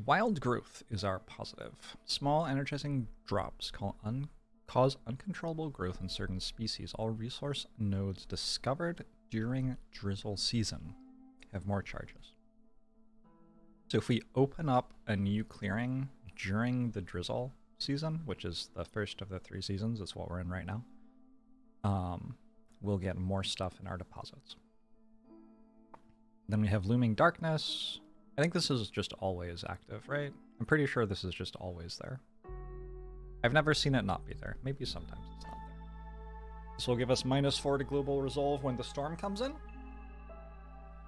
Wild growth is our positive. Small energizing drops cause uncontrollable growth in certain species. All resource nodes discovered during drizzle season have more charges. So if we open up a new clearing during the drizzle season, which is the first of the 3 seasons, that's what we're in right now, we'll get more stuff in our deposits. Then we have Looming Darkness. I think this is just always active, right? I'm pretty sure this is just always there. I've never seen it not be there. Maybe sometimes it's not there. This will give us -4 to global resolve when the storm comes in.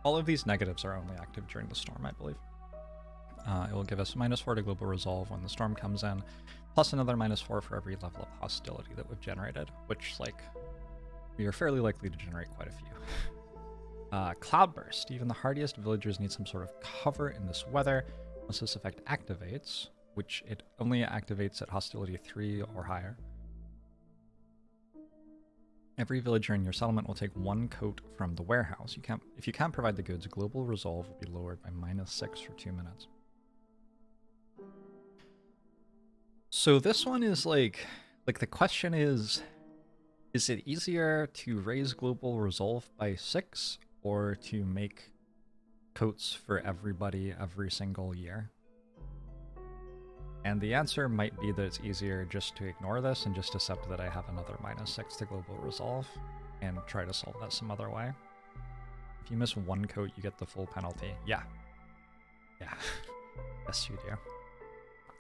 All of these negatives are only active during the storm, I believe. It will give us -4 to global resolve when the storm comes in, plus another -4 for every level of hostility that we've generated, which, like, we are fairly likely to generate quite a few. Cloudburst. Even the hardiest villagers need some sort of cover in this weather. Once this effect activates, which it only activates at hostility 3 or higher, every villager in your settlement will take 1 coat from the warehouse. If you can't provide the goods, global resolve will be lowered by -6 for 2 minutes. So this one is like the question is it easier to raise global resolve by 6 or to make coats for everybody every single year? And the answer might be that it's easier just to ignore this and just accept that I have another -6 to global resolve and try to solve that some other way. If you miss 1 coat, you get the full penalty. Yeah. Yes, you do.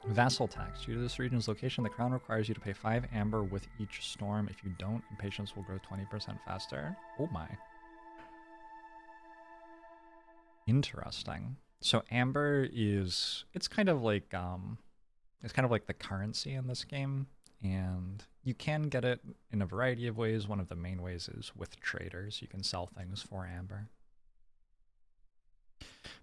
Vassal tax. Due to this region's location, the crown requires you to pay 5 amber with each storm. If you don't, impatience will grow 20% faster. Oh my. Interesting. So amber is, it's kind of like the currency in this game, and you can get it in a variety of ways. One of the main ways is with traders. You can sell things for amber.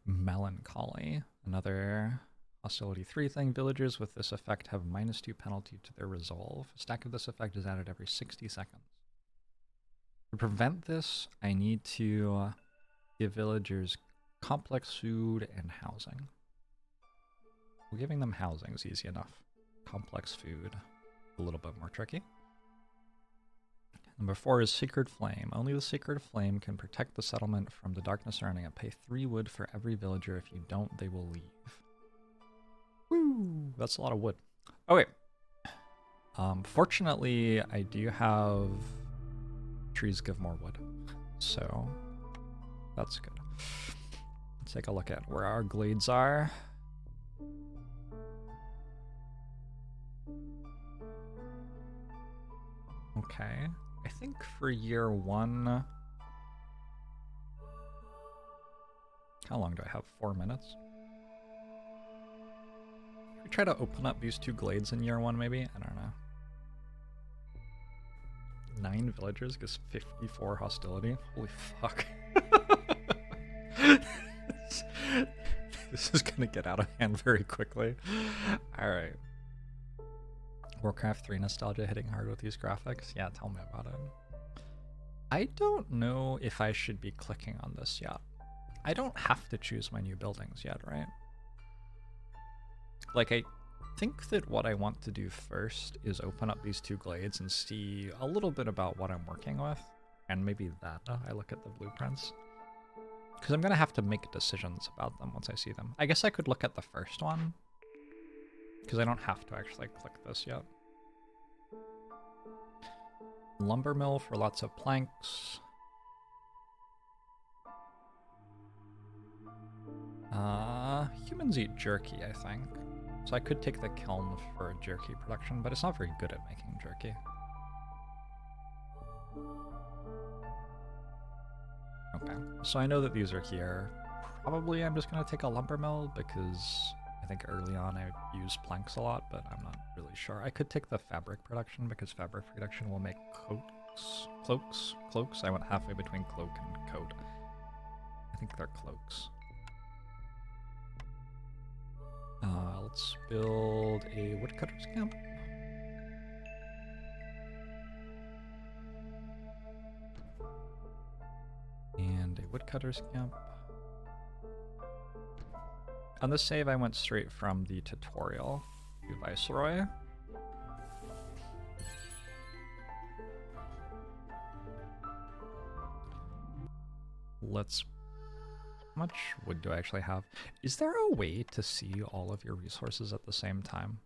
Melancholy, another hostility 3 thing. Villagers with this effect have -2 penalty to their resolve. A stack of this effect is added every 60 seconds. To prevent this, I need to give villagers complex food and housing. Well, giving them housing is easy enough. Complex food, a little bit more tricky. Number 4 is Sacred Flame. Only the Sacred Flame can protect the settlement from the darkness surrounding it. Pay 3 wood for every villager. If you don't, they will leave. Woo! That's a lot of wood. Okay. Fortunately, I do have trees give more wood, so that's good. Let's take a look at where our glades are. Okay. I think for year 1... How long do I have? 4 minutes? Should we try to open up these 2 glades in year 1, maybe? I don't know. 9 villagers gives 54 hostility. Holy fuck. This is gonna get out of hand very quickly. Alright. Warcraft 3 nostalgia hitting hard with these graphics? Yeah, tell me about it. I don't know if I should be clicking on this yet. I don't have to choose my new buildings yet, right? Like, I think that what I want to do first is open up these 2 glades and see a little bit about what I'm working with. And maybe that I look at the blueprints. Because I'm going to have to make decisions about them once I see them. I guess I could look at the first one. Because I don't have to actually click this yet. Lumber mill for lots of planks. Humans eat jerky, I think. So I could take the kiln for jerky production, but it's not very good at making jerky. Okay, so I know that these are here. Probably I'm just going to take a lumber mill because I think early on I used planks a lot, but I'm not really sure. I could take the fabric production because fabric production will make cloaks. I went halfway between cloak and coat. I think they're cloaks. Let's build a woodcutter's camp. And a woodcutter's camp. On this save, I went straight from the tutorial to Viceroy. Let's... How much wood do I actually have? Is there a way to see all of your resources at the same time?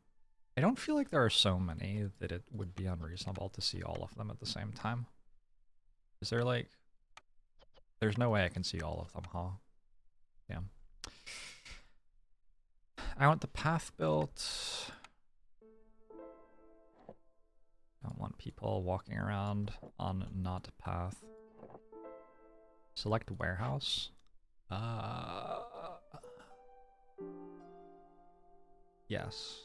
I don't feel like there are so many that it would be unreasonable to see all of them at the same time. Is there like... There's no way I can see all of them, huh? Damn. I want the path built. Don't want people walking around on not path. Select warehouse. Yes.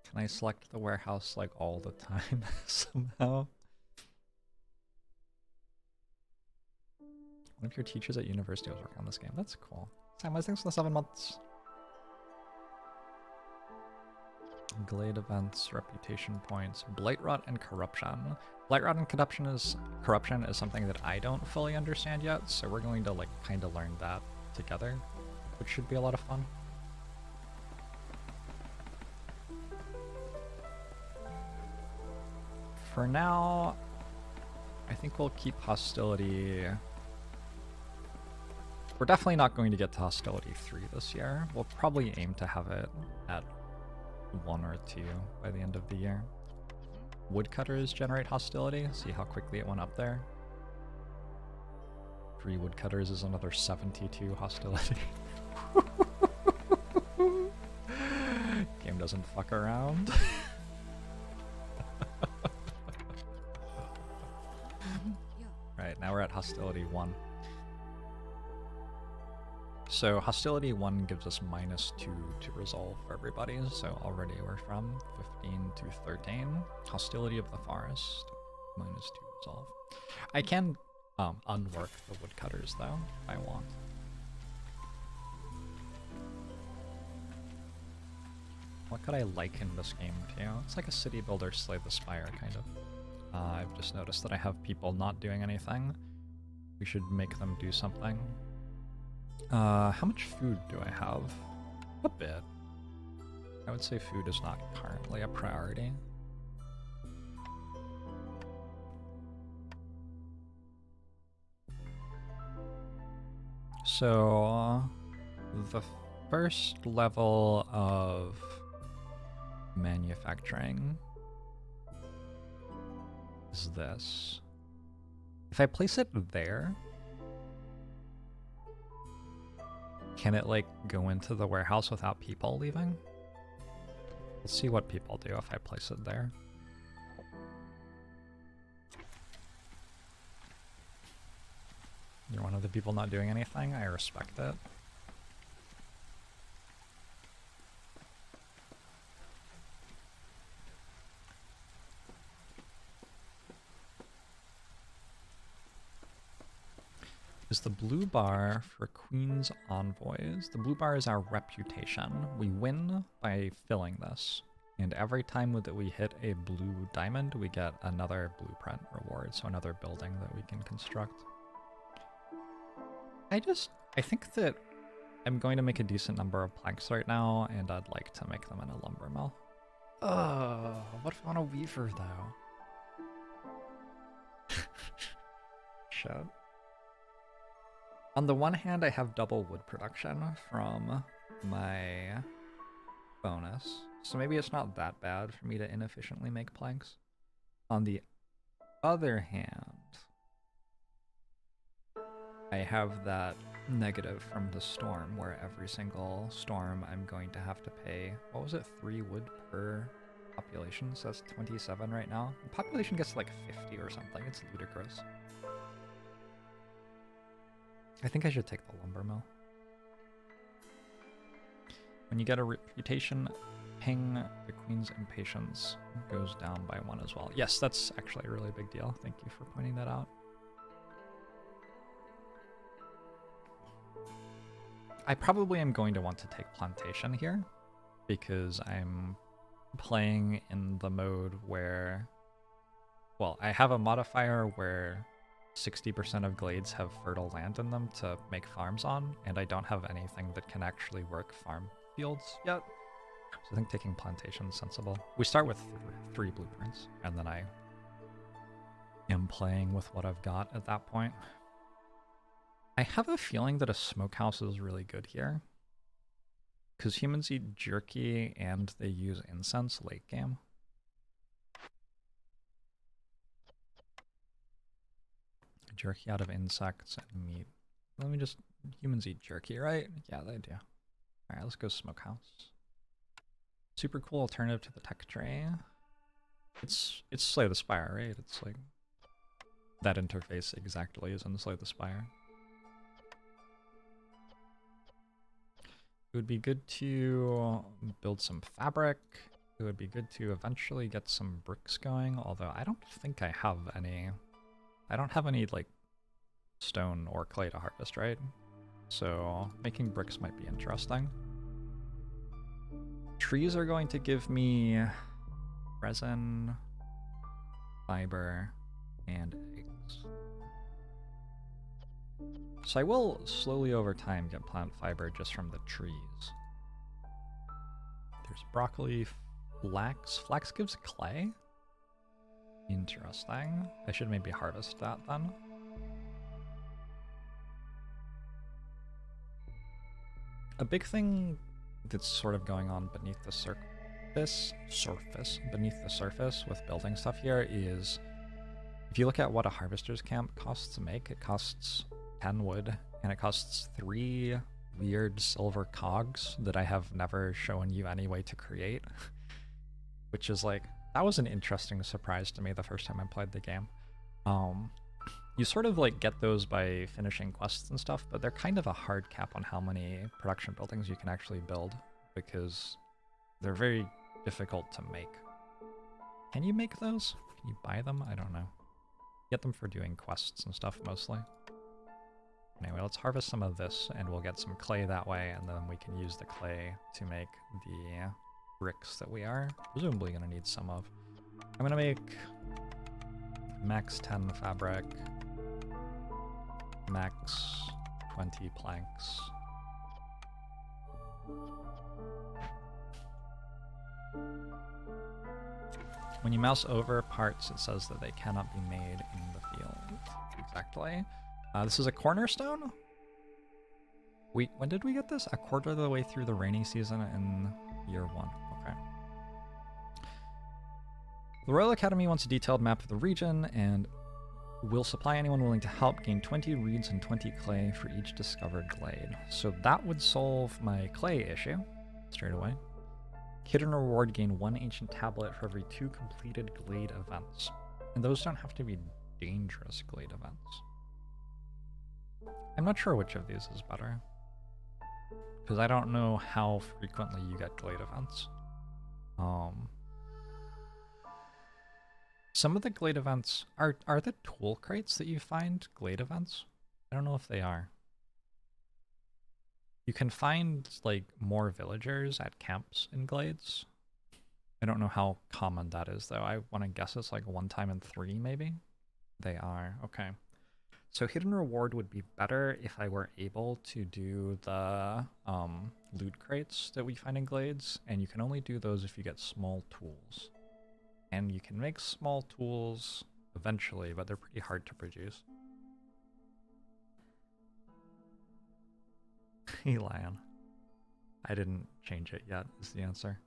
Can I select the warehouse like all the time somehow? One of your teachers at university was working on this game. That's cool. Sam, thanks for the 7 months. Glade events, reputation points, blight rot and corruption. Blight rot and corruption is something that I don't fully understand yet, so we're going to like kind of learn that together, which should be a lot of fun. For now, I think we'll keep hostility. We're definitely not going to get to hostility 3 this year. We'll probably aim to have it at 1 or 2 by the end of the year. Woodcutters generate hostility. See how quickly it went up there. 3 woodcutters is another 72 hostility. Game doesn't fuck around. Right, now we're at hostility 1. So hostility 1 gives us -2 to resolve for everybody, so already we're from 15 to 13. Hostility of the forest, -2 resolve. I can unwork the woodcutters though, if I want. What could I liken this game to? It's like a city builder slay the spire, kind of. I've just noticed that I have people not doing anything. We should make them do something. How much food do I have? A bit. I would say food is not currently a priority. So, the first level of manufacturing is this. If I place it there, can it like go into the warehouse without people leaving? Let's see what people do if I place it there. You're one of the people not doing anything? I respect it. Is the blue bar for Queen's Envoys. The blue bar is our reputation. We win by filling this. And every time that we hit a blue diamond, we get another blueprint reward, so another building that we can construct. I think that I'm going to make a decent number of planks right now, and I'd like to make them in a lumber mill. What if I want a weaver, though? Shit. On the one hand, I have double wood production from my bonus, so maybe it's not that bad for me to inefficiently make planks. On the other hand, I have that negative from the storm, where every single storm I'm going to have to pay, what was it, 3 wood per population, so that's 27 right now. The population gets to like 50 or something, it's ludicrous. I think I should take the lumber mill. When you get a reputation ping, the Queen's impatience goes down by 1 as well. Yes, that's actually a really big deal. Thank you for pointing that out. I probably am going to want to take plantation here, because I'm playing in the mode where, well, I have a modifier where 60% of glades have fertile land in them to make farms on, and I don't have anything that can actually work farm fields yet. So I think taking plantation is sensible. We start with 3 blueprints, and then I am playing with what I've got at that point. I have a feeling that a smokehouse is really good here, because humans eat jerky and they use incense late game. Jerky out of insects and meat. Let me just... Humans eat jerky, right? Yeah, they do. Alright, let's go smokehouse. Super cool alternative to the tech tree. It's Slay the Spire, right? It's like... That interface exactly is in Slay the Spire. It would be good to build some fabric. It would be good to eventually get some bricks going, although I don't think I have any... I don't have any, like, stone or clay to harvest, right? So making bricks might be interesting. Trees are going to give me resin, fiber, and eggs. So I will slowly over time get plant fiber just from the trees. There's broccoli, flax. Flax gives clay? Interesting. I should maybe harvest that then. A big thing that's sort of going on beneath the surface with building stuff here is, if you look at what a harvester's camp costs to make, it costs 10 wood, and it costs 3 weird silver cogs that I have never shown you any way to create. Which is like, that was an interesting surprise to me the first time I played the game. You sort of like get those by finishing quests and stuff, but they're kind of a hard cap on how many production buildings you can actually build, because they're very difficult to make. Can you make those? Can you buy them? I don't know. Get them for doing quests and stuff mostly. Anyway, let's harvest some of this and we'll get some clay that way, and then we can use the clay to make the bricks that we are presumably going to need some of. I'm going to make max 10 fabric, max 20 planks. When you mouse over parts, it says that they cannot be made in the field. Exactly. This is a cornerstone? When did we get this? A quarter of the way through the rainy season in year 1. Okay. The Royal Academy wants a detailed map of the region and will supply anyone willing to help gain 20 reeds and 20 clay for each discovered glade. So that would solve my clay issue straight away. Hidden reward, gain 1 ancient tablet for every 2 completed glade events. And those don't have to be dangerous glade events. I'm not sure which of these is better, because I don't know how frequently you get glade events. Some of the glade events are the tool crates that you find glade events? I don't know if they are. You can find like more villagers at camps in glades. I don't know how common that is though. I want to guess it's like 1 time in 3 maybe? They are, okay. So hidden reward would be better if I were able to do the loot crates that we find in glades, and you can only do those if you get small tools. And you can make small tools eventually, but they're pretty hard to produce. Hey, Lion. I didn't change it yet, is the answer.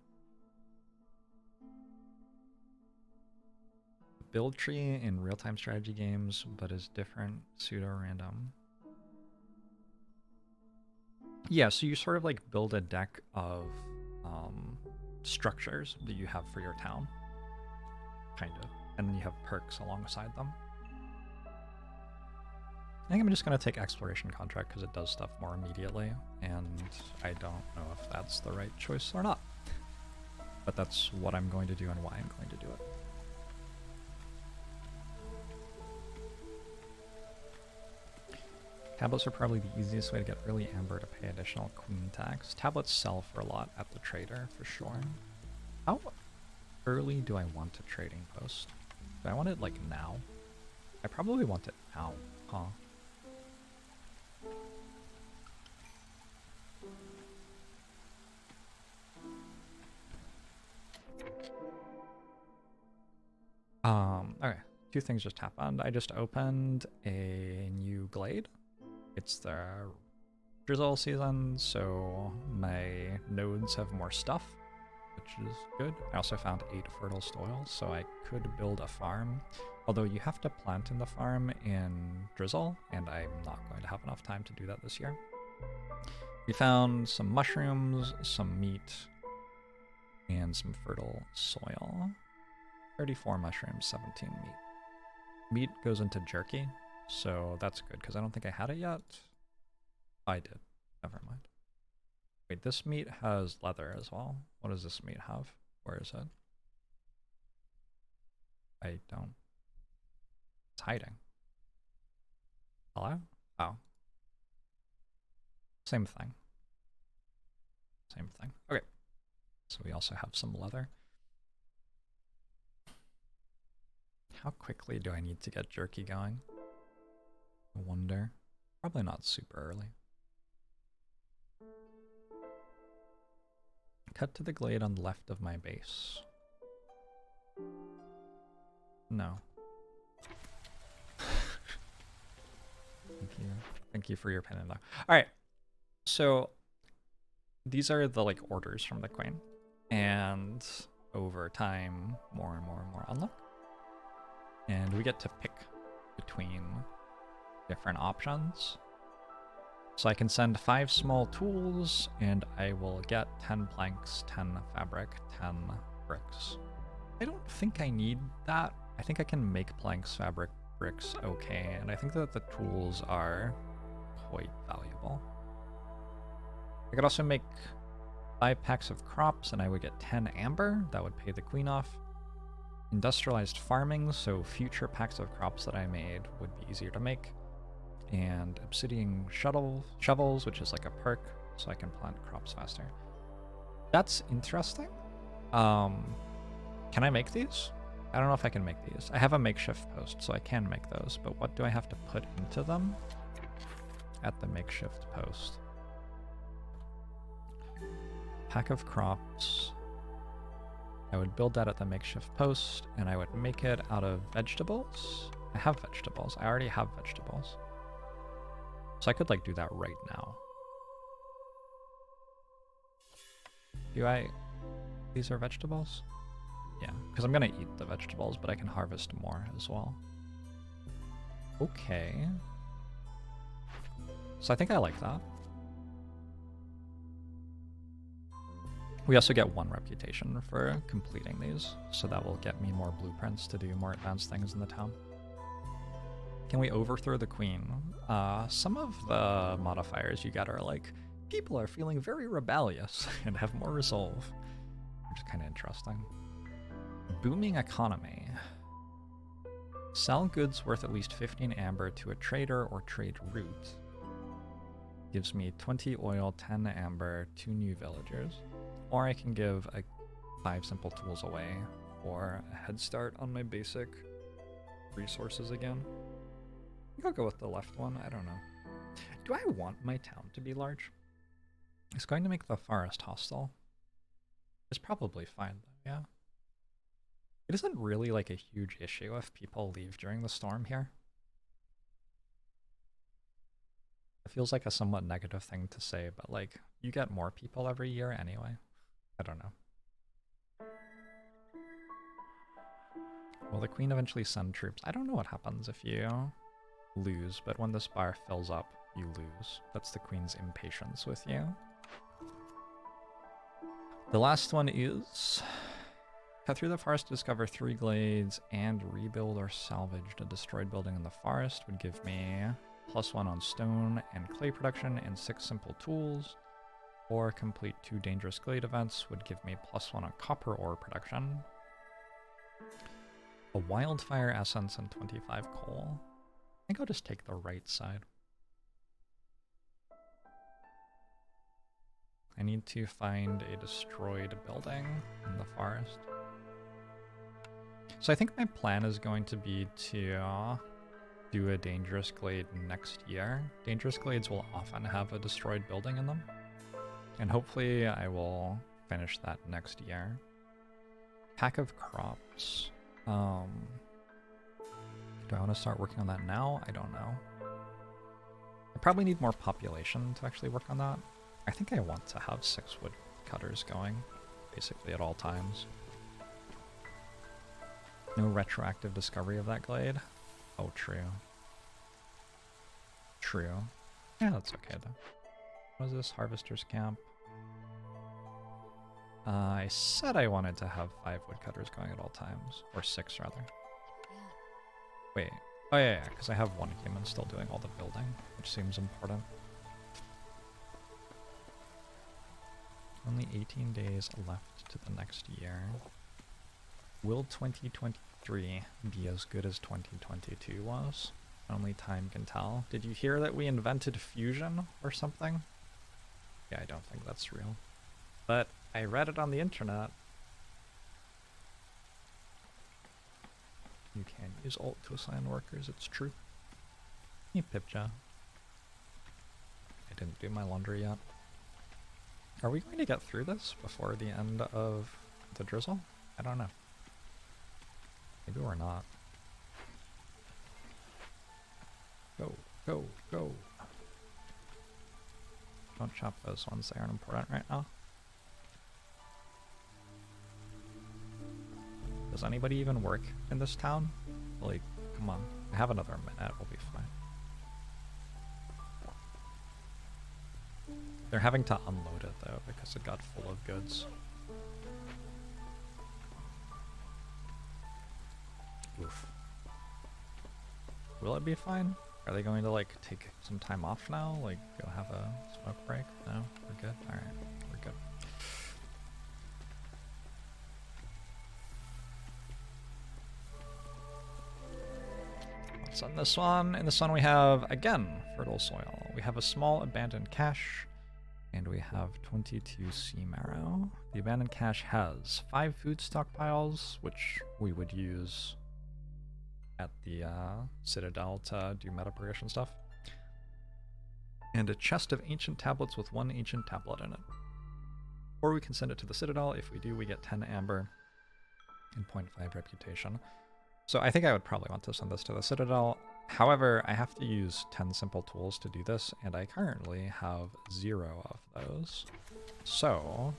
Build tree in real-time strategy games, but is different, pseudo-random. Yeah, so you sort of like build a deck of structures that you have for your town, kind of, and then you have perks alongside them. I think I'm just going to take exploration contract because it does stuff more immediately, and I don't know if that's the right choice or not. But that's what I'm going to do and why I'm going to do it. Tablets are probably the easiest way to get early amber to pay additional queen tax. Tablets sell for a lot at the trader, for sure. How early do I want a trading post? Do I want it, like, now? I probably want it now, huh? Okay. Two things just happened. I just opened a new Glade. It's the drizzle season, so my nodes have more stuff, which is good. I also found 8 fertile soils, so I could build a farm. Although you have to plant in the farm in drizzle, and I'm not going to have enough time to do that this year. We found some mushrooms, some meat, and some fertile soil. 34 mushrooms, 17 meat. Meat goes into jerky, so that's good, because I don't think I had it yet. I did. Never mind. Wait, this meat has leather as well. What does this meat have? Where is it? I don't. It's hiding. Hello? Oh. Same thing. Same thing. Okay. So we also have some leather. How quickly do I need to get jerky going? I wonder. Probably not super early. Cut to the glade on the left of my base. No. Thank you. Thank you for your pen and though. Alright. So these are the like orders from the queen. And over time, more and more and more unlock. And we get to pick between different options. So I can send 5 small tools, and I will get 10 planks, 10 fabric, 10 bricks. I don't think I need that. I think I can make planks, fabric, bricks okay, and I think that the tools are quite valuable. I could also make 5 packs of crops, and I would get 10 amber. That would pay the queen off. Industrialized farming, so future packs of crops that I made would be easier to make. And obsidian shovels, which is like a perk, so I can plant crops faster. That's interesting. Can I make these? I don't know if I can make these. I have a makeshift post, so I can make those, but what do I have to put into them at the makeshift post? Pack of crops. I would build that at the makeshift post, and I would make it out of vegetables. I have vegetables. I already have vegetables. So I could like do that right now. These are vegetables? Yeah, because I'm gonna eat the vegetables, but I can harvest more as well. Okay. So I think I like that. We also get 1 reputation for completing these, so that will get me more blueprints to do more advanced things in the town. Can we overthrow the queen? Some of the modifiers you get are like, people are feeling very rebellious and have more resolve, which is kind of interesting. Booming economy. Sell goods worth at least 15 amber to a trader or trade route. Gives me 20 oil, 10 amber, 2 new villagers. Or I can give 5 simple tools away for a head start on my basic resources again. I think I'll go with the left one. I don't know. Do I want my town to be large? It's going to make the forest hostile. It's probably fine though, yeah. It isn't really like a huge issue if people leave during the storm here. It feels like a somewhat negative thing to say, but like, you get more people every year anyway. I don't know. Will the queen eventually send troops? I don't know what happens if you lose, but when this bar fills up, you lose. That's the queen's impatience with you. The last one is cut through the forest to discover 3 glades and rebuild or salvage a destroyed building in the forest would give me +1 on stone and clay production and 6 simple tools. Or complete 2 dangerous glade events would give me +1 on copper ore production. A wildfire essence and 25 coal. I think I'll just take the right side. I need to find a destroyed building in the forest. So I think my plan is going to be to do a dangerous glade next year. Dangerous glades will often have a destroyed building in them. And hopefully I will finish that next year. Pack of crops. Do I want to start working on that now? I don't know. I probably need more population to actually work on that. I think I want to have 6 wood cutters going, basically at all times. No retroactive discovery of that glade? Oh, true. True. Yeah, that's okay though. What is this? Harvester's camp. I said I wanted to have 5 woodcutters going at all times. Or 6, rather. Wait. Oh, yeah, because I have 1 human still doing all the building, which seems important. Only 18 days left to the next year. Will 2023 be as good as 2022 was? Only time can tell. Did you hear that we invented fusion or something? Yeah, I don't think that's real. But I read it on the internet. You can use alt to assign workers, it's true. Hey, Pipja. I didn't do my laundry yet. Are we going to get through this before the end of the drizzle? I don't know. Maybe we're not. Go, go, go. Don't chop those ones, they aren't important right now. Does anybody even work in this town? Like, come on. I have another minute, we'll be fine. They're having to unload it though, because it got full of goods. Oof. Will it be fine? Are they going to like take some time off now? Like go have a smoke break? No? We're good? Alright, we're good. What's on this one? In this one we have, again, fertile soil. We have a small abandoned cache, and we have 22 sea marrow. The abandoned cache has 5 food stockpiles, which we would use at the Citadel to do meta progression stuff. And a chest of ancient tablets with 1 ancient tablet in it. Or we can send it to the Citadel. If we do, we get 10 amber and 0.5 reputation. So I think I would probably want to send this to the Citadel. However, I have to use 10 simple tools to do this, and I currently have 0 of those. So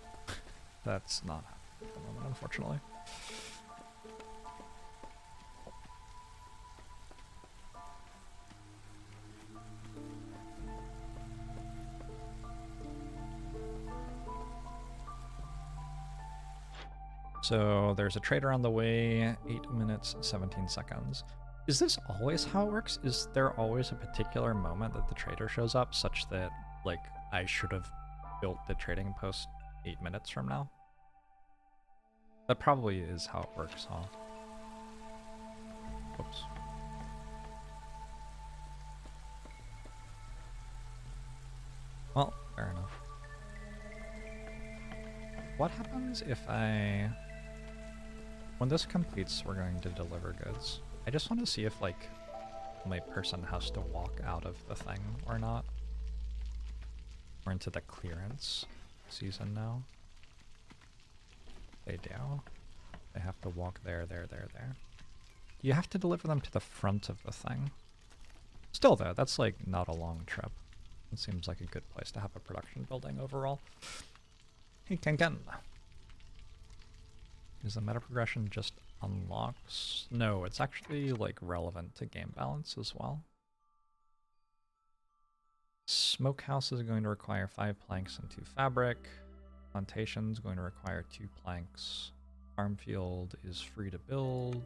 that's not happening at the moment, unfortunately. So there's a trader on the way, 8 minutes, 17 seconds. Is this always how it works? Is there always a particular moment that the trader shows up such that, like, I should have built the trading post 8 minutes from now? That probably is how it works, huh? Oops. Well, fair enough. What happens if I... When this completes, we're going to deliver goods. I just want to see if, like, my person has to walk out of the thing or not. We're into the clearance season now. They do. They have to walk there, there, there, there. You have to deliver them to the front of the thing. Still, though, that's, like, not a long trip. It seems like a good place to have a production building overall. Hey, Kenken. Is the meta progression just unlocks? No, it's actually like relevant to game balance as well. Smokehouse is going to require 5 planks and 2 fabric. Plantation is going to require 2 planks. Farm field is free to build.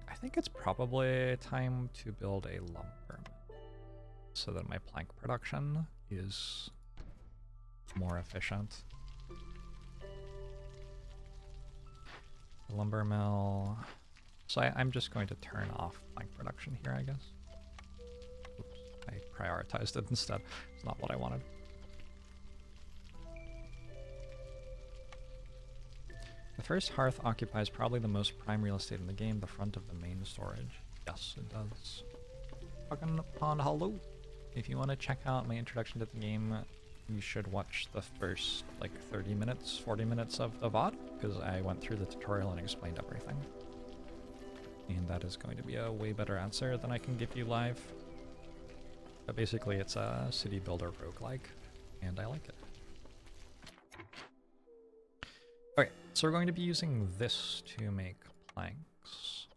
I think it's probably time to build a lumber mill so that my plank production is more efficient. Lumber mill. So I'm just going to turn off plank production here, I guess. Oops, I prioritized it instead. It's not what I wanted. The first hearth occupies probably the most prime real estate in the game, the front of the main storage. Yes, it does. Fucking Pond Hollow. If you want to check out my introduction to the game, you should watch the first, like, 30 minutes, 40 minutes of the VOD, because I went through the tutorial and explained everything. And that is going to be a way better answer than I can give you live. But basically, it's a city builder roguelike, and I like it. Okay, so we're going to be using this to make planks.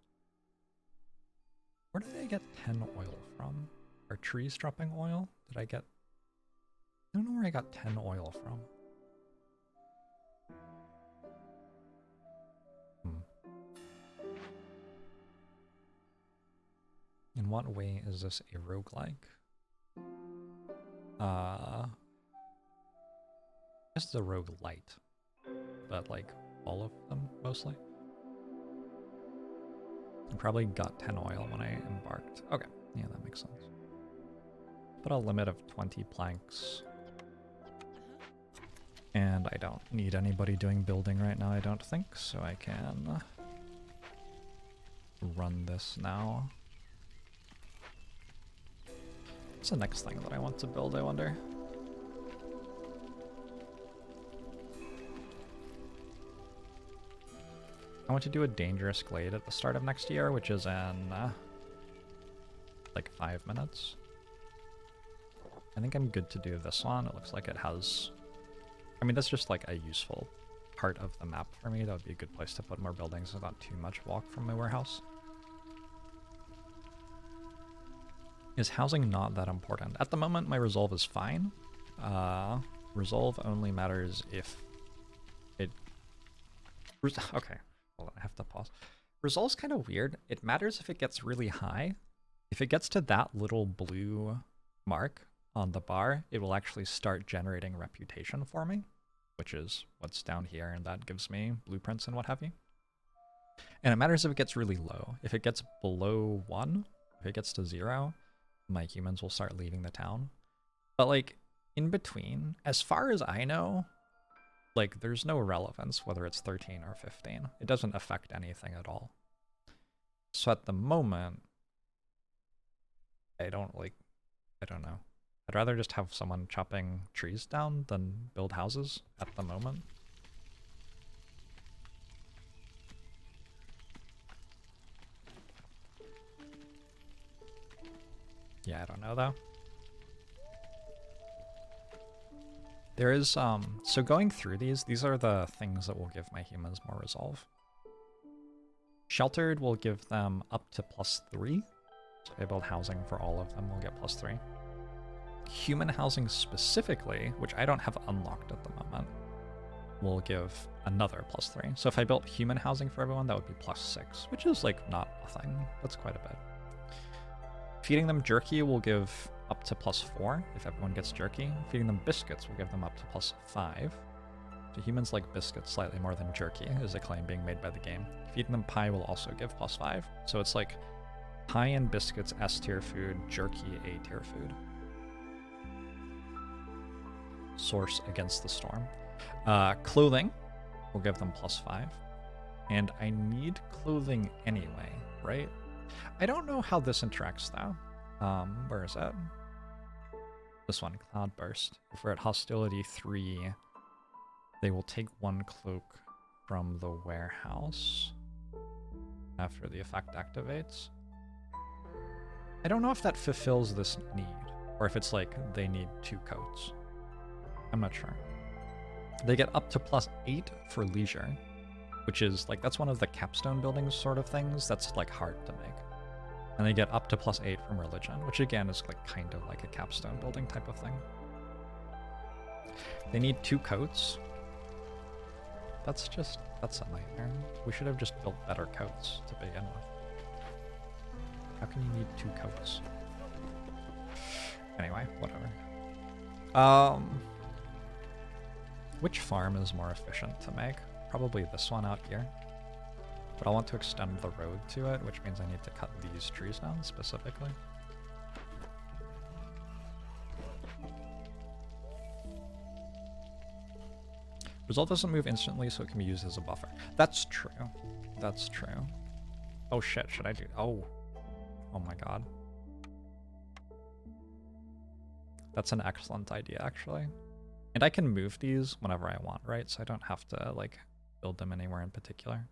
Where did I get 10 oil from? Are trees dropping oil? Did I get... I don't know where I got 10 oil from. In what way is this a roguelike? I guess it's a roguelite, but like all of them mostly. I probably got 10 oil when I embarked. Okay, yeah, that makes sense. Put a limit of 20 planks. And I don't need anybody doing building right now, I don't think, so I can run this now. What's the next thing that I want to build, I wonder? I want to do a dangerous glade at the start of next year, which is in like 5 minutes. I think I'm good to do this one. It looks like it has... I mean, that's just like a useful part of the map for me. That would be a good place to put more buildings without too much walk from my warehouse. Is housing not that important? At the moment, my resolve is fine. Resolve only matters if it... Okay, hold on, I have to pause. Resolve's kind of weird. It matters if it gets really high. If it gets to that little blue mark on the bar, it will actually start generating reputation for me, which is what's down here, and that gives me blueprints and what have you. And it matters if it gets really low. If it gets below 1, if it gets to 0, my humans will start leaving the town. But like, in between, as far as I know, like, there's no relevance whether it's 13 or 15. It doesn't affect anything at all. So at the moment, I don't know. I'd rather just have someone chopping trees down than build houses at the moment. Yeah, I don't know though. There is, so going through these are the things that will give my humans more resolve. Sheltered will give them up to +3. So if I build housing for all of them, we'll get +3. Human housing specifically, which I don't have unlocked at the moment, will give another +3. So if I built human housing for everyone, that would be +6, which is like not a thing. That's quite a bit. Feeding them jerky will give up to +4 if everyone gets jerky. Feeding them biscuits will give them up to +5. So humans like biscuits slightly more than jerky, is a claim being made by the game. Feeding them pie will also give +5. So it's like pie and biscuits S tier food, jerky A tier food. Source against the storm. Clothing will give them +5. And I need clothing anyway, right? I don't know how this interacts though. Where is it? This one, Cloudburst. If we're at hostility 3, they will take 1 cloak from the warehouse after the effect activates. I don't know if that fulfills this need, or if it's like they need 2 coats. I'm not sure. They get up to +8 for leisure, which is like, that's one of the capstone buildings sort of things that's like hard to make. And they get up to +8 from religion, which again is like kind of like a capstone building type of thing. They need 2 coats. That's a nightmare. We should have just built better coats to begin with. How can you need 2 coats? Anyway, whatever. Which farm is more efficient to make? Probably this one out here. But I want to extend the road to it, which means I need to cut these trees down specifically. Resolve doesn't move instantly, so it can be used as a buffer. That's true. That's true. Oh shit, should I do... Oh. Oh my god. That's an excellent idea, actually. And I can move these whenever I want, right? So I don't have to, like, build them anywhere in particular.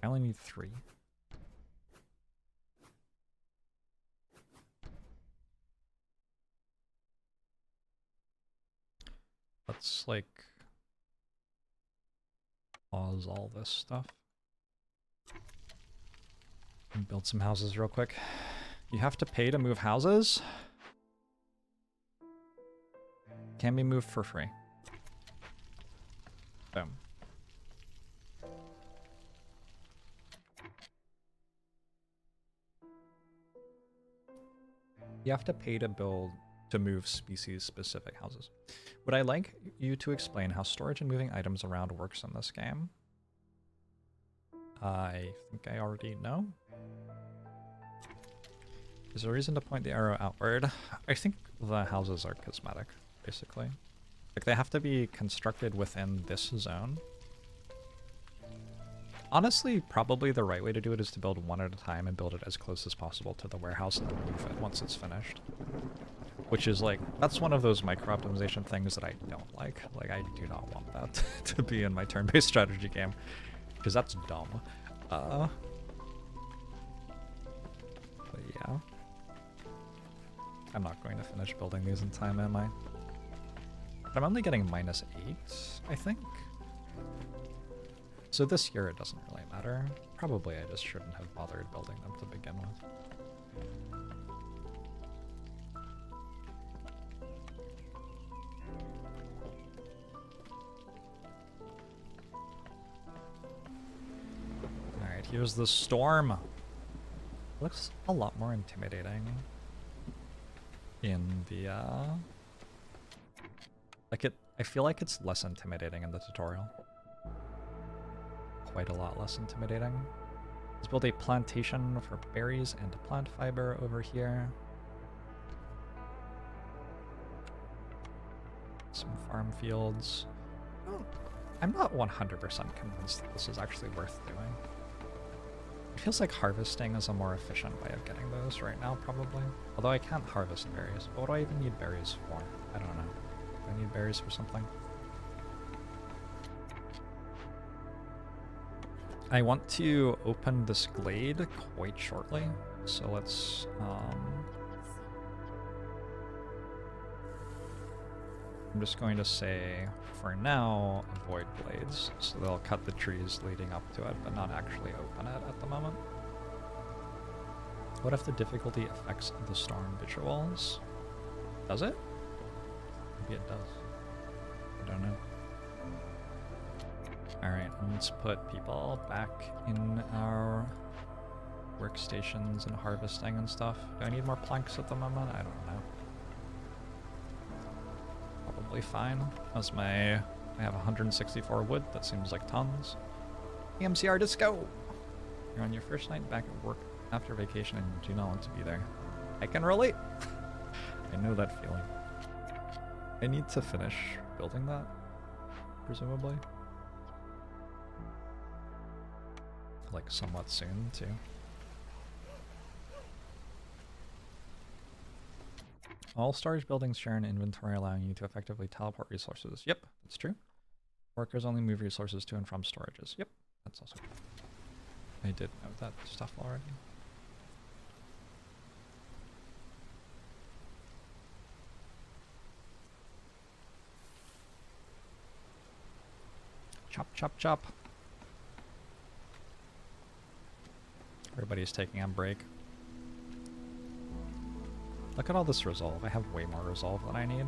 I only need 3. Let's, like, pause all this stuff. And build some houses real quick. You have to pay to move houses? Can be moved for free. Boom. You have to pay to move species-specific houses. Would I like you to explain how storage and moving items around works in this game? I think I already know. Is there a reason to point the arrow outward? I think the houses are cosmetic, basically. Like, they have to be constructed within this zone. Honestly, probably the right way to do it is to build one at a time and build it as close as possible to the warehouse and then move it once it's finished. Which is like, that's one of those micro-optimization things that I don't like. Like, I do not want that to be in my turn-based strategy game. Because that's dumb. But yeah. I'm not going to finish building these in time, am I? But I'm only getting -8, I think. So this year it doesn't really matter. Probably I just shouldn't have bothered building them to begin with. Alright, here's the storm. Looks a lot more intimidating in the I feel like it's less intimidating in the tutorial. Quite a lot less intimidating. Let's build a plantation for berries and plant fiber over here. Some farm fields. I'm not 100% convinced that this is actually worth doing. It feels like harvesting is a more efficient way of getting those right now, probably. Although I can't harvest berries. But what do I even need berries for? I don't know. Do I need berries for something? I want to open this glade quite shortly, so let's I'm just going to say, for now, avoid glades, so they'll cut the trees leading up to it, but not actually open it at the moment. What if the difficulty affects the storm visuals? Does it? Maybe it does. I don't know. Alright, let's put people back in our workstations and harvesting and stuff. Do I need more planks at the moment? I don't know. Probably fine. That's I have 164 wood. That seems like tons. MCR disco! You're on your first night back at work after vacation and you do not want to be there. I can relate! I know that feeling. I need to finish building that, presumably. Like, somewhat soon, too. All storage buildings share an inventory, allowing you to effectively teleport resources. Yep, that's true. Workers only move resources to and from storages. Yep, that's also true. I did know that stuff already. Chop, chop, chop. Everybody's taking a break. Look at all this resolve. I have way more resolve than I need.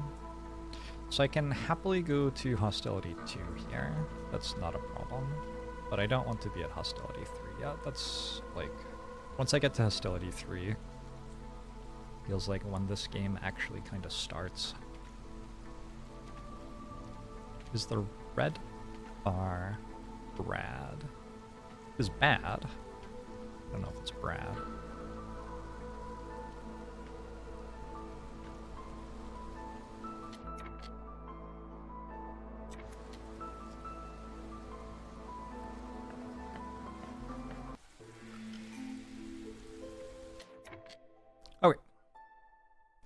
So I can happily go to hostility 2 here. That's not a problem. But I don't want to be at hostility 3 yet. That's like, once I get to hostility 3, feels like when this game actually kind of starts. Is the red bar Brad? Is bad. I don't know if it's Brad.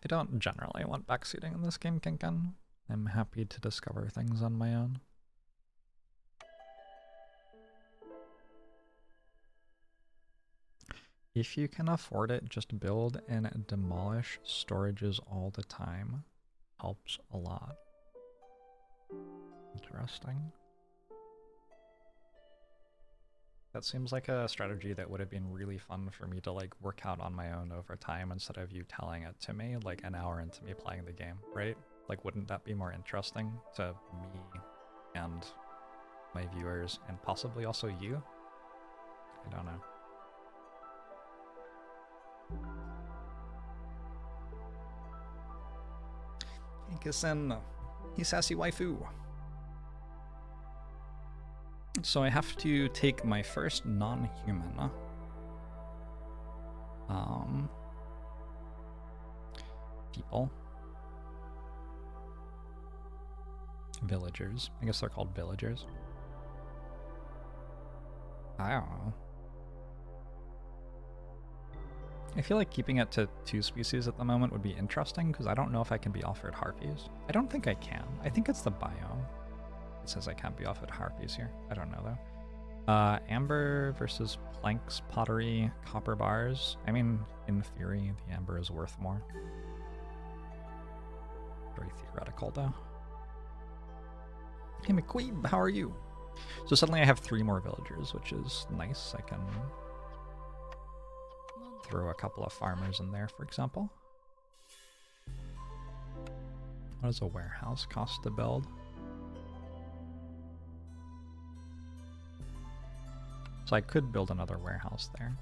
I don't generally want backseating in this game, Kinkin. I'm happy to discover things on my own. If you can afford it, just build and demolish storages all the time. Helps a lot. Interesting. That seems like a strategy that would have been really fun for me to like work out on my own over time instead of you telling it to me like an hour into me playing the game, right? Like, wouldn't that be more interesting to me and my viewers and possibly also you? I don't know. Inkasen, Hisashi waifu. So I have to take my first non-human. People. Villagers. I guess they're called villagers. I don't know. I feel like keeping it to 2 species at the moment would be interesting, because I don't know if I can be offered harpies. I don't think I can. I think it's the biome. It says I can't be offered harpies here. I don't know, though. Amber versus planks, pottery, copper bars. I mean, in theory, the amber is worth more. Very theoretical, though. Hey, McQueen, how are you? So suddenly I have 3 more villagers, which is nice. I can throw a couple of farmers in there, for example. What does a warehouse cost to build? So I could build another warehouse there.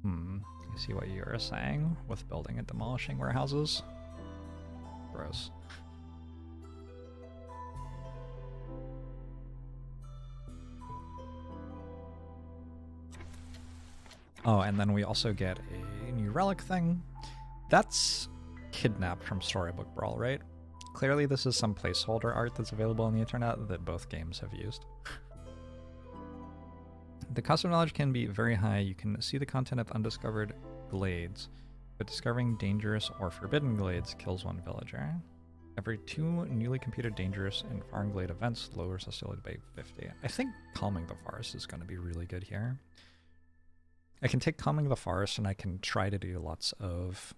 I see what you're saying with building and demolishing warehouses. Gross. Oh, and then we also get a new relic thing. That's kidnapped from Storybook Brawl, right? Clearly this is some placeholder art that's available on the internet that both games have used. The cost of knowledge can be very high. You can see the content of undiscovered glades, but discovering dangerous or forbidden glades kills 1 villager. Every 2 newly computed dangerous and foreign glade events lowers hostility by 50. I think Calming the Forest is going to be really good here. I can take Calming the Forest and I can try to do lots of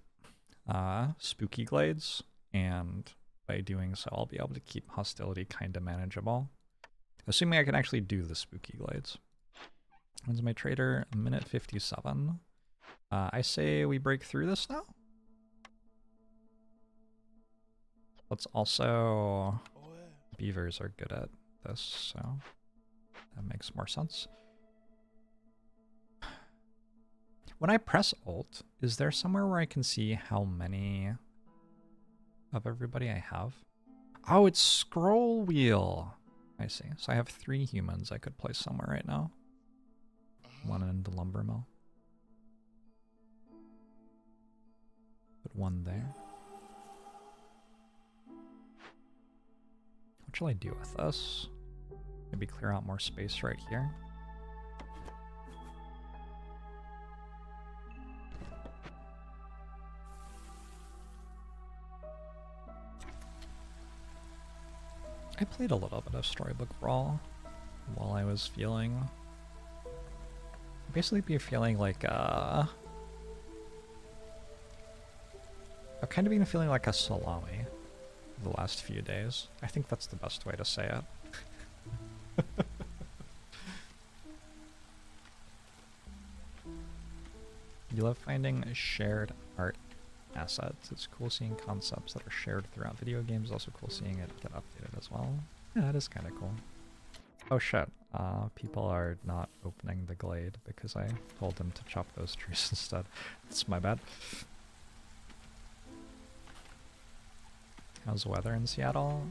spooky glades, and by doing so I'll be able to keep hostility kind of manageable. Assuming I can actually do the spooky glades. When's my trader? Minute 57. I say we break through this now. Let's also... Beavers are good at this, so that makes more sense. When I press Alt, is there somewhere where I can see how many of everybody I have? Oh, it's scroll wheel. I see. So I have 3 humans I could place somewhere right now. 1 in the lumber mill. Put 1 there. What shall I do with this? Maybe clear out more space right here. I played a little bit of Storybook Brawl while I was feeling... Basically be feeling like I've kind of been feeling like a salami the last few days. I think that's the best way to say it. You love finding shared art assets. It's cool seeing concepts that are shared throughout video games. Also cool seeing it get updated as well. Yeah, that is kind of cool. Oh shit. People are not opening the glade because I told them to chop those trees instead. That's my bad. How's the weather in Seattle?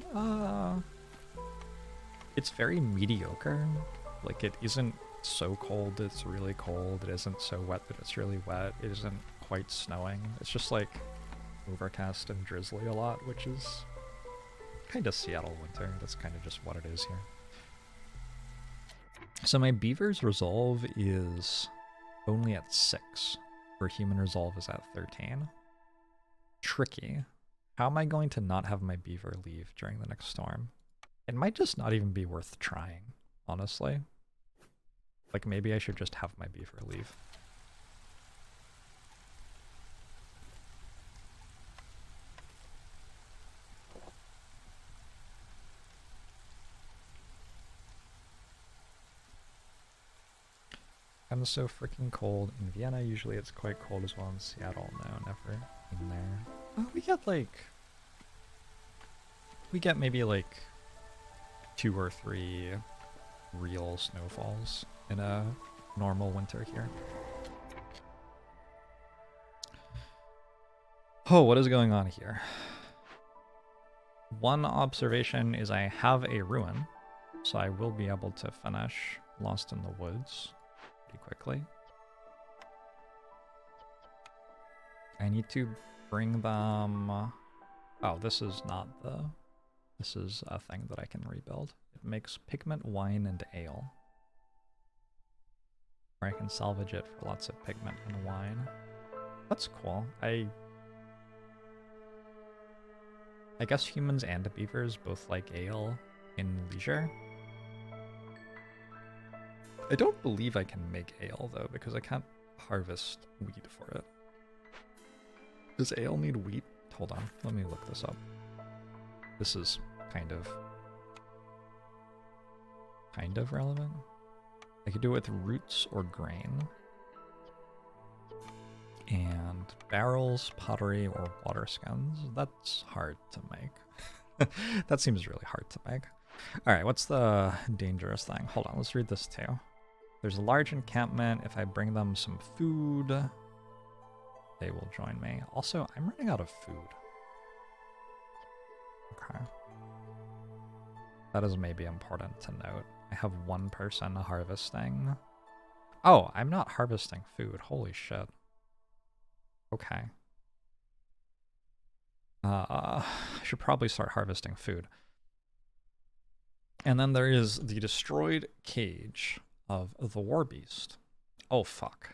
It's very mediocre. Like, it isn't so cold it's really cold. It isn't so wet that it's really wet. It isn't quite snowing. It's just like overcast and drizzly a lot, which is kind of Seattle winter. That's kind of just what it is here. So my beaver's resolve is only at 6. where human resolve is at 13. Tricky. How am I going to not have my beaver leave during the next storm? It might just not even be worth trying, honestly. Like, maybe I should just have my beaver leave. I'm so freaking cold. In Vienna, usually it's quite cold as well. In Seattle, no, never in there. Oh, we get maybe like 2 or 3 real snowfalls in a normal winter here. Oh, what is going on here? One observation is I have a ruin, so I will be able to finish Lost in the Woods pretty quickly. I need to bring them... Oh, this is not the... This is a thing that I can rebuild. It makes pigment, wine, and ale. Or I can salvage it for lots of pigment and wine. That's cool. I guess humans and beavers both like ale in leisure. I don't believe I can make ale, though, because I can't harvest wheat for it. Does ale need wheat? Hold on, let me look this up. This is kind of relevant. I could do it with roots or grain. And barrels, pottery, or water skins. That's hard to make. That seems really hard to make. Alright, what's the dangerous thing? Hold on, let's read this too. There's a large encampment. If I bring them some food, they will join me. Also, I'm running out of food. Okay. That is maybe important to note. I have 1 person harvesting. Oh, I'm not harvesting food. Holy shit. Okay. I should probably start harvesting food. And then there is the destroyed cage of the war beast. Oh, fuck.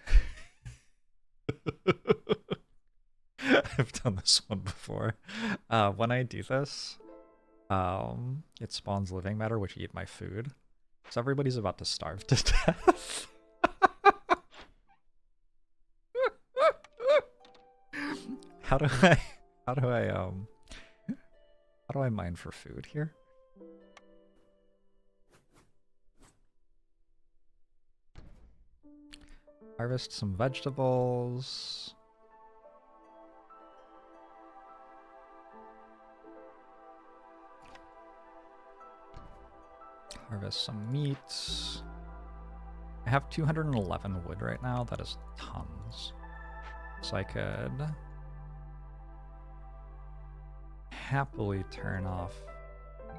I've done this one before. When I do this, it spawns living matter, which eat my food. So everybody's about to starve to death. How do I mine for food here? Harvest some vegetables. Harvest some meat. I have 211 wood right now. That is tons. So I could happily turn off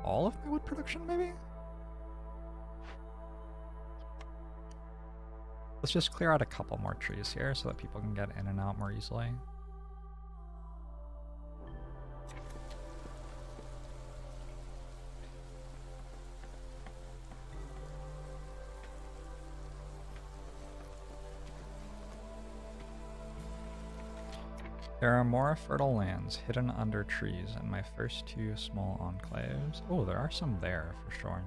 all of my wood production, maybe? Let's just clear out a couple more trees here so that people can get in and out more easily. There are more fertile lands hidden under trees in my first 2 small enclaves. Oh, there are some there for sure.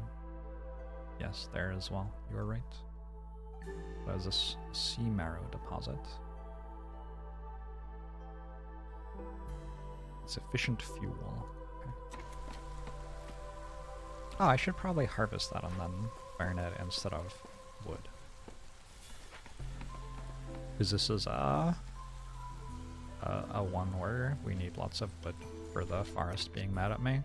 Yes, there as well. You are right. That is a sea marrow deposit. It's efficient fuel. Okay. Oh, I should probably harvest that and then burn it instead of wood. Because this is a one where we need lots of wood for the forest being mad at me.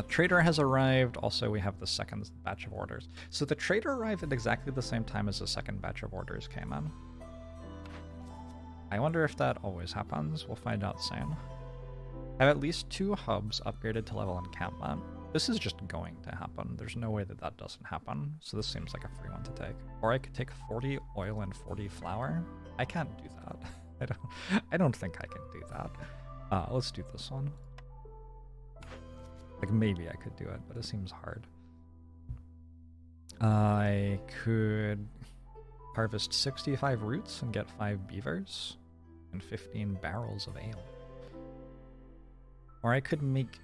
Trader has arrived. Also, we have the second batch of orders. So the trader arrived at exactly the same time as the second batch of orders came in. I wonder if that always happens. We'll find out soon. I have at least 2 hubs upgraded to level encampment. This is just going to happen. There's no way that that doesn't happen. So this seems like a free one to take. Or I could take 40 oil and 40 flour. I can't do that. I don't think I can do that. Let's do this one. Like, maybe I could do it, but it seems hard. I could... harvest 65 roots and get 5 beavers and 15 barrels of ale. Or I could make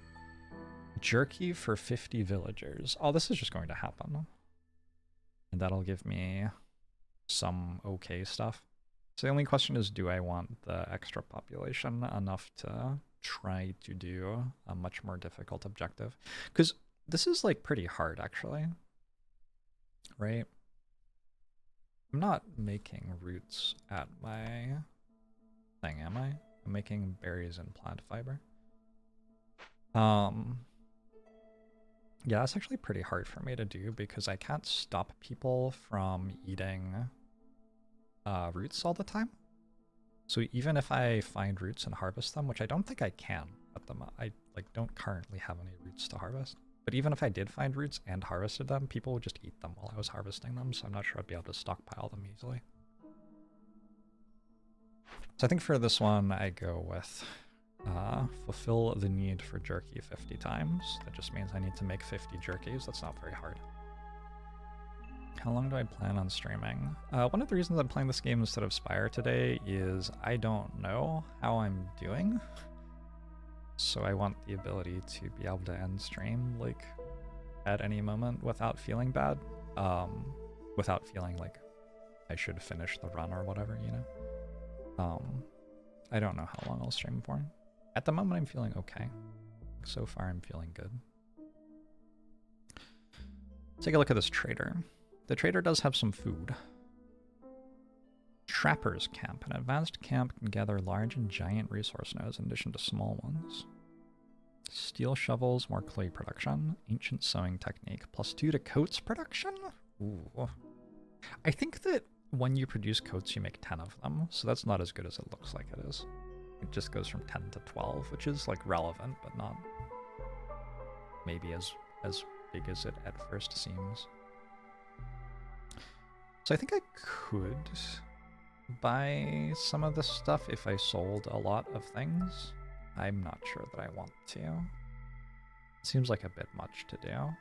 jerky for 50 villagers. Oh, this is just going to happen. And that'll give me some okay stuff. So the only question is, do I want the extra population enough to try to do a much more difficult objective? Because this is like pretty hard actually, right? I'm not making roots at my thing, am I? I'm making berries and plant fiber. Yeah, that's actually pretty hard for me to do because I can't stop people from eating roots all the time. So even if I find roots and harvest them, which I don't think I can at the I like don't currently have any roots to harvest. But even if I did find roots and harvested them, people would just eat them while I was harvesting them, so I'm not sure I'd be able to stockpile them easily. So I think for this one, I go with fulfill the need for jerky 50 times. That just means I need to make 50 jerkies. That's not very hard. How long do I plan on streaming? One of the reasons I'm playing this game instead of Spire today is I don't know how I'm doing. So I want the ability to be able to end stream like at any moment without feeling bad. Without feeling like I should finish the run or whatever, you know? I don't know how long I'll stream for. At the moment I'm feeling okay. So far I'm feeling good. Take a look at this trader. The trader does have some food. Trapper's Camp. An advanced camp can gather large and giant resource nodes in addition to small ones. Steel shovels, more clay production. Ancient sewing technique. +2 to coats production? Ooh. I think that when you produce coats, you make 10 of them, so that's not as good as it looks like it is. It just goes from 10 to 12, which is like relevant, but not maybe as big as it at first seems. So I think I could buy some of this stuff if I sold a lot of things. I'm not sure that I want to. It seems like a bit much to do.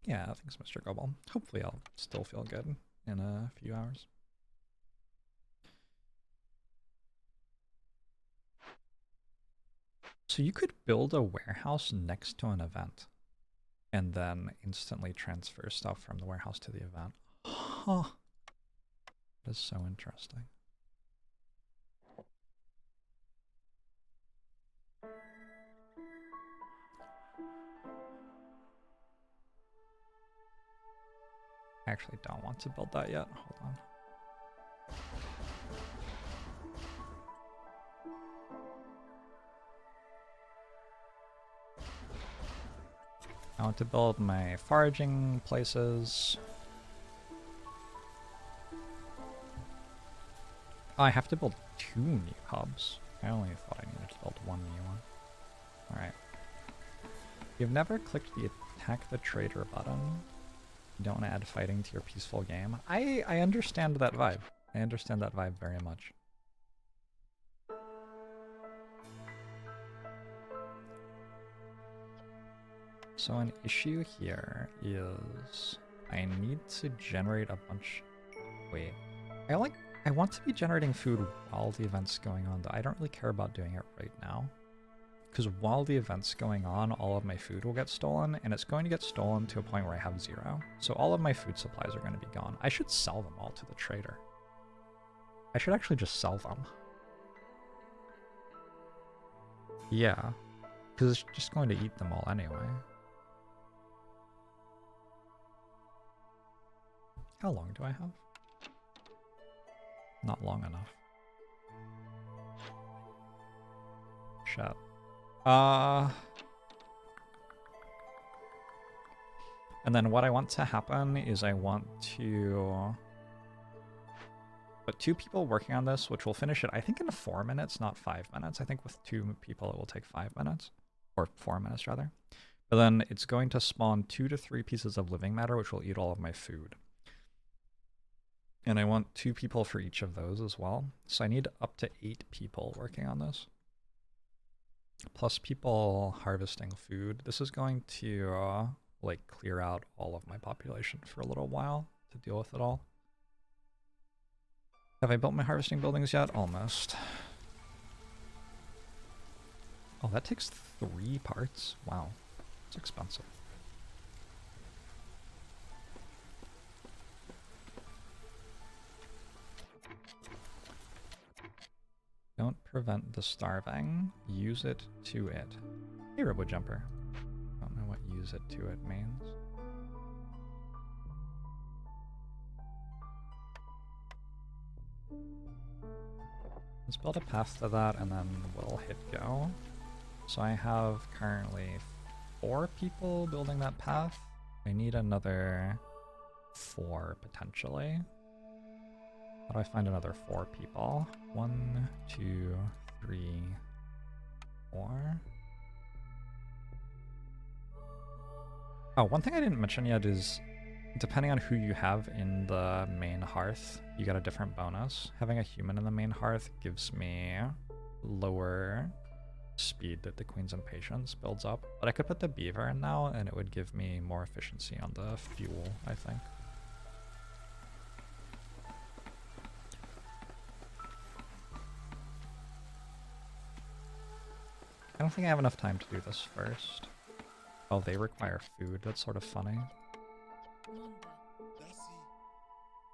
Yeah, thanks, Mr. Gobble. Hopefully I'll still feel good in a few hours. So you could build a warehouse next to an event and then instantly transfer stuff from the warehouse to the event. Huh. That is so interesting. I actually don't want to build that yet. Hold on. I want to build my foraging places. Oh, I have to build 2 new hubs. I only thought I needed to build 1 new one. Alright. You've never clicked the attack the trader button. You don't want to add fighting to your peaceful game. I understand that vibe. I understand that vibe very much. So an issue here is I need to generate a bunch... Wait. I want to be generating food while the event's going on, though I don't really care about doing it right now. Because while the event's going on, all of my food will get stolen, and it's going to get stolen to a point where I have 0. So all of my food supplies are going to be gone. I should sell them all to the trader. I should actually just sell them. Yeah, because it's just going to eat them all anyway. How long do I have? Not long enough. Shit. And then what I want to happen is I want to put 2 people working on this, which will finish it, I think, in 4 minutes, not 5 minutes. I think with 2 people it will take 5 minutes. Or 4 minutes, rather. But then it's going to spawn 2 to 3 pieces of living matter, which will eat all of my food. And I want 2 people for each of those as well. So I need up to 8 people working on this. plus people harvesting food. This is going to like clear out all of my population for a little while to deal with it all. Have I built my harvesting buildings yet? Almost. Oh, that takes 3 parts? Wow, it's expensive. Don't prevent the starving. Use it to it. Hey, Robo Jumper. Don't know what use it to it means. Let's build a path to that and then we'll hit go. So I have currently 4 people building that path. I need another 4 potentially. How do I find another 4 people? 1, 2, 3, 4. Oh, one thing I didn't mention yet is depending on who you have in the main hearth, you get a different bonus. Having a human in the main hearth gives me lower speed that the Queen's Impatience builds up. But I could put the beaver in now and it would give me more efficiency on the fuel, I think. I don't think I have enough time to do this first. Oh, they require food. That's sort of funny.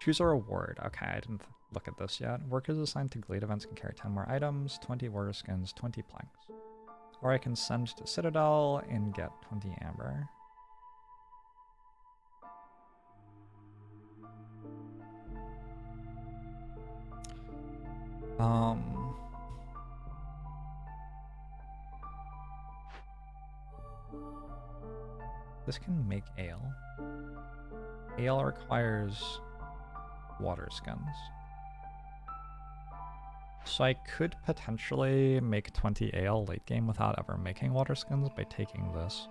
Choose a reward. Okay, I didn't look at this yet. Workers assigned to Glade events can carry 10 more items, 20 water skins, 20 planks. Or I can send to Citadel and get 20 amber. This can make ale. Ale requires water skins. So I could potentially make 20 ale late game without ever making water skins by taking this.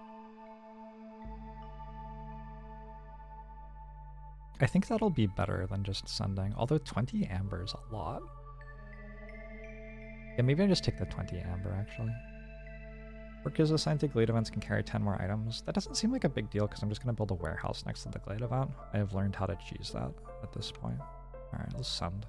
I think that'll be better than just sending, although 20 amber is a lot. Yeah, maybe I just take the 20 amber actually. Workers assigned to Glade events can carry 10 more items. That doesn't seem like a big deal because I'm just going to build a warehouse next to the Glade event. I have learned how to cheese that at this point. Alright, let's send.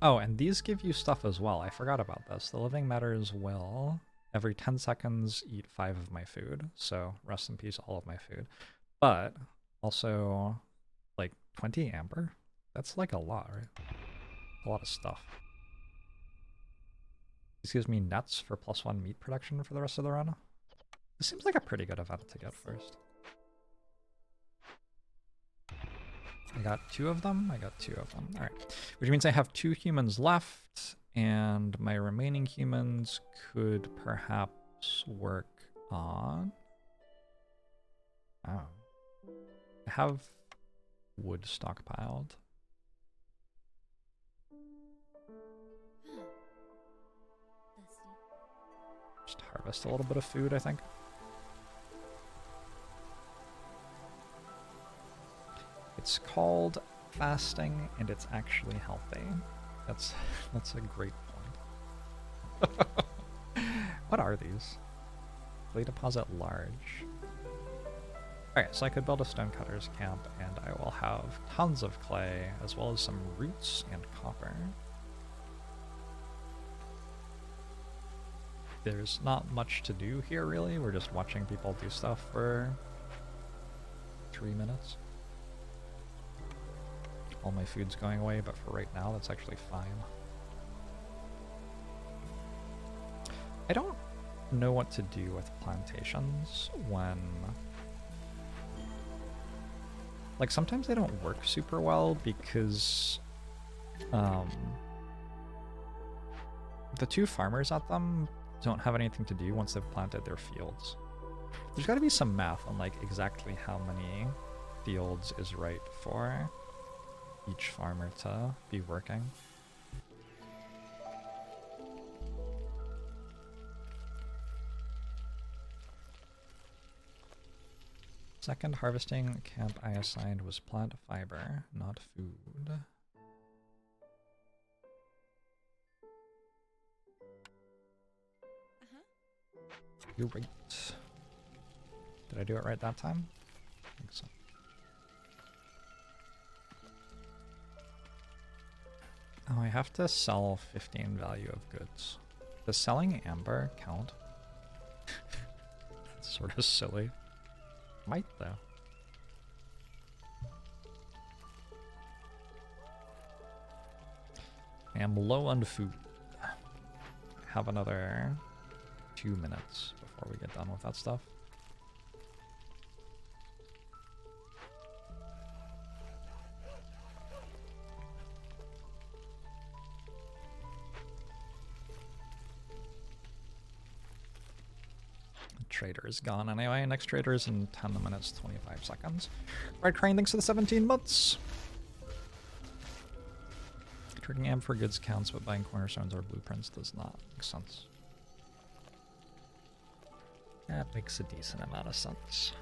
Oh, and these give you stuff as well. I forgot about this. The living matters will every 10 seconds eat 5 of my food. So rest in peace, all of my food. But also, like 20 amber. That's like a lot, right? A lot of stuff. This gives me nuts for +1 meat production for the rest of the run. This seems like a pretty good event to get first. I got 2 of them. I got 2 of them. All right, which means I have 2 humans left, and my remaining humans could perhaps work on. Oh, I have wood stockpiled. Just harvest a little bit of food, I think. It's called fasting, and it's actually healthy. That's a great point. What are these? Clay deposit large. Alright, so I could build a stonecutter's camp, and I will have tons of clay, as well as some roots and copper. There's not much to do here, really. We're just watching people do stuff for 3 minutes. All my food's going away, but for right now, that's actually fine. I don't know what to do with plantations when... Like, sometimes they don't work super well because... the 2 farmers at them don't have anything to do once they've planted their fields. There's got to be some math on, like, exactly how many fields is right for each farmer to be working. Second harvesting camp I assigned was plant fiber, not food. You're right. Did I do it right that time? I think so. Oh, I have to sell 15 value of goods. Does selling amber count? That's sort of silly. Might though. I am low on food. Have another 2 minutes before we get done with that stuff. Trader is gone anyway. Next trader is in 10 minutes, 25 seconds. Alright, Crane, thanks for the 17 months. Trading amp for goods counts, but buying cornerstones or blueprints does not make sense. That makes a decent amount of sense.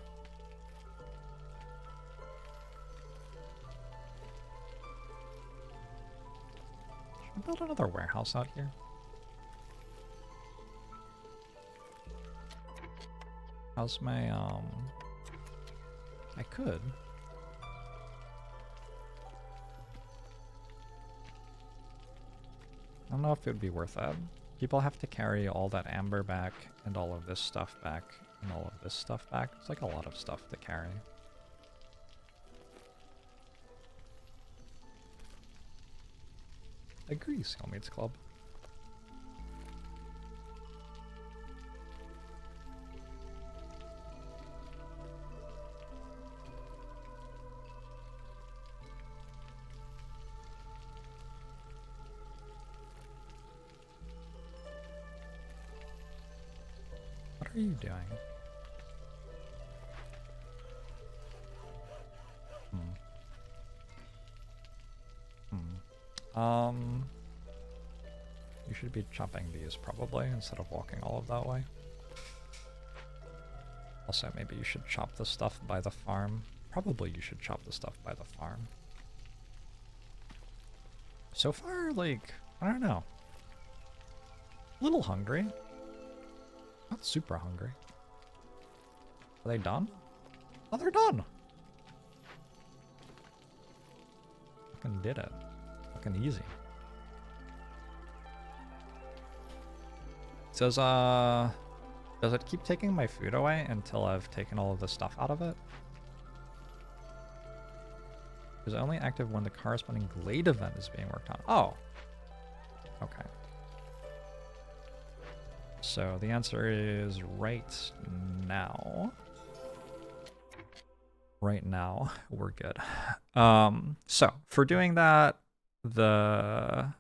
Should I build another warehouse out here? How's my, I could. I don't know if it would be worth it. People have to carry all that amber back, and all of this stuff back, and all of this stuff back. It's like a lot of stuff to carry. Agree, Cellmates Club. What are you doing? You should be chopping these probably instead of walking all of that way. Also, maybe you should chop the stuff by the farm. Probably you should chop the stuff by the farm. So far, like, I don't know. A little hungry. Not super hungry. Are they done? Oh, they're done! Fucking did it. Fucking easy. It says, does it keep taking my food away until I've taken all of the stuff out of it? Is only active when the corresponding Glade event is being worked on. Oh! Okay. So the answer is right now. Right now, we're good. So for doing that, the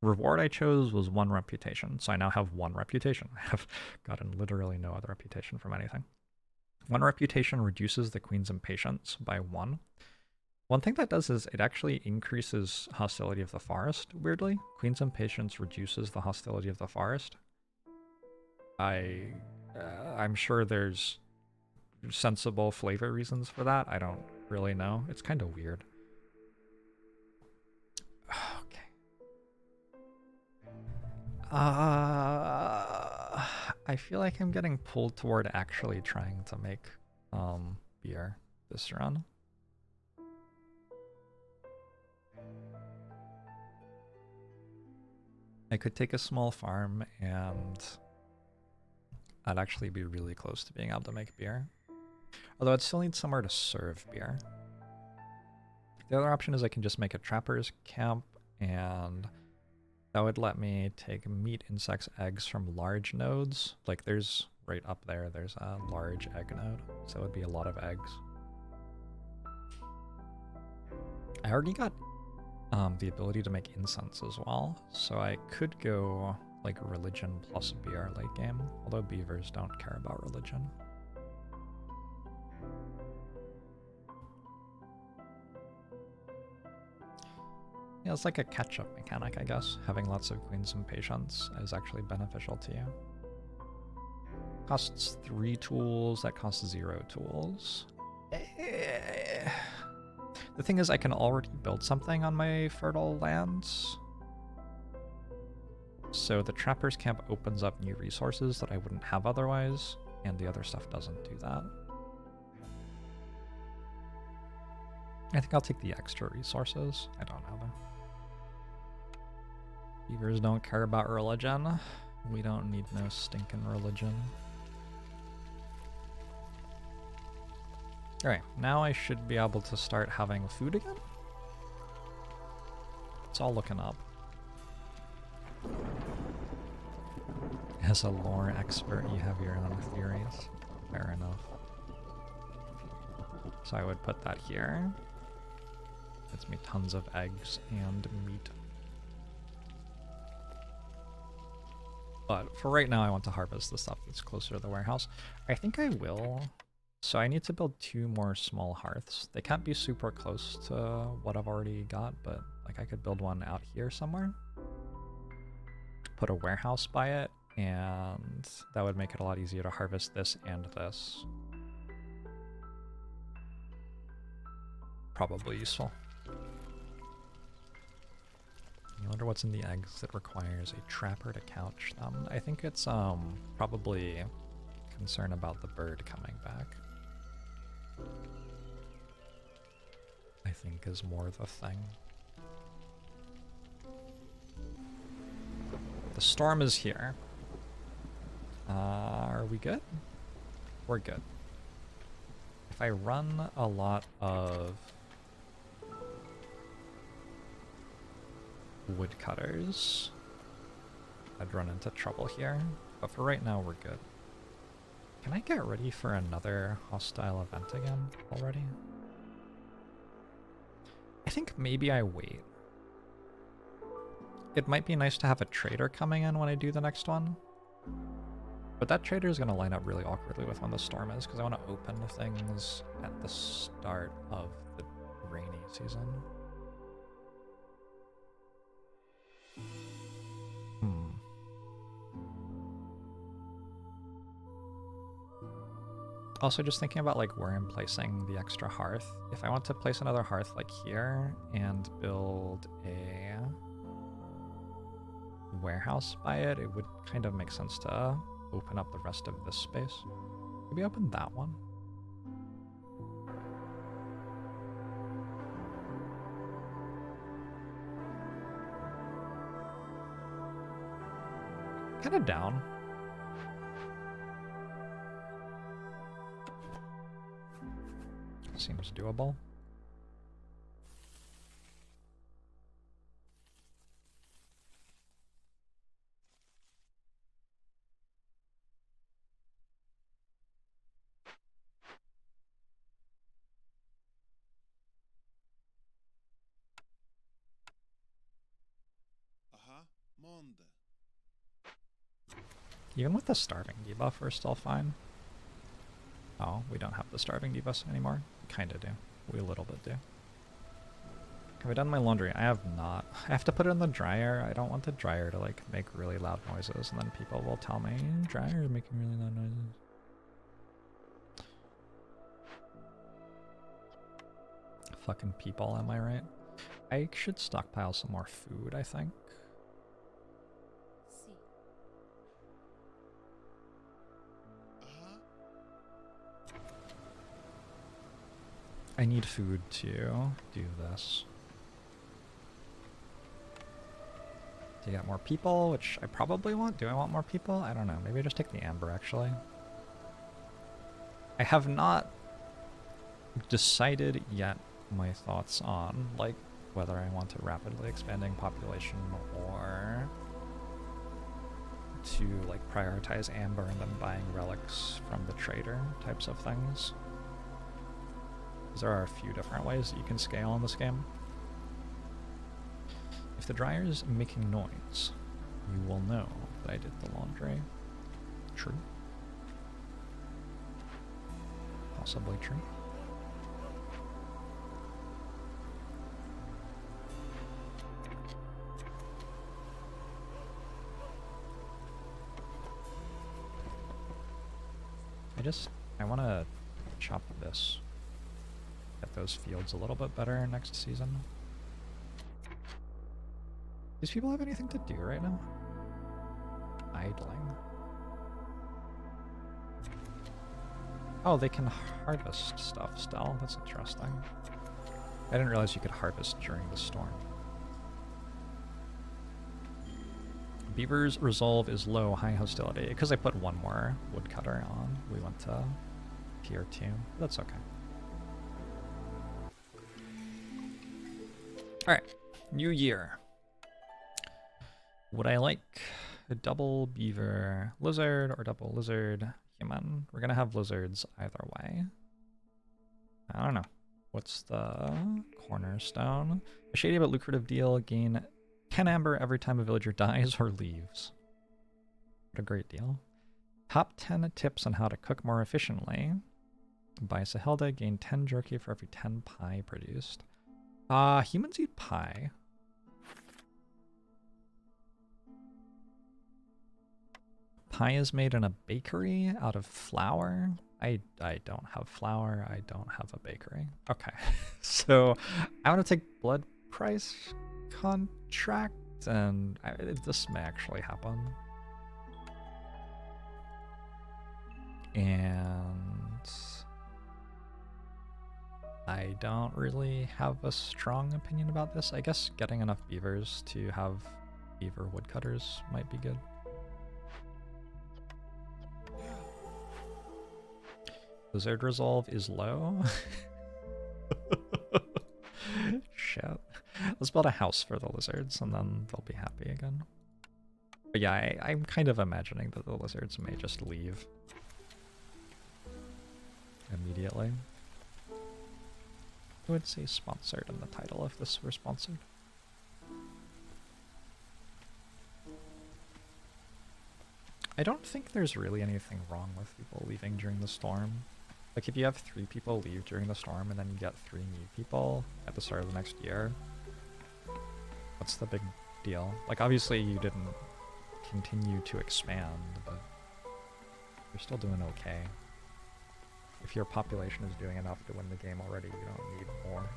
reward I chose was 1 reputation. So I now have 1 reputation. I have gotten literally no other reputation from anything. 1 reputation reduces the Queen's Impatience by 1. One thing that does is it actually increases hostility of the forest, weirdly. Queen's Impatience reduces the hostility of the forest. I'm sure there's sensible flavor reasons for that. I don't really know. It's kind of weird. Okay. I feel like I'm getting pulled toward actually trying to make beer this run. I could take a small farm and I'd actually be really close to being able to make beer. Although I'd still need somewhere to serve beer. The other option is I can just make a trapper's camp, and that would let me take meat, insects, eggs from large nodes. Like there's right up there, there's a large egg node. So it would be a lot of eggs. I already got the ability to make incense as well, so I could go like religion plus beer late game, although beavers don't care about religion. Yeah, it's like a catch-up mechanic, I guess. Having lots of Queen's Impatience is actually beneficial to you. Costs 3 tools, that costs 0 tools. The thing is, I can already build something on my fertile lands. So the Trapper's Camp opens up new resources that I wouldn't have otherwise, and the other stuff doesn't do that. I think I'll take the extra resources. I don't know though. Beavers don't care about religion. We don't need no stinking religion. Alright, now I should be able to start having food again. It's all looking up. As a lore expert, you have your own theories. Fair enough. So I would put that here. Gets me tons of eggs and meat. But for right now, I want to harvest the stuff that's closer to the warehouse. I think I will. So I need to build 2 more small hearths. They can't be super close to what I've already got, but like I could build one out here somewhere. Put a warehouse by it, and that would make it a lot easier to harvest this and this. Probably useful. I wonder what's in the eggs that requires a trapper to couch them. I think it's probably concern about the bird coming back. I think is more the thing. The storm is here. Are we good? We're good. If I run a lot of woodcutters, I'd run into trouble here, but for right now we're good. Can I get ready for another hostile event again already? I think maybe I wait. It might be nice to have a trader coming in when I do the next one, but that trader is going to line up really awkwardly with when the storm is, because I want to open things at the start of the rainy season. Also, just thinking about like where I'm placing the extra hearth. If I want to place another hearth like here and build a warehouse by it, it would kind of make sense to open up the rest of this space. Maybe open that one. Kind of down. Seems doable. Even with the starving debuff, we're still fine. Oh, we don't have the starving debuffs anymore. We kinda do. We a little bit do. Have I done my laundry? I have not. I have to put it in the dryer. I don't want the dryer to like make really loud noises, and then people will tell me, dryer is making really loud noises. Fucking people, am I right? I should stockpile some more food, I think. I need food to do this. To get more people, which I probably want. Do I want more people? I don't know. Maybe I just take the amber, actually. I have not decided yet my thoughts on, like, whether I want a rapidly expanding population or to, like, prioritize amber and then buying relics from the trader types of things. There are a few different ways that you can scale in this game. If the dryer is making noise, you will know that I did the laundry. True. Possibly true. I want to chop this Get those fields a little bit better next season. These people have anything to do right now? Idling. Oh, they can harvest stuff still. That's interesting. I didn't realize you could harvest during the storm. Beaver's resolve is low, high hostility. Because I put one more woodcutter on, we went to tier 2. That's okay. Alright, new year. Would I like a double beaver lizard or double lizard human? We're gonna have lizards either way. I don't know. What's the cornerstone? A shady but lucrative deal. Gain 10 amber every time a villager dies or leaves. What a great deal. Top 10 tips on how to cook more efficiently. By Sahelda, gain 10 jerky for every 10 pie produced. Humans eat pie. Pie is made in a bakery out of flour. I don't have flour. I don't have a bakery. Okay, so I want to take blood price contract, and this may actually happen. And I don't really have a strong opinion about this. I guess getting enough beavers to have beaver woodcutters might be good. Lizard resolve is low. Shit. Let's build a house for the lizards and then they'll be happy again. But yeah, I'm kind of imagining that the lizards may just leave immediately. I would say sponsored in the title if this were sponsored. I don't think there's really anything wrong with people leaving during the storm. Like, if you have 3 people leave during the storm and then you get 3 new people at the start of the next year, what's the big deal? Like, obviously you didn't continue to expand, but you're still doing okay. If your population is doing enough to win the game already, you don't need more.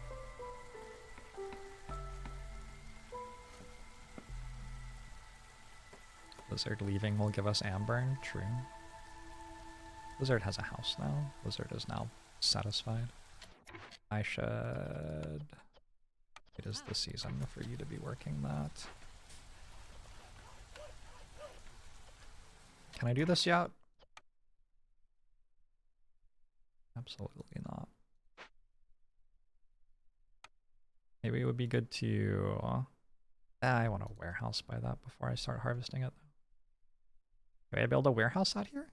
Lizard leaving will give us amber, true. Lizard has a house now. Lizard is now satisfied. I should... It is the season for you to be working that. Can I do this yet? Absolutely not. Maybe it would be good to... I want a warehouse by that before I start harvesting it. Did I build a warehouse out here?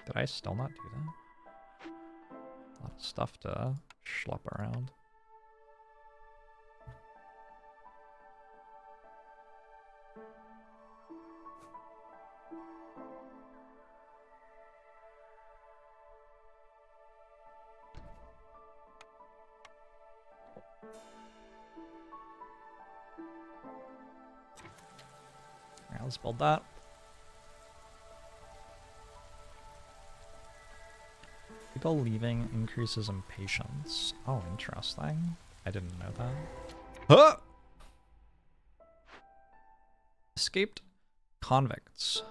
Did I still not do that? A lot of stuff to schlep around. Alright, let's build that. People leaving increases impatience. Oh, interesting. I didn't know that. Huh! Escaped convicts.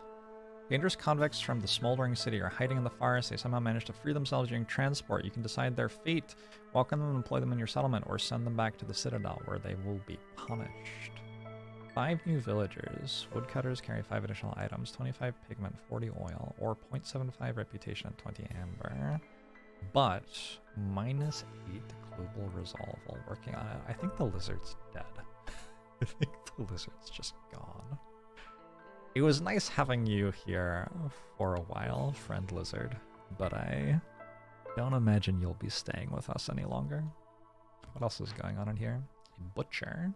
Dangerous convicts from the smoldering city are hiding in the forest. They somehow managed to free themselves during transport. You can decide their fate, welcome them and employ them in your settlement, or send them back to the citadel where they will be punished. 5 new villagers. Woodcutters carry 5 additional items, 25 pigment, 40 oil, or 0.75 reputation and 20 amber. But minus 8 global resolve while working on it. I think the lizard's dead. I think the lizard's just gone. It was nice having you here for a while, friend lizard, but I don't imagine you'll be staying with us any longer. What else is going on in here? A butcher.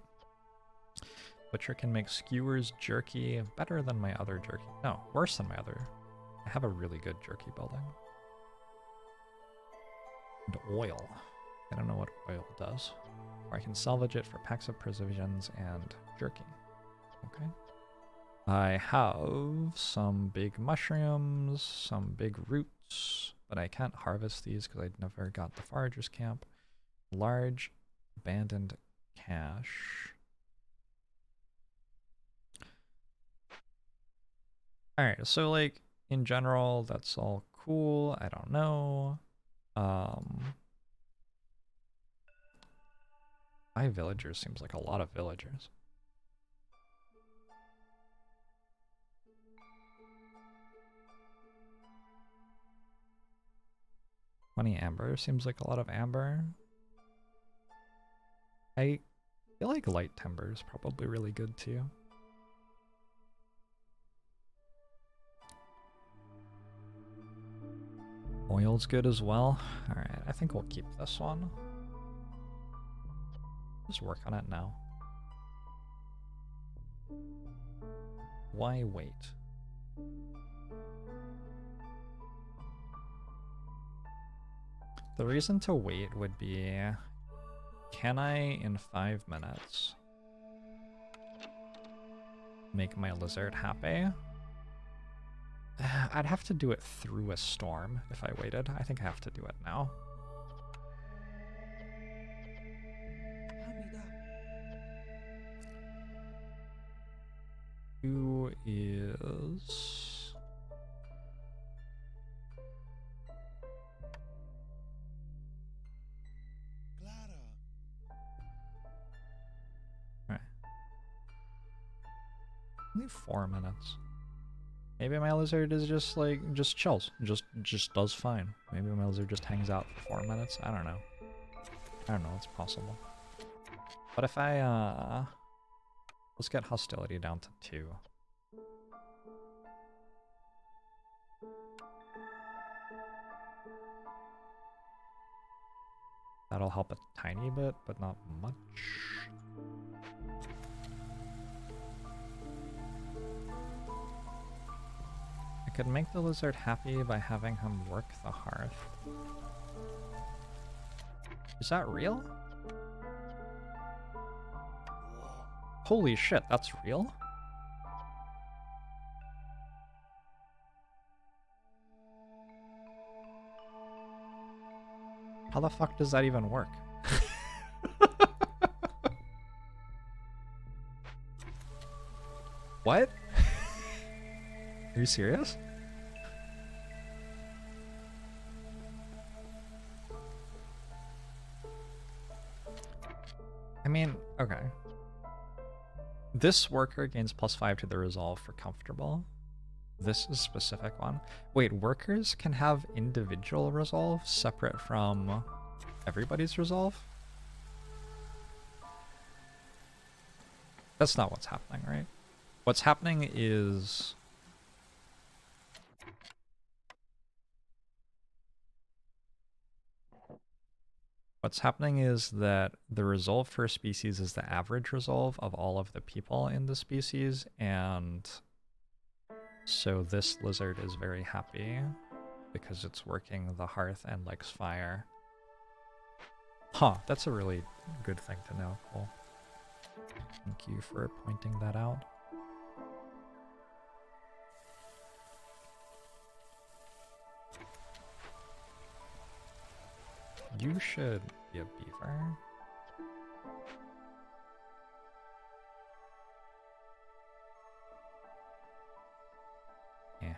Butcher can make skewers jerky better than my other jerky. No, worse than my other. I have a really good jerky building. And oil. I don't know what oil does. Or I can salvage it for packs of provisions and jerky. Okay. I have some big mushrooms, some big roots, but I can't harvest these because I never got the forager's camp. Large abandoned cache. Alright, so like in general, that's all cool. I don't know. 5 villagers seems like a lot of villagers. $20 amber seems like a lot of amber. I feel like light timber is probably really good too. Oil's good as well. Alright, I think we'll keep this one. Just work on it now. Why wait? The reason to wait would be, can I, in 5 minutes, make my lizard happy? I'd have to do it through a storm if I waited. I think I have to do it now. Who is... Only 4 minutes. Maybe my lizard is just like, just chills. Just does fine. Maybe my lizard just hangs out for 4 minutes. I don't know. I don't know, it's possible. But if I, let's get hostility down to 2. That'll help a tiny bit, but not much. I could make the lizard happy by having him work the hearth. Is that real? Holy shit, that's real? How the fuck does that even work? What? Are you serious? I mean, okay. This worker gains +5 to the resolve for comfortable. This is specific one. Wait, workers can have individual resolve separate from everybody's resolve? That's not what's happening, right? What's happening is... What's happening is that the resolve for a species is the average resolve of all of the people in the species, and so this lizard is very happy because it's working the hearth and likes fire. Huh, that's a really good thing to know. Cool. Thank you for pointing that out. You should be a beaver. Yeah.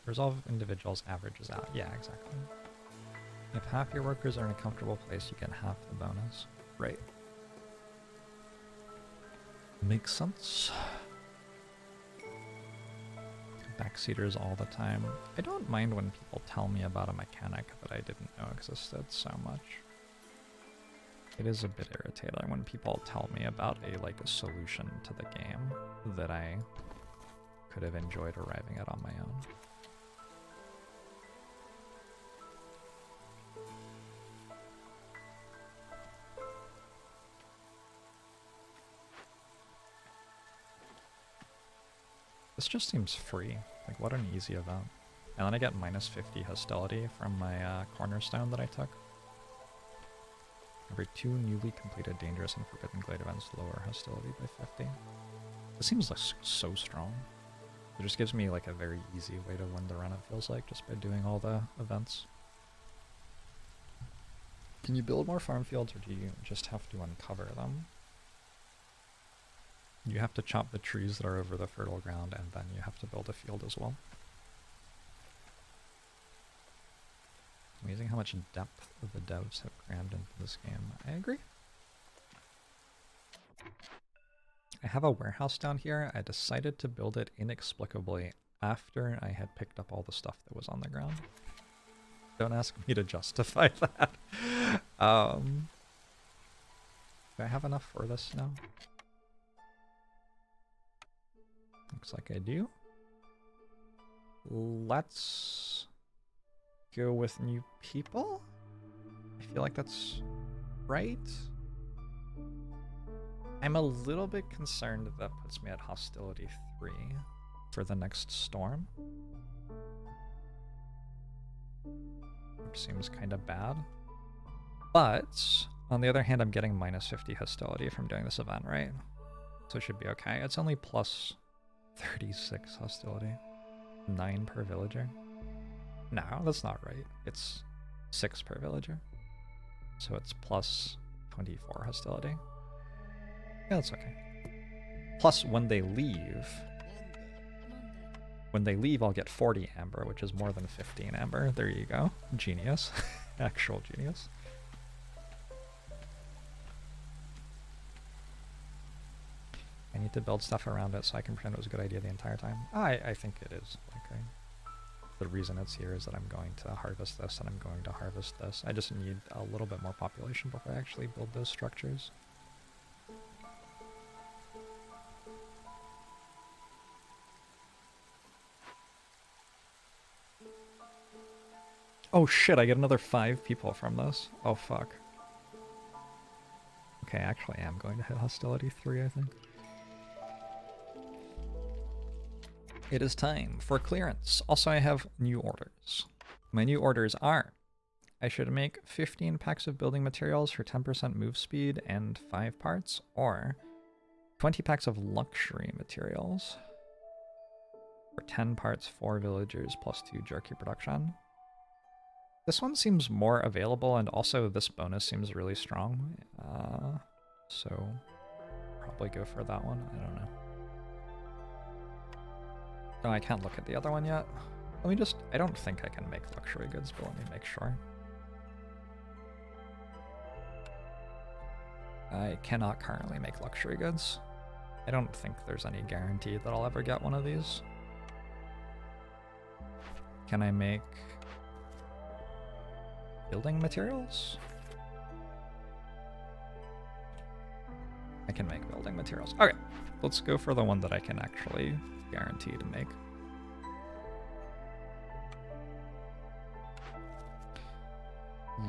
Resolve of individuals averages out. Yeah, exactly. If half your workers are in a comfortable place, you get half the bonus. Right. Makes sense. Backseaters all the time. I don't mind when people tell me about a mechanic that I didn't know existed so much. It is a bit irritating when people tell me about a solution to the game that I could have enjoyed arriving at on my own. This just seems free. Like, what an easy event. And then I get -50 hostility from my Cornerstone that I took. Every 2 newly completed dangerous and forbidden glade events lower hostility by 50. This seems like so strong. It just gives me like a very easy way to win the run, it feels like, just by doing all the events. Can you build more farm fields, or do you just have to uncover them? You have to chop the trees that are over the fertile ground, and then you have to build a field as well. Amazing how much depth the devs have crammed into this game. I agree. I have a warehouse down here. I decided to build it inexplicably after I had picked up all the stuff that was on the ground. Don't ask me to justify that. Do I have enough for this now? Looks like I do. Let's go with new people. I feel like that's right. I'm a little bit concerned that puts me at hostility 3 for the next storm. Which seems kind of bad. But, on the other hand, I'm getting minus 50 hostility from doing this event, right? So it should be okay. It's only plus 36 hostility. 9 per villager. No, that's not right. It's 6 per villager. So it's plus 24 hostility. Yeah, that's okay. Plus, when they leave, I'll get 40 amber, which is more than 15 amber. There you go. Genius. Actual genius. I need to build stuff around it so I can pretend it was a good idea the entire time. I think it is. Okay. The reason it's here is that I'm going to harvest this and I'm going to harvest this. I just need a little bit more population before I actually build those structures. Oh shit, I get another 5 people from this. Oh fuck. Okay, actually I am going to hit hostility 3, I think. It is time for clearance. Also, I have new orders. My new orders are: I should make 15 packs of building materials for 10% move speed and 5 parts, or 20 packs of luxury materials for 10 parts, 4 villagers, plus 2 jerky production. This one seems more available, and also this bonus seems really strong. So probably go for that one. I don't know. No, I can't look at the other one yet. Let me just... I don't think I can make luxury goods, but let me make sure. I cannot currently make luxury goods. I don't think there's any guarantee that I'll ever get one of these. Can I make building materials? I can make building materials. Okay, let's go for the one that I can actually guarantee to make.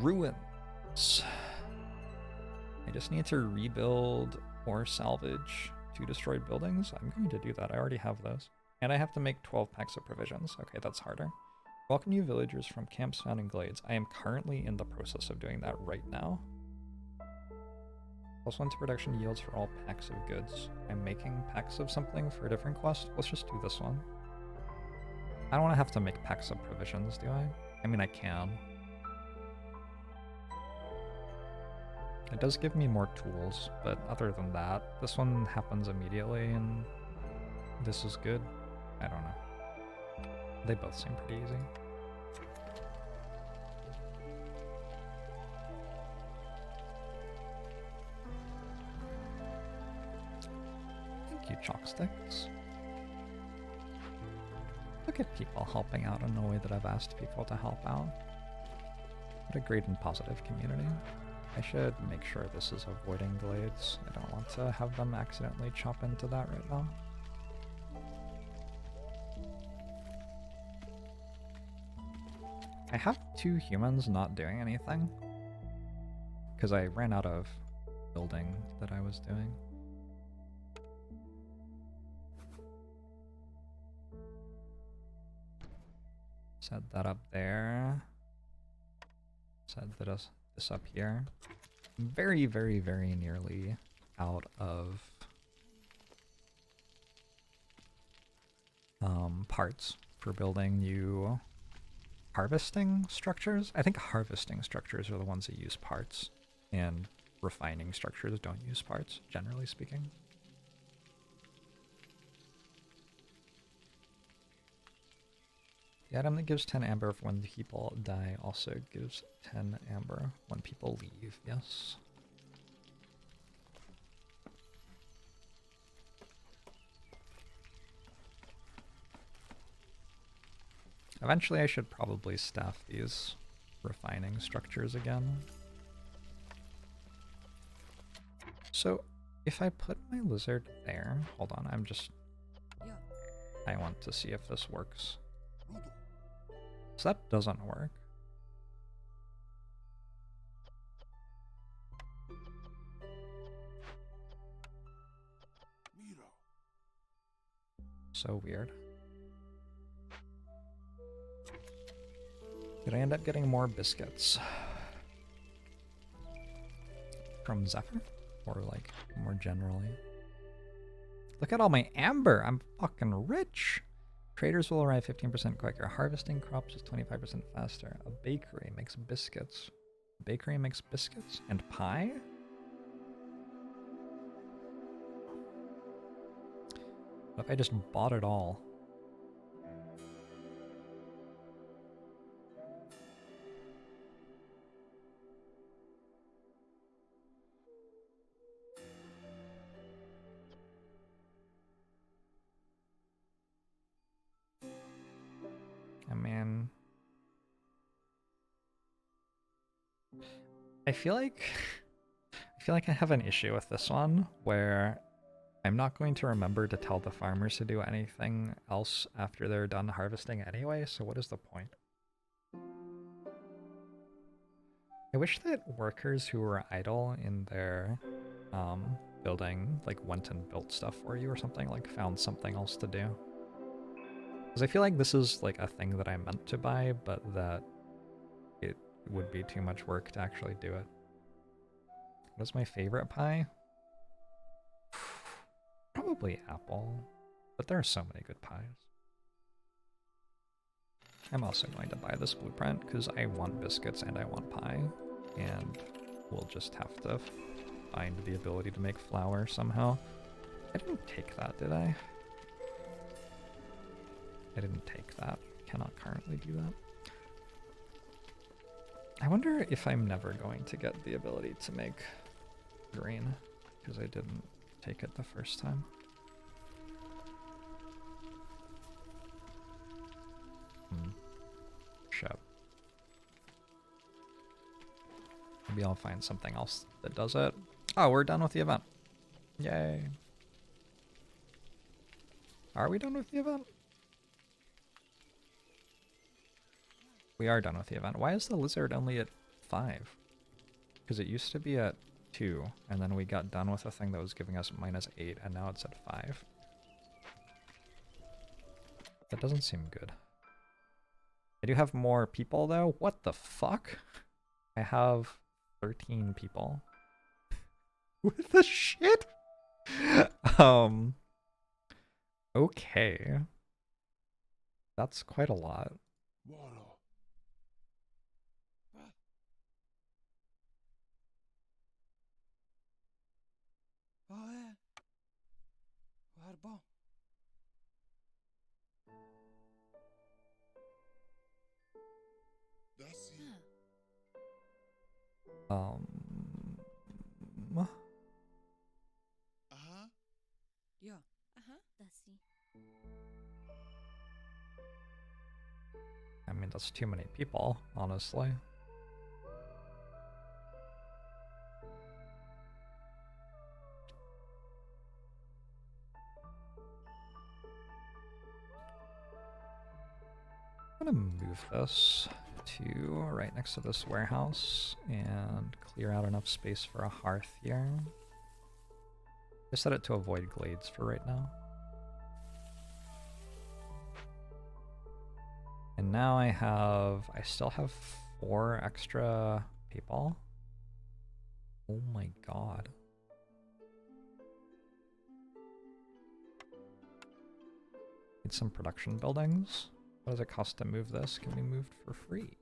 Ruins. I just need to rebuild or salvage 2 destroyed buildings. I'm going to do that. I already have those. And I have to make 12 packs of provisions. Okay, that's harder. Welcome new villagers from camps found in glades. I am currently in the process of doing that right now. +1 to production yields for all packs of goods. I'm making packs of something for a different quest. Let's just do this one. I don't want to have to make packs of provisions, do I? I mean, I can. It does give me more tools, but other than that, this one happens immediately and this is good. I don't know. They both seem pretty easy. Thank you, Chalksticks. Look at people helping out in a way that I've asked people to help out. What a great and positive community. I should make sure this is avoiding glades. I don't want to have them accidentally chop into that right now. I have 2 humans not doing anything because I ran out of building that I was doing. Set that up there. Set this up here. very, very, very nearly out of parts for building new harvesting structures. I think harvesting structures are the ones that use parts, and refining structures don't use parts, generally speaking. The item that gives 10 amber when people die also gives 10 amber when people leave, yes. Eventually I should probably staff these refining structures again. So if I put my lizard there, hold on, I want to see if this works. So that doesn't work. So weird. Did I end up getting more biscuits from Zephyr? Or like more generally? Look at all my amber! I'm fucking rich! Traders will arrive 15% quicker. Harvesting crops is 25% faster. A bakery makes biscuits. A bakery makes biscuits? And pie? What if I just bought it all? I mean, I feel like I have an issue with this one where I'm not going to remember to tell the farmers to do anything else after they're done harvesting anyway, so what is the point? I wish that workers who were idle in their building like went and built stuff for you or something, like found something else to do. Because I feel like this is like a thing that I meant to buy, but that it would be too much work to actually do it. What is my favorite pie? Probably apple, but there are so many good pies. I'm also going to buy this blueprint because I want biscuits and I want pie, and we'll just have to find the ability to make flour somehow. I didn't take that, did I? I didn't take that. Cannot currently do that. I wonder if I'm never going to get the ability to make green, because I didn't take it the first time. Shit. Maybe I'll find something else that does it. Oh, we're done with the event. Yay. Are we done with the event? We are done with the event. Why is the lizard only at 5? Because it used to be at 2, and then we got done with a thing that was giving us -8, and now it's at 5. That doesn't seem good. I do have more people, though. What the fuck? I have 13 people. What the shit? Okay. That's quite a lot. I mean, that's too many people, honestly. I'm gonna move this to right next to this warehouse and clear out enough space for a hearth here. I set it to avoid glades for right now. And now I still have 4 extra people. Oh my god. Need some production buildings. What does it cost to move this? Can be moved for free.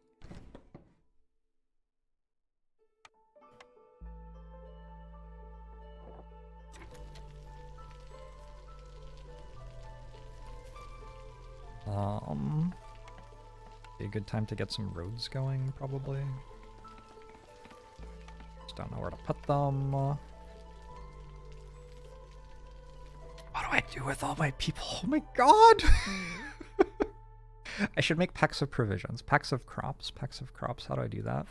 Be a good time to get some roads going, probably. Just don't know where to put them. What do I do with all my people? Oh my god! I should make packs of provisions. Packs of crops. Packs of crops. How do I do that?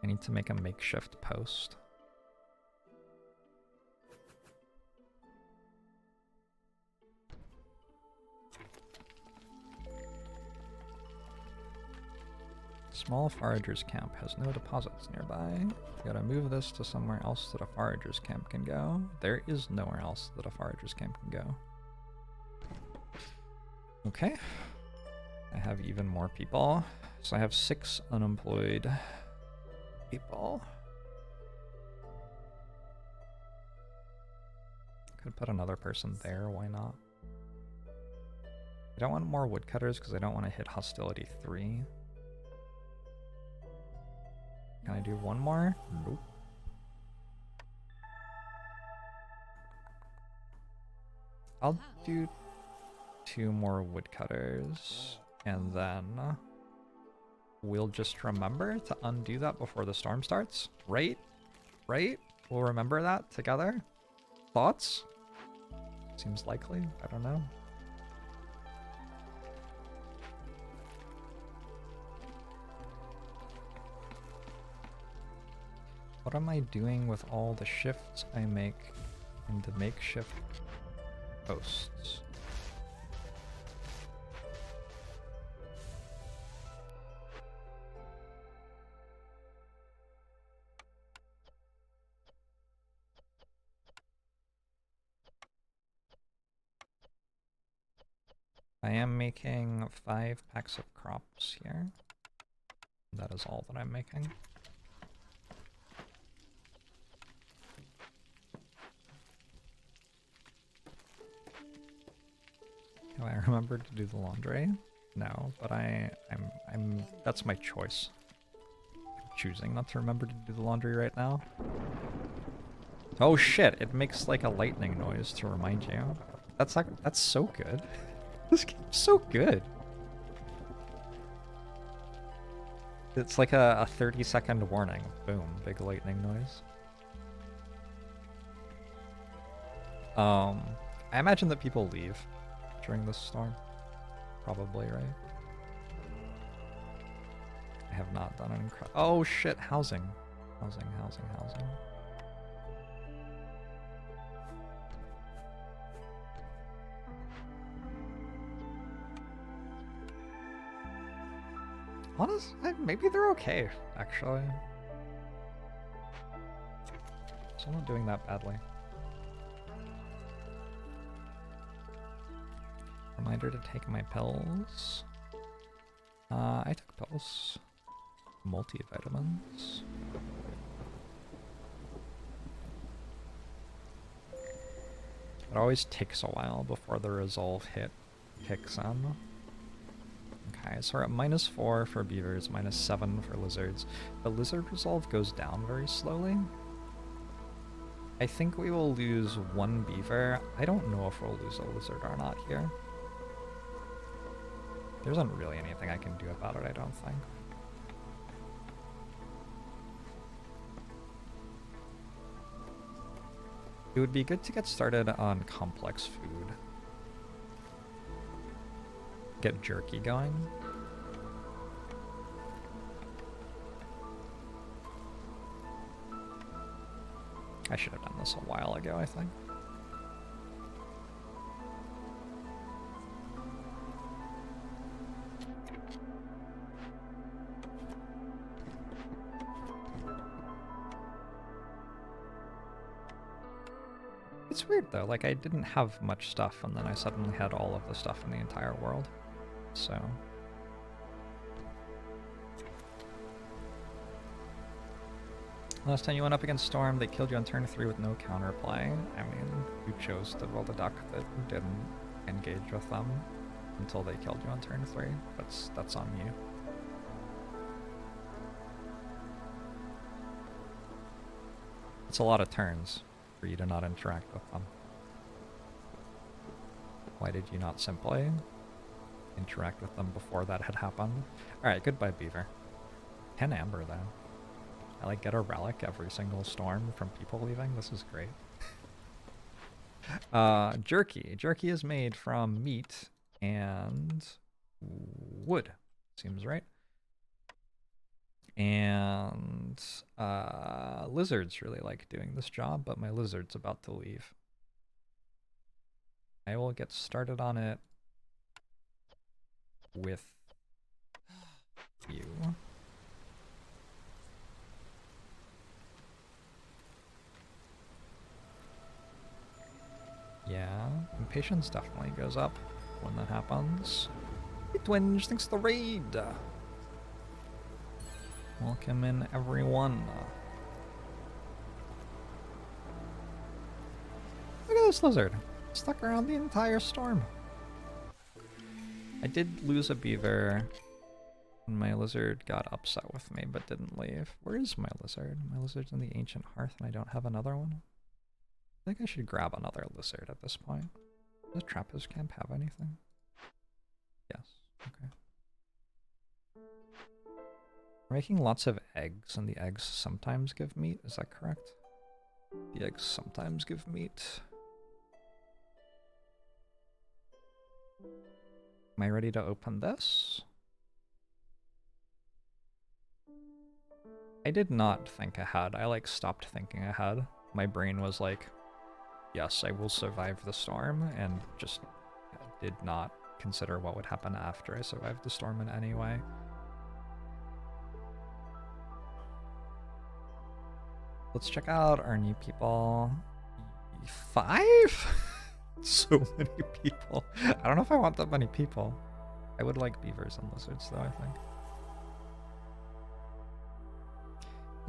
I need to make a makeshift post. Small forager's camp has no deposits nearby. You gotta move this to somewhere else that a forager's camp can go. There is nowhere else that a forager's camp can go. Okay. I have even more people. So I have 6 unemployed people. Could put another person there, why not? I don't want more woodcutters because I don't want to hit hostility 3. Can I do one more? Nope. I'll do 2 more woodcutters, and then we'll just remember to undo that before the storm starts. Right? Right? We'll remember that together? Thoughts? Seems likely. I don't know. What am I doing with all the shifts I make into makeshift posts? I am making 5 packs of crops here. That is all that I'm making. Do I remember to do the laundry? No, but I'm that's my choice. I'm choosing not to remember to do the laundry right now. Oh shit, it makes like a lightning noise to remind you. That's so good. This game's so good. It's like a 30-second warning. Boom, big lightning noise. I imagine that people leave during this storm. Probably, right? I have not done an incredible... Oh shit, housing. Housing. Honestly, maybe they're okay, actually. So I'm not doing that badly. Reminder to take my pills. I took pills. Multivitamins. It always takes a while before the resolve hit kicks in. Okay, so we're at -4 for beavers, -7 for lizards. The lizard resolve goes down very slowly. I think we will lose 1 beaver. I don't know if we'll lose a lizard or not here. There isn't really anything I can do about it, I don't think. It would be good to get started on complex food. Get jerky going. I should have done this a while ago, I think. It's weird though, like I didn't have much stuff and then I suddenly had all of the stuff in the entire world. So Last time you went up against Storm, they killed you on turn 3 with no counterplay. I mean, you chose to roll the duck that didn't engage with them until they killed you on turn 3. That's on you. It's a lot of turns for you to not interact with them. Why did you not simply interact with them before that had happened? Alright, goodbye, Beaver. 10 amber, though. I like get a relic every single storm from people leaving. This is great. Jerky. Jerky is made from meat and wood. Seems right. And lizards really like doing this job, but my lizard's about to leave. I will get started on it with you. Yeah, impatience definitely goes up when that happens. Hey Twinge, thanks for the raid! Welcome in, everyone. Look at this lizard. Stuck around the entire storm. I did lose a beaver, and my lizard got upset with me, but didn't leave. Where is my lizard? My lizard's in the ancient hearth, and I don't have another one. I think I should grab another lizard at this point. Does Trappist Camp have anything? Yes. Okay. We're making lots of eggs, and the eggs sometimes give meat. Is that correct? The eggs sometimes give meat. Am I ready to open this? I did not think ahead. I like stopped thinking ahead. My brain was like, yes, I will survive the storm, and just did not consider what would happen after I survived the storm in any way. Let's check out our new people. 5? So many people. I don't know if I want that many people. I would like beavers and lizards though, I think.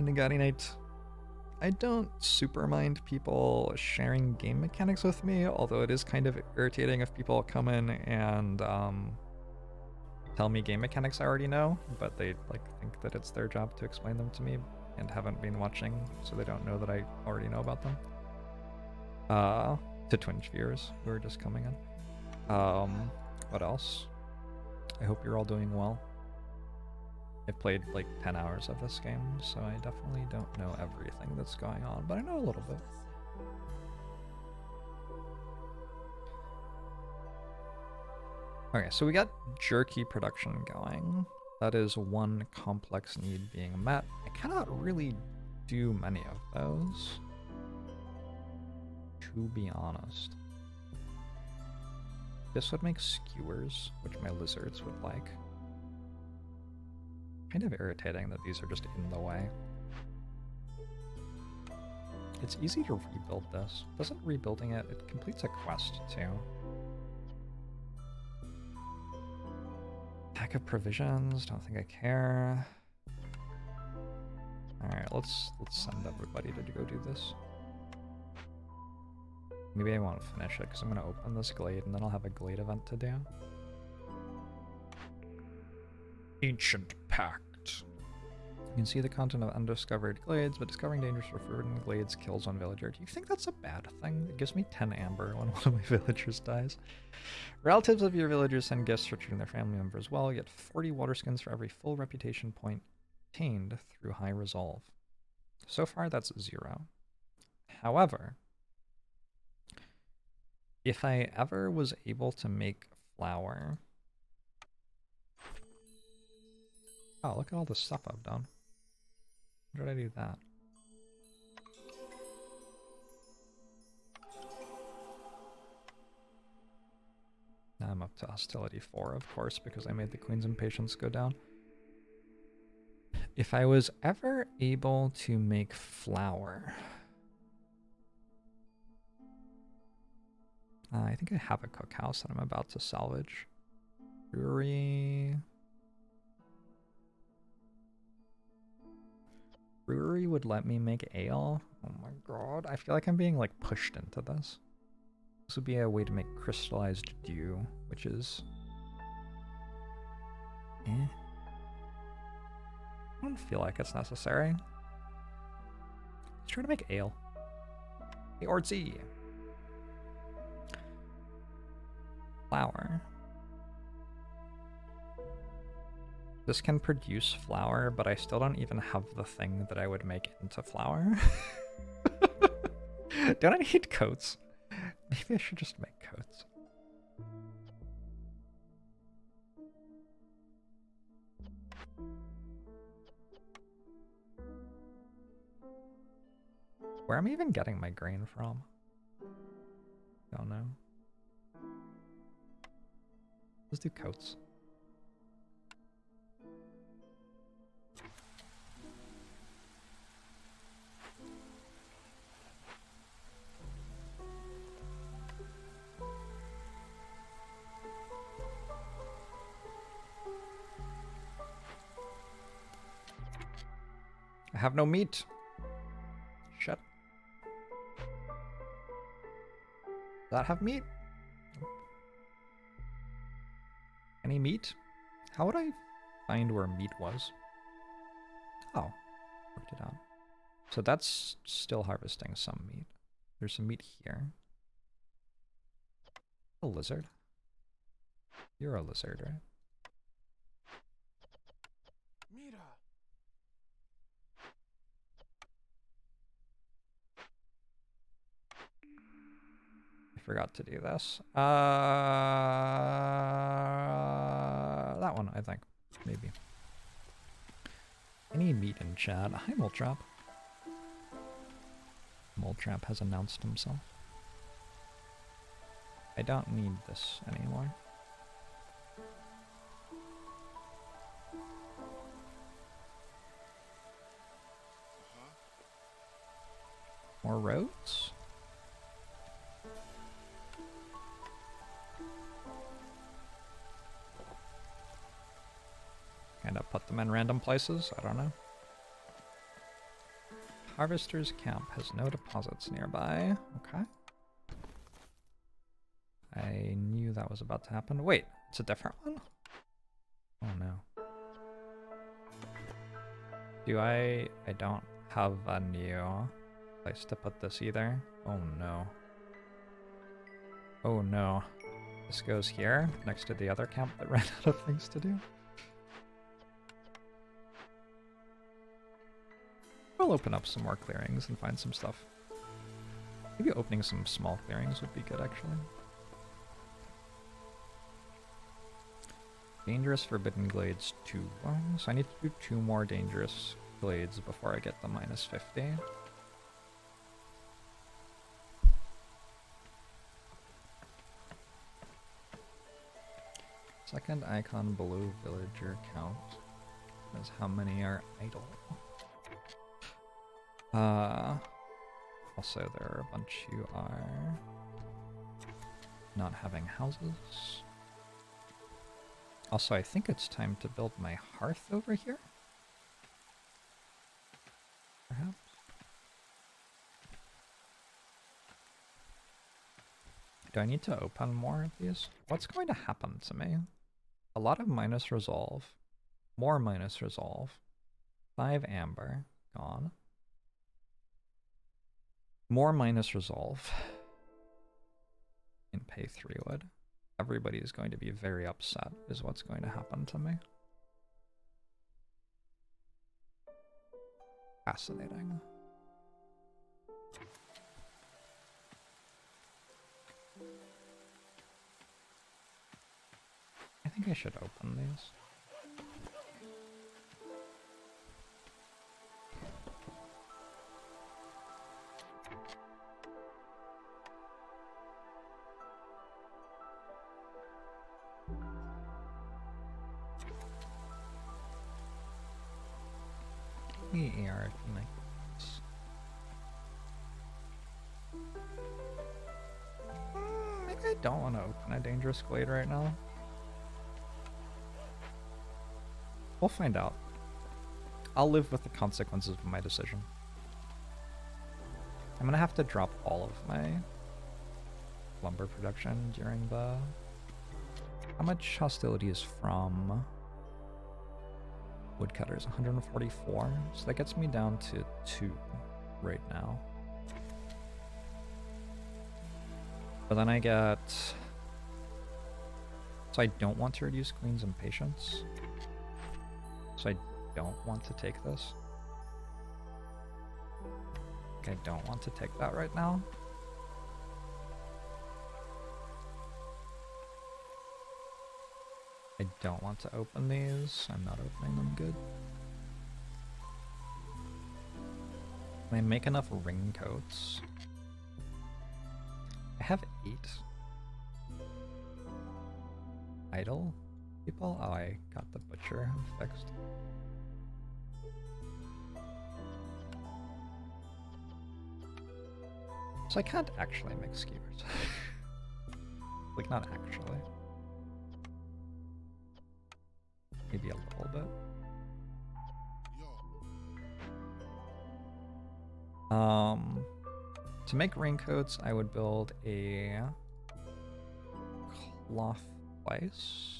Nagati Knight. I don't super mind people sharing game mechanics with me, although it is kind of irritating if people come in and tell me game mechanics I already know, but they like think that it's their job to explain them to me and haven't been watching, so they don't know that I already know about them. To Twinge viewers who are just coming in. What else? I hope you're all doing well. I've played like 10 hours of this game, so I definitely don't know everything that's going on, but I know a little bit. Okay, so we got jerky production going. That is one complex need being met. I cannot really do many of those, to be honest. This would make skewers, which my lizards would like. Kind of irritating that these are just in the way. It's easy to rebuild this. Doesn't rebuilding it, it completes a quest too. Pack of provisions, don't think I care. Alright, let's send everybody to go do this. Maybe I won't finish it because I'm gonna open this Glade and then I'll have a Glade event to do. Ancient Pact. You can see the content of undiscovered glades, but discovering dangerous or forbidden glades kills one villager. Do you think that's a bad thing? It gives me 10 amber when one of my villagers dies. Relatives of your villagers send gifts for treating their family members well. You get 40 water skins for every full reputation point attained through high resolve. So far, that's 0. However, if I ever was able to make flour... Oh, look at all the stuff I've done. How did I do that? Now I'm up to hostility 4, of course, because I made the Queen's Impatience go down. If I was ever able to make flour... I think I have a cookhouse that I'm about to salvage. Brewery would let me make ale. Oh my god, I feel like I'm being like pushed into this. This would be a way to make crystallized dew, which is... I don't feel like it's necessary. Let's try to make ale. Hey, Ortsy! Flour. This can produce flour, but I still don't even have the thing that I would make into flour. Don't I need coats? Maybe I should just make coats. Where am I even getting my grain from? Don't know. Let's do coats. I have no meat. Shit. Does that have meat? Nope. Any meat? How would I find where meat was? Oh, worked it out. So that's still harvesting some meat. There's some meat here. A lizard. You're a lizard, right? Forgot to do this. That one, I think. Maybe. Any meat in chat? Hi, Moletrap. Moletrap has announced himself. I don't need this anymore. More roads? Kind of put them in random places, I don't know. Harvester's camp has no deposits nearby. Okay. I knew that was about to happen. Wait, it's a different one? Oh no. Do I don't have a new place to put this either. Oh no. Oh no. This goes here, next to the other camp that ran out of things to do. We'll open up some more clearings and find some stuff. Maybe opening some small clearings would be good, actually. Dangerous Forbidden Glades 2. So I need to do 2 more Dangerous Glades before I get the -50. Second icon below villager count is how many are idle. Also there are a bunch who are not having houses. Also, I think it's time to build my hearth over here. Perhaps. Do I need to open more of these? What's going to happen to me? A lot of minus resolve. More minus resolve. 5 amber. Gone. More minus resolve. And pay 3 wood. Everybody is going to be very upset, is what's going to happen to me. Fascinating. I think I should open these. AR like this. Maybe I don't want to open a dangerous glade right now. We'll find out. I'll live with the consequences of my decision. I'm gonna have to drop all of my lumber production during the... How much hostility is from woodcutters? 144. So that gets me down to 2 right now. But then I get... So I don't want to reduce Queen's impatience. So I don't want to take this. I don't want to take that right now. I don't want to open these. I'm not opening them good. Can I make enough ring coats? I have 8. Idle people? Oh, I got the butcher fixed. So I can't actually make skewers. Like, not actually. Maybe a little bit. To make raincoats, I would build a cloth place.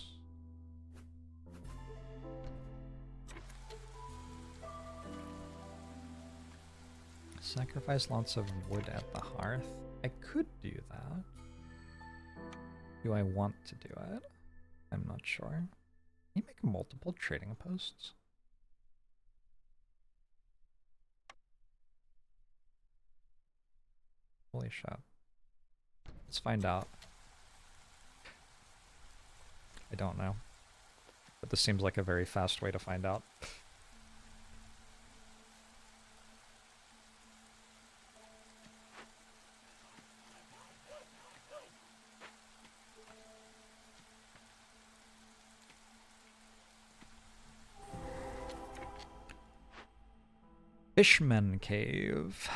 Sacrifice lots of wood at the hearth. I could do that. Do I want to do it? I'm not sure. Can you make multiple trading posts? Holy shit. Let's find out. I don't know. But this seems like a very fast way to find out. Fishman Cave.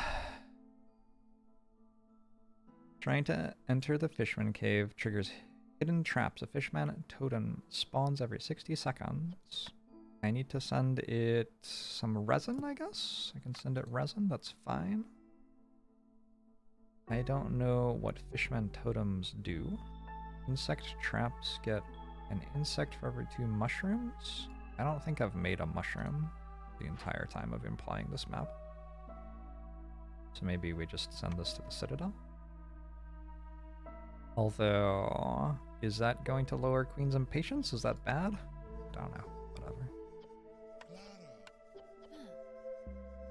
Trying to enter the Fishman Cave triggers hidden traps. A Fishman totem spawns every 60 seconds. I need to send it some resin, I guess? I can send it resin, that's fine. I don't know what Fishman totems do. Insect traps get an insect for every 2 mushrooms. I don't think I've made a mushroom the entire time of implying this map. So maybe we just send this to the Citadel. Although, is that going to lower Queen's impatience? Is that bad? Don't know. Whatever.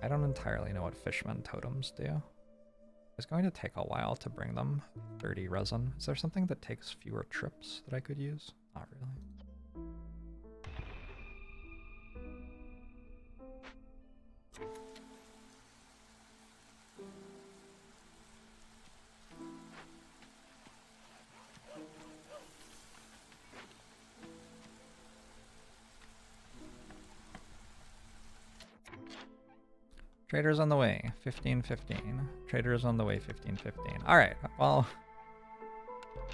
I don't entirely know what Fishman totems do. It's going to take a while to bring them 30 resin. Is there something that takes fewer trips that I could use? Not really. Traders on the way, 15-15. Traders on the way, 15-15. Alright, well,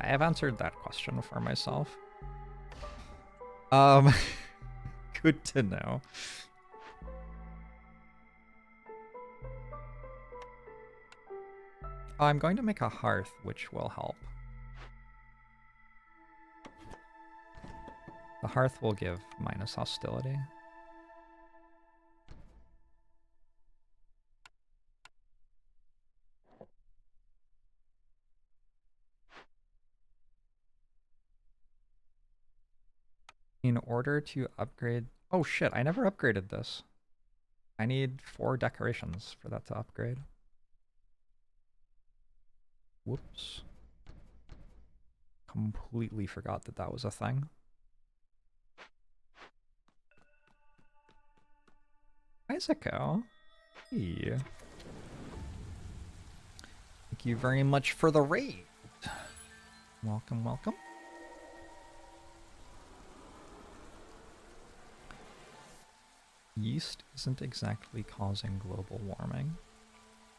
I have answered that question for myself. Good to know. Oh, I'm going to make a hearth, which will help. The hearth will give minus hostility. In order to upgrade... Oh shit, I never upgraded this. I need 4 decorations for that to upgrade. Whoops. Completely forgot that that was a thing. Isaaco. Hey. Thank you very much for the raid. Welcome, welcome. Yeast isn't exactly causing global warming.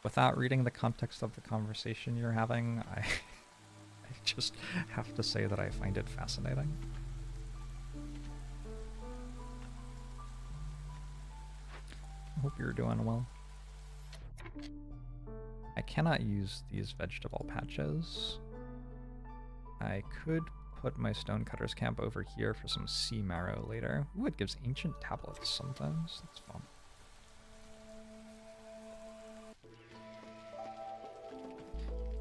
Without reading the context of the conversation you're having, I just have to say that I find it fascinating. I hope you're doing well. I cannot use these vegetable patches. I could put my Stonecutter's camp over here for some sea marrow later. Ooh, it gives ancient tablets sometimes. That's fun.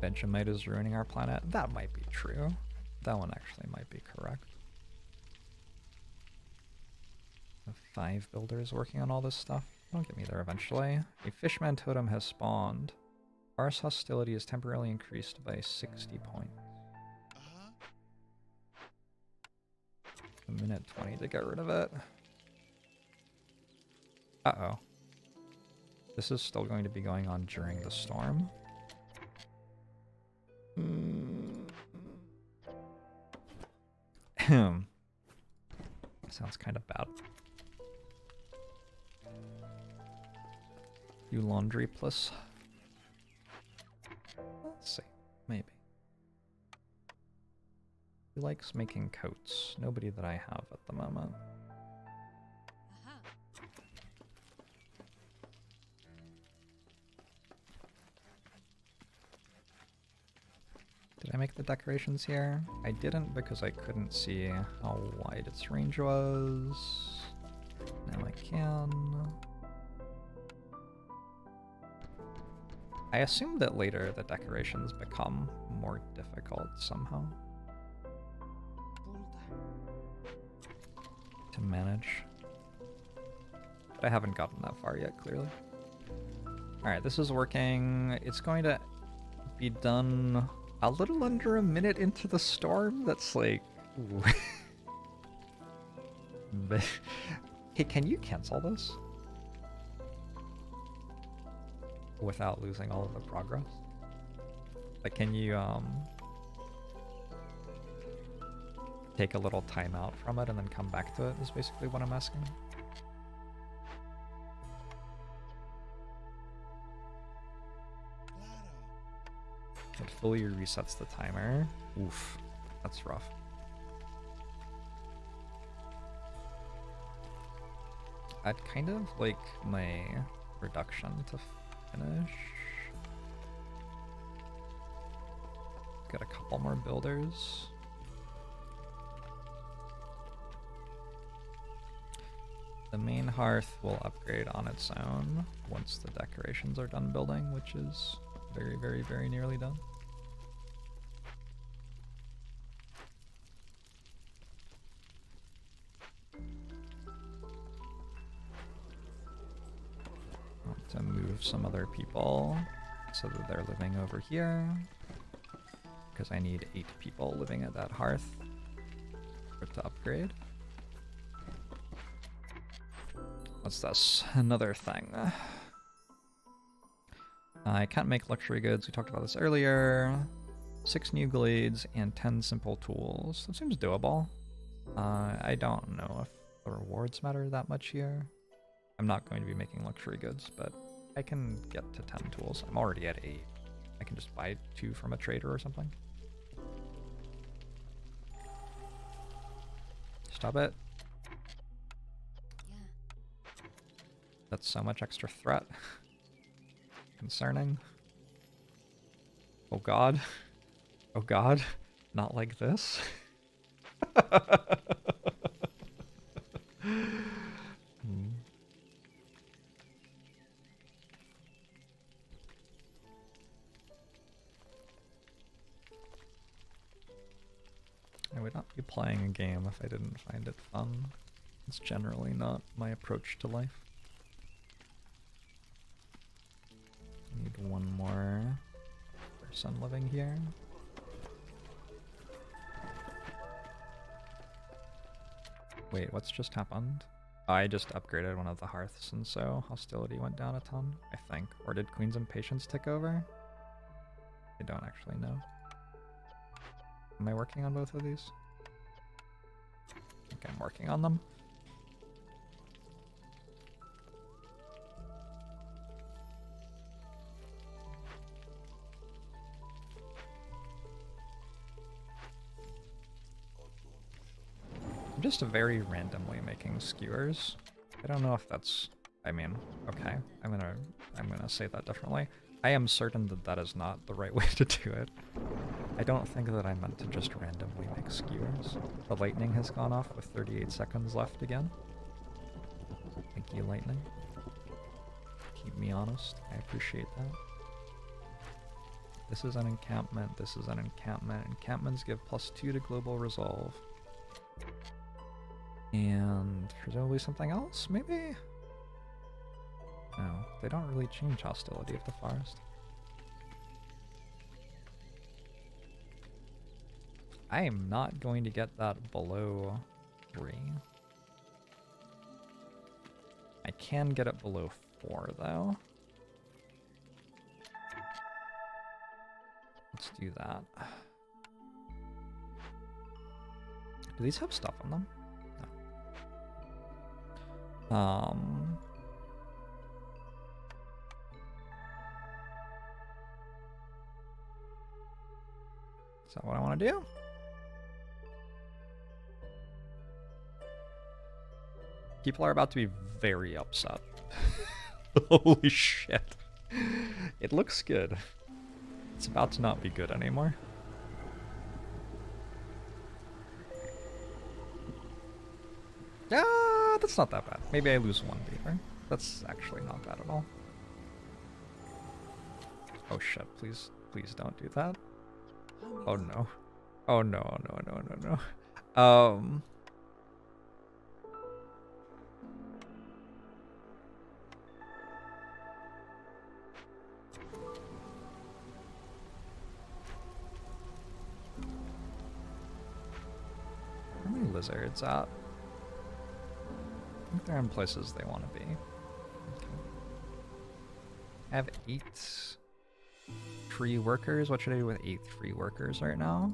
Vegemite is ruining our planet. That might be true. That one actually might be correct. 5 builders working on all this stuff. Don't get me there eventually. A fishman totem has spawned. Our hostility is temporarily increased by 60 points. A minute 20 to get rid of it. Uh-oh. This is still going to be going on during the storm. Sounds kind of bad. Do laundry plus. Let's see. Maybe. Who likes making coats? Nobody that I have at the moment. Did I make the decorations here? I didn't because I couldn't see how wide its range was. Now I can. I assume that later the decorations become more difficult somehow to manage. But I haven't gotten that far yet, clearly. Alright, this is working. It's going to be done a little under a minute into the storm. That's like... Hey, can you cancel this? Without losing all of the progress? Like, can you, take a little time out from it and then come back to it, is basically what I'm asking. It fully resets the timer. Oof, that's rough. I'd kind of like my reduction to finish. Got a couple more builders. The main hearth will upgrade on its own once the decorations are done building, which is very, very, very nearly done. To move some other people so that they're living over here, because I need 8 people living at that hearth for it to upgrade. What's this? Another thing. I can't make luxury goods. We talked about this earlier. 6 new glades and 10 simple tools. That seems doable. I don't know if the rewards matter that much here. I'm not going to be making luxury goods, but I can get to 10 tools. I'm already at 8. I can just buy 2 from a trader or something. Stop it. That's so much extra threat. Concerning. Oh god. Oh god. Not like this. I would not be playing a game if I didn't find it fun. It's generally not my approach to life. I need one more person living here. Wait, what's just happened? I just upgraded one of the hearths and so hostility went down a ton, I think. Or did Queen's Impatience tick over? I don't actually know. Am I working on both of these? I think I'm working on them. I'm just very randomly making skewers. I don't know if that's... I mean, okay, I'm gonna say that differently. I am certain that that is not the right way to do it. I don't think that I meant to just randomly make skewers. The lightning has gone off with 38 seconds left again. Thank you, lightning. Keep me honest. I appreciate that. This is an encampment. This is an encampment. Encampments give +2 to global resolve. And presumably something else, maybe? No, they don't really change hostility of the forest. I am not going to get that below 3. I can get it below 4, though. Let's do that. Do these have stuff on them? No. Is that what I want to do? People are about to be very upset. Holy shit. It looks good. It's about to not be good anymore. Ah, that's not that bad. Maybe I lose 1 beaver. That's actually not bad at all. Oh shit, please, please don't do that. Oh no. Oh no, no, no, no, no. Where are my lizards at? I think they're in places they want to be. Okay. I have 8 tree workers. What should I do with 8 tree workers right now?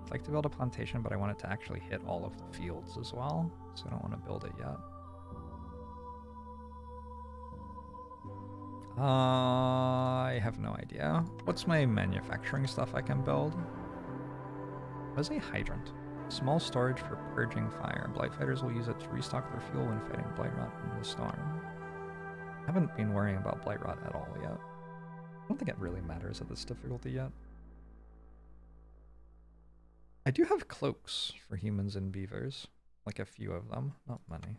I'd like to build a plantation, but I want it to actually hit all of the fields as well, so I don't want to build it yet. I have no idea. What's my manufacturing stuff I can build? What is a hydrant? Small storage for purging fire. Blight fighters will use it to restock their fuel when fighting blight rot in the storm. I haven't been worrying about blight rot at all yet. I don't think it really matters at this difficulty yet. I do have cloaks for humans and beavers. Like a few of them, not many.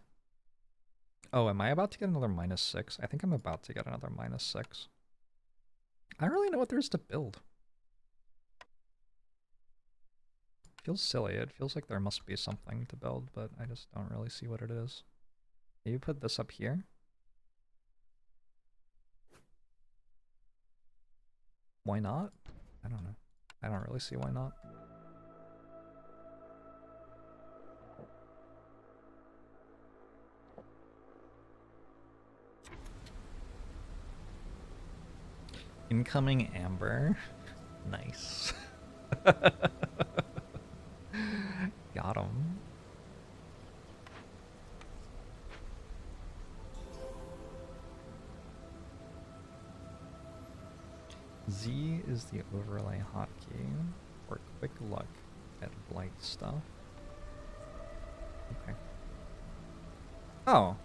Oh, am I about to get another -6? I think I'm about to get another -6. I don't really know what there is to build. Feels silly. It feels like there must be something to build, but I just don't really see what it is. Maybe put this up here. Why not? I don't know. I don't really see why not. Incoming amber. Nice. Got him. Z is the overlay hotkey for quick luck at blight stuff. Okay. Oh.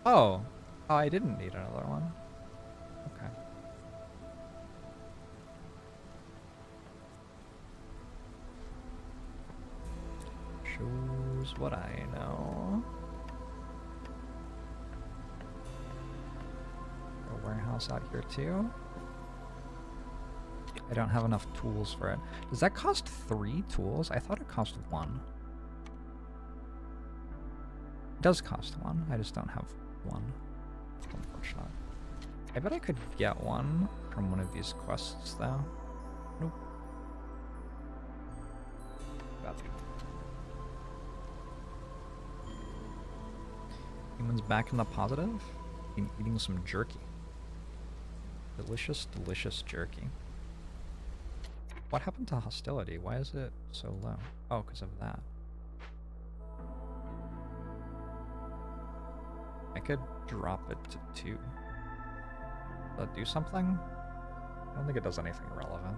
Oh. Oh, I didn't need another one. Okay. Shows what I know. A warehouse out here too. I don't have enough tools for it. Does that cost 3 tools? I thought it cost 1. It does cost 1. I just don't have 1. It's unfortunate. I bet I could get 1 from one of these quests though. Nope. Gotcha. Humans back in the positive? Been eating some jerky. Delicious, delicious jerky. What happened to hostility? Why is it so low? Oh, because of that. I could drop it to 2. Does that do something? I don't think it does anything relevant.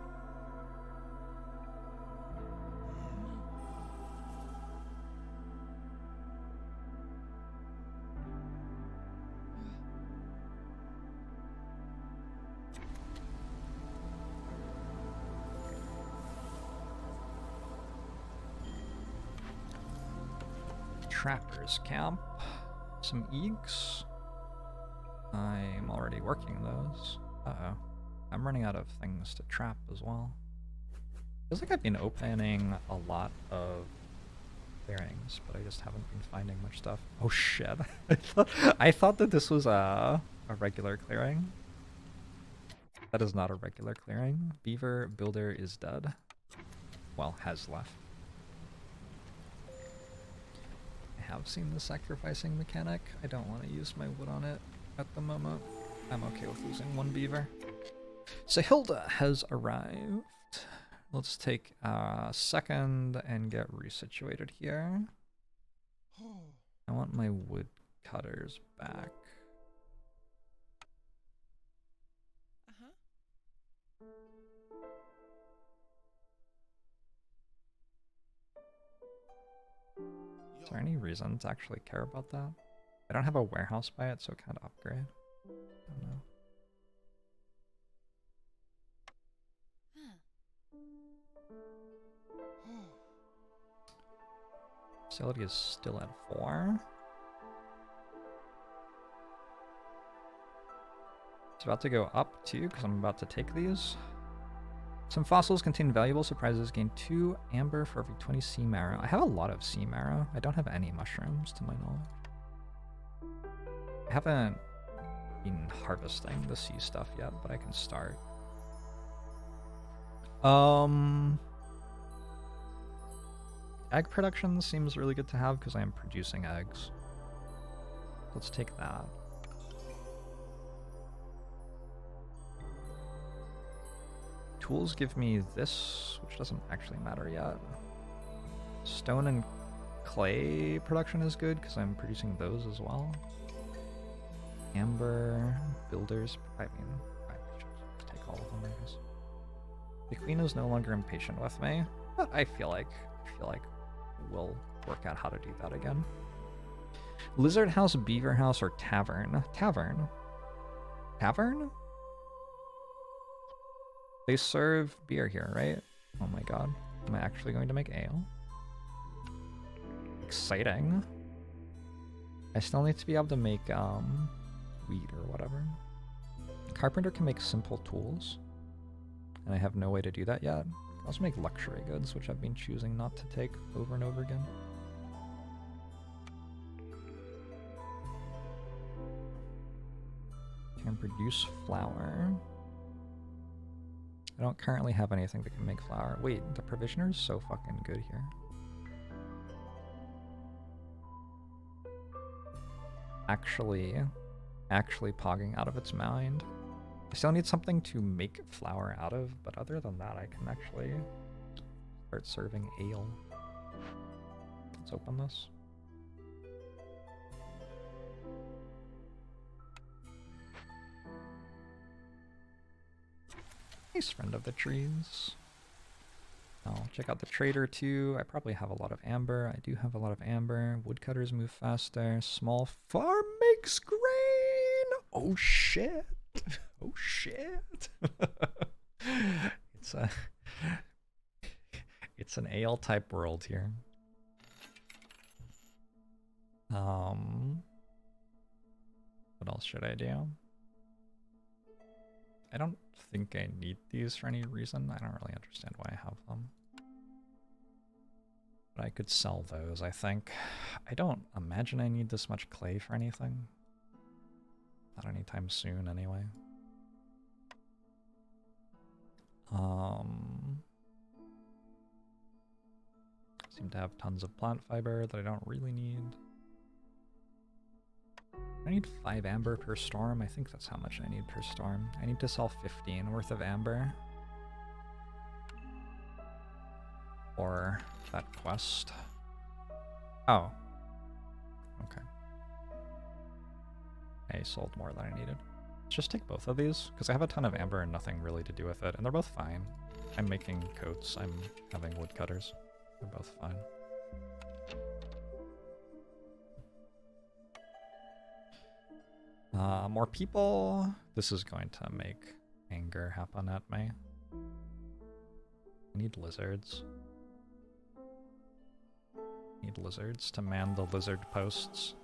Trapper's Camp. Some eeks. I'm already working those. Uh-oh. I'm running out of things to trap as well. Feels like I've been opening a lot of clearings, but I just haven't been finding much stuff. Oh shit. I thought that this was a regular clearing. That is not a regular clearing. Beaver Builder is dead. Well, has left. I have seen the sacrificing mechanic. I don't want to use my wood on it at the moment. I'm okay with losing one beaver. So Hilda has arrived. Let's take a second and get resituated here. I want my wood cutters back. Is there any reason to actually care about that? I don't have a warehouse by it, so it can't upgrade. I don't know. Facility is still at 4. It's about to go up too, because I'm about to take these. Some fossils contain valuable surprises. Gain 2 amber for every 20 sea marrow. I have a lot of sea marrow. I don't have any mushrooms, to my knowledge. I haven't been harvesting the sea stuff yet, but I can start. Egg production seems really good to have because I am producing eggs. Let's take that. Tools give me this, which doesn't actually matter yet. Stone and clay production is good because I'm producing those as well. Amber, builders, I mean, I should take all of them, I guess. The queen is no longer impatient with me, but I feel like we'll work out how to do that again. Lizard house, beaver house, or tavern? Tavern? Tavern? They serve beer here, right? Oh my god. Am I actually going to make ale? Exciting. I still need to be able to make wheat or whatever. Carpenter can make simple tools, and I have no way to do that yet. I also make luxury goods, which I've been choosing not to take over and over again. Can produce flour. I don't currently have anything that can make flour. Wait, the provisioner is so fucking good here. Actually pogging out of its mind. I still need something to make flour out of, but other than that, I can actually start serving ale. Let's open this. Nice friend of the trees. I'll check out the trader too. I probably have a lot of amber. I do have a lot of amber. Woodcutters move faster. Small farm makes grain! Oh shit! Oh shit! It's an ale type world here. What else should I do? I don't think I need these for any reason. I don't really understand why I have them. But I could sell those, I think. I don't imagine I need this much clay for anything. Not anytime soon, anyway. Seem to have tons of plant fiber that I don't really need. I need 5 amber per storm. I think that's how much I need per storm. I need to sell 15 worth of amber. Or that quest. Oh. Okay. I sold more than I needed. Let's just take both of these, because I have a ton of amber and nothing really to do with it, and they're both fine. I'm making coats, I'm having woodcutters. They're both fine. More people. This is going to make anger happen at me. I need lizards. Need lizards to man the lizard posts.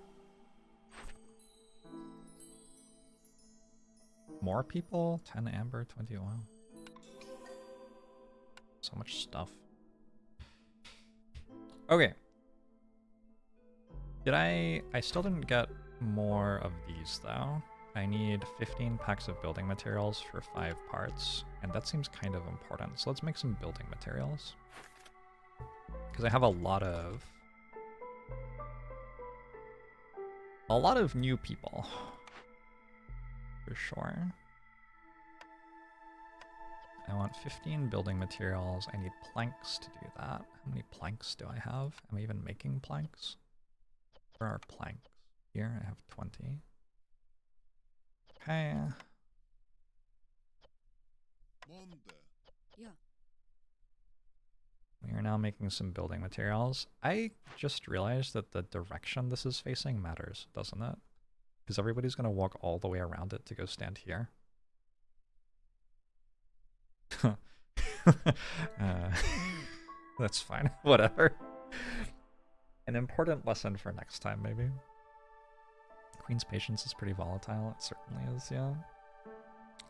More people? 10 amber, 20 oil. So much stuff. Okay. I still didn't get more of these though. I need 15 packs of building materials for 5 parts, and that seems kind of important. So let's make some building materials. Because I have a lot of new people. For sure. I want 15 building materials. I need planks to do that. How many planks do I have? Am I even making planks? Where are planks? Here I have 20. Okay. Yeah. We are now making some building materials. I just realized that the direction this is facing matters, doesn't it? Because everybody's going to walk all the way around it to go stand here. That's fine. Whatever. An important lesson for next time, maybe. Queen's patience is pretty volatile. It certainly is, yeah.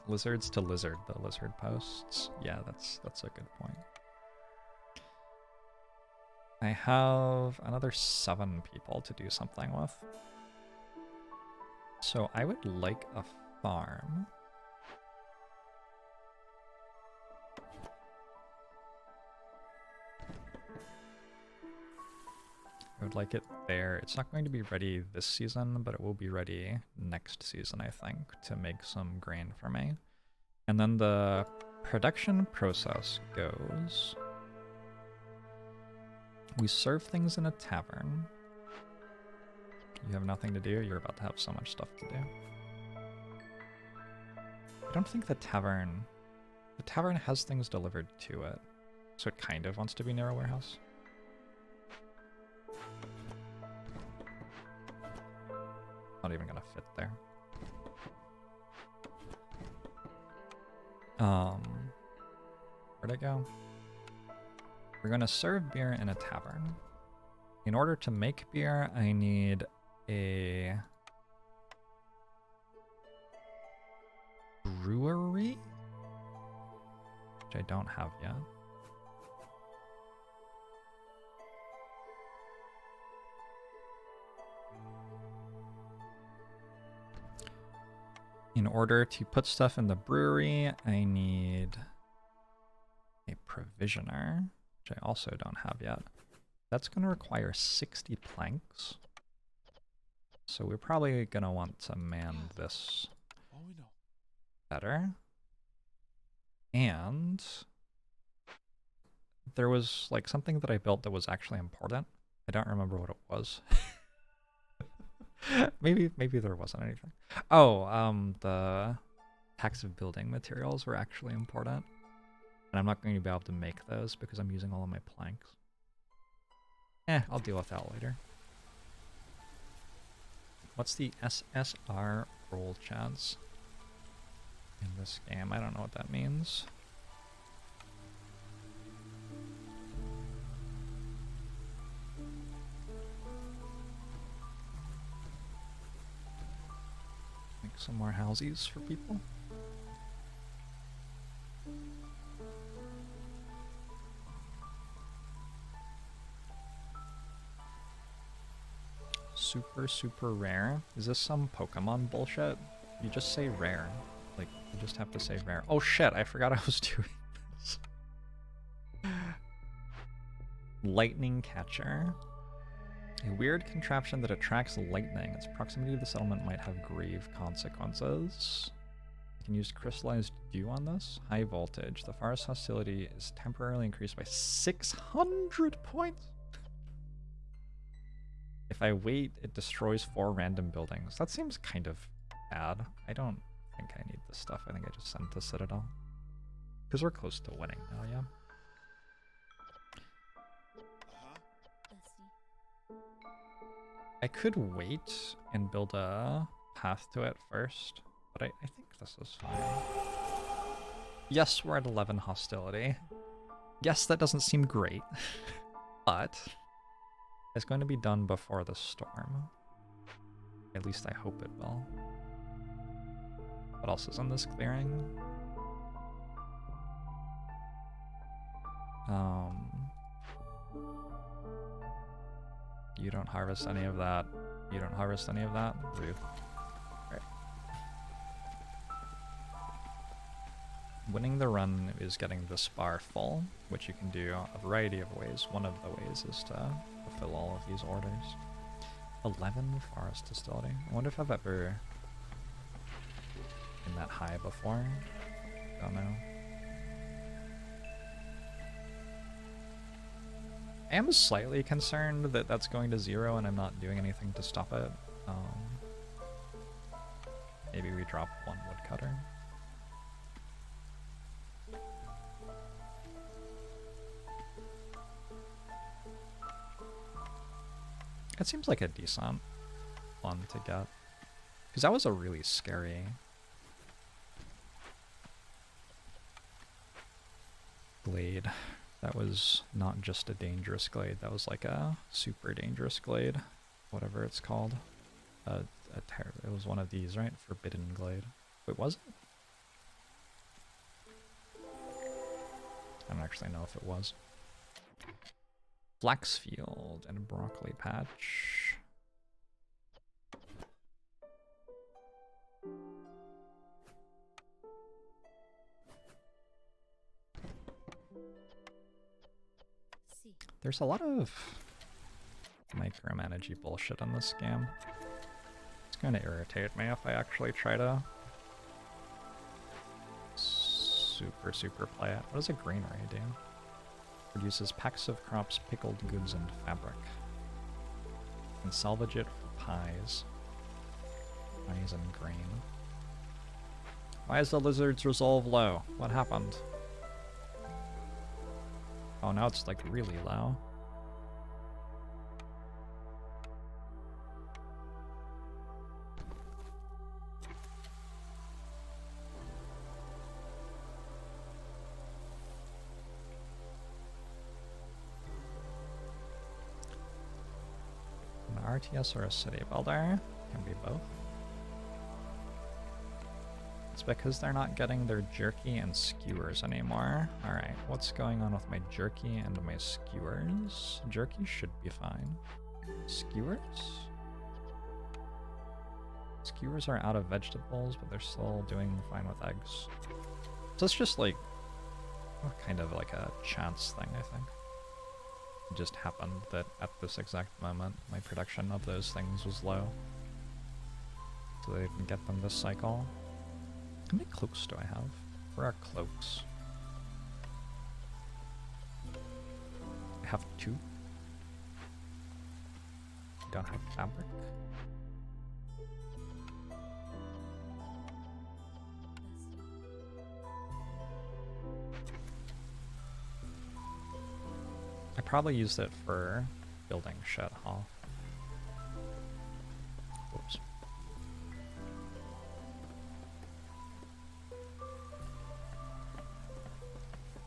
Lizards to lizard, the lizard posts. Yeah, that's a good point. I have another 7 people to do something with. So I would like a farm. I would like it there. It's not going to be ready this season, but it will be ready next season, I think, to make some grain for me. And then the production process goes... We serve things in a tavern. You have nothing to do? You're about to have so much stuff to do. I don't think the tavern has things delivered to it. So it kind of wants to be near a warehouse. Not even gonna fit there. Where'd it go? We're gonna serve beer in a tavern. In order to make beer, I need a brewery, which I don't have yet. In order to put stuff in the brewery, I need a provisioner, which I also don't have yet. That's going to require 60 planks. So we're probably going to want to man this better. And there was like something that I built that was actually important. I don't remember what it was. maybe there wasn't anything. Oh, the packs of building materials were actually important. And I'm not going to be able to make those because I'm using all of my planks. I'll deal with that later. What's the SSR roll chance in this game? I don't know what that means. Make some more housies for people. Super rare? Is this some Pokemon bullshit? You just say rare. Like, you just have to say rare. Oh shit, I forgot I was doing this. Lightning Catcher. A weird contraption that attracts lightning. Its proximity to the settlement might have grave consequences. You can use crystallized dew on this. High voltage. The forest hostility is temporarily increased by 600 points. If I wait, it destroys 4 random buildings. That seems kind of bad. I don't think I need this stuff. I think I just sent the Citadel. Because we're close to winning now, yeah? I could wait and build a path to it first, but I think this is fine. Yes, we're at 11 hostility. Yes, that doesn't seem great, but It's going to be done before the storm. At least I hope it will. What else is in this clearing? You don't harvest any of that. You don't harvest any of that. Rude. Right. Winning the run is getting the spar full, which you can do a variety of ways. One of the ways is to fulfill all of these orders. 11 forest hostility. I wonder if I've ever been that high before. Don't know. I am slightly concerned that that's going to 0 and I'm not doing anything to stop it. Maybe we drop 1 woodcutter. It seems like a decent one to get. Because that was a really scary glade. That was not just a dangerous glade, that was like a super dangerous glade. Whatever it's called. It was one of these, right? Forbidden glade. Wait, was it? I don't actually know if it was. Flax field and broccoli patch. There's a lot of micromanagement bullshit in this game. It's gonna irritate me if I actually try to super play it. What does a granary do? Produces packs of crops, pickled goods, and fabric. And salvage it for pies. Pies and grain. Why is the lizard's resolve low? What happened? Oh, now it's like really low. An RTS or a city builder? Can be both. It's because they're not getting their jerky and skewers anymore. Alright, what's going on with my jerky and my skewers? Jerky should be fine. Skewers? Skewers are out of vegetables, but they're still doing fine with eggs. So it's just like, kind of like a chance thing, I think. It just happened that at this exact moment, my production of those things was low. So they didn't get them this cycle. How many cloaks do I have? Where are cloaks? I have 2. I don't have fabric. I probably used it for building shed hall. Whoops.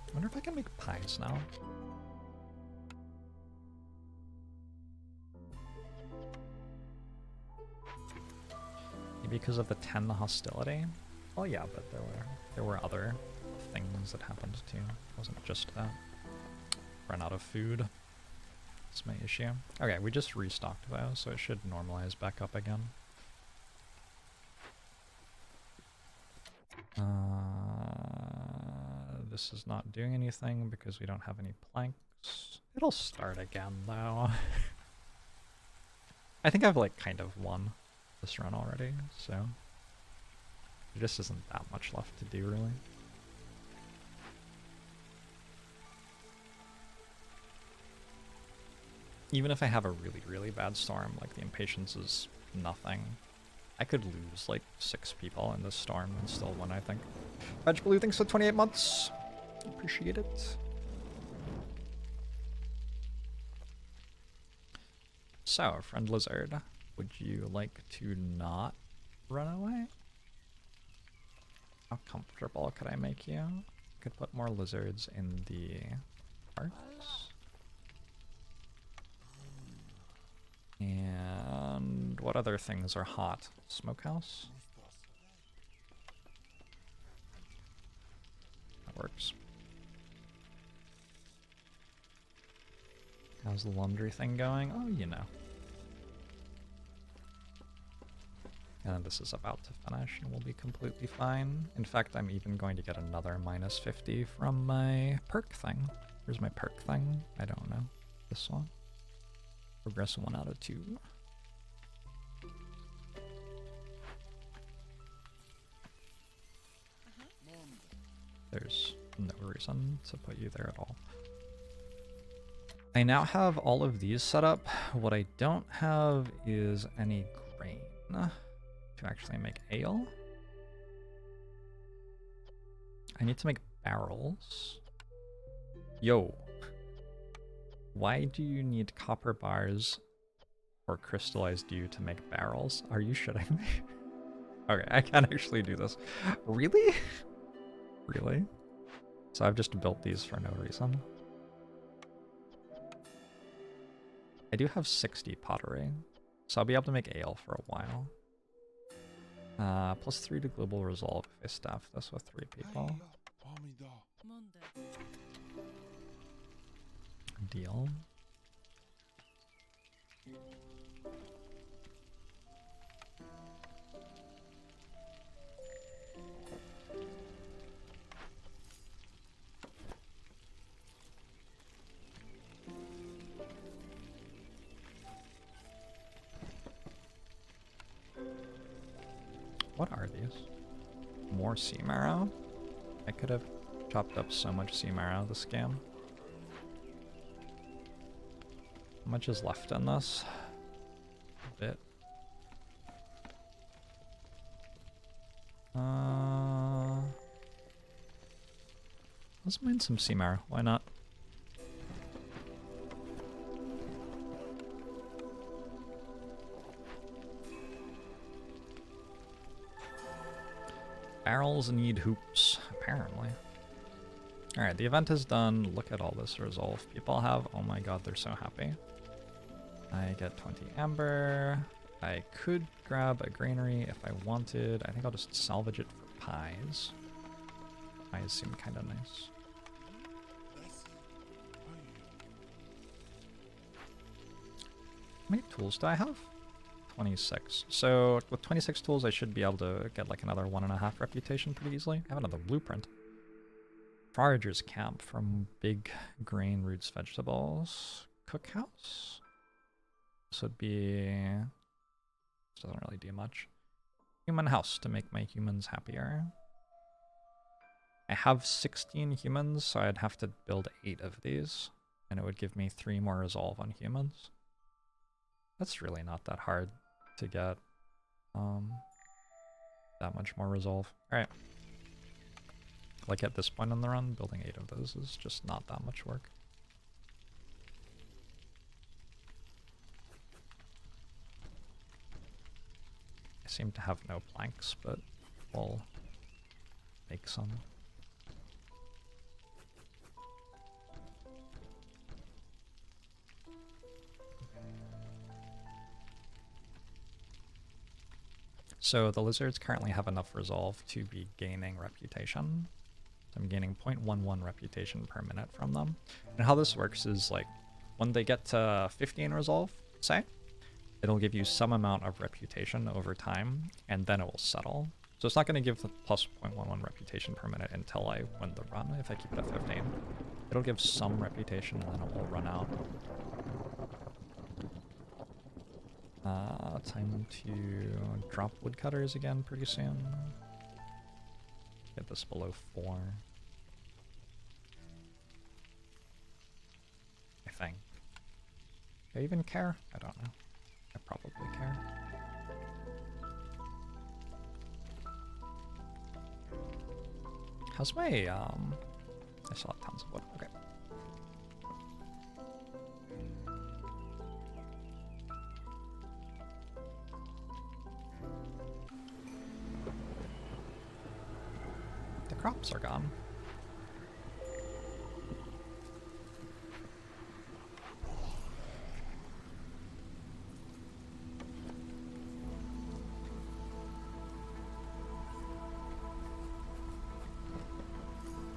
I wonder if I can make pies now. Maybe because of the 10 hostility? Oh yeah, but there were other things that happened too. It wasn't just that. Run out of food. That's my issue. Okay, we just restocked though, so it should normalize back up again. This is not doing anything because we don't have any planks. It'll start again though. I think I've like kind of won this run already, so there just isn't that much left to do really. Even if I have a really bad storm, like the impatience is nothing. I could lose like 6 people in this storm and still win, I think. Veg Blue, thanks for 28 months. Appreciate it. So, friend lizard, would you like to not run away? How comfortable could I make you? Could put more lizards in the hearths. And what other things are hot? Smokehouse? That works. How's the laundry thing going? Oh, you know. And this is about to finish and we'll be completely fine. In fact, I'm even going to get another minus 50 from my perk thing. Where's my perk thing? I don't know. This one. Progress 1 out of 2. There's no reason to put you there at all. I now have all of these set up. What I don't have is any grain to actually make ale. I need to make barrels. Yo. Why do you need copper bars or crystallized dew to make barrels? Are you shitting me? Okay, I can't actually do this. Really? Really? So I've just built these for no reason. I do have 60 pottery, so I'll be able to make ale for a while. Plus 3 to global resolve if I staff this with 3 people. Deal. What are these? More sea marrow? I could have chopped up so much sea marrow this game. How much is left in this? A bit. Let's mine some sea marrow. Why not? Barrels need hoops, apparently. Alright, the event is done. Look at all this resolve people have. Oh my god, they're so happy. I get 20 amber. I could grab a granary if I wanted. I think I'll just salvage it for pies. Pies seem kind of nice. How many tools do I have? 26. So with 26 tools, I should be able to get like another 1.5 reputation pretty easily. I have another blueprint. Forager's camp from big grain, roots, vegetables. Cookhouse? This would be... This doesn't really do much. Human house to make my humans happier. I have 16 humans, so I'd have to build 8 of these. And it would give me 3 more resolve on humans. That's really not that hard to get that much more resolve. Alright. Like at this point in the run, building 8 of those is just not that much work. I seem to have no planks, but we'll make some. So the lizards currently have enough resolve to be gaining reputation. So I'm gaining 0.11 reputation per minute from them. And how this works is like when they get to 15 resolve, say, it'll give you some amount of reputation over time, and then it will settle. So it's not going to give the plus 0.11 reputation per minute until I win the run, if I keep it at 15. It'll give some reputation, and then it will run out. Time to drop woodcutters again pretty soon. Get this below 4. I think. Do I even care? I don't know. I probably care. How's my, I still have tons of wood. Okay. The crops are gone.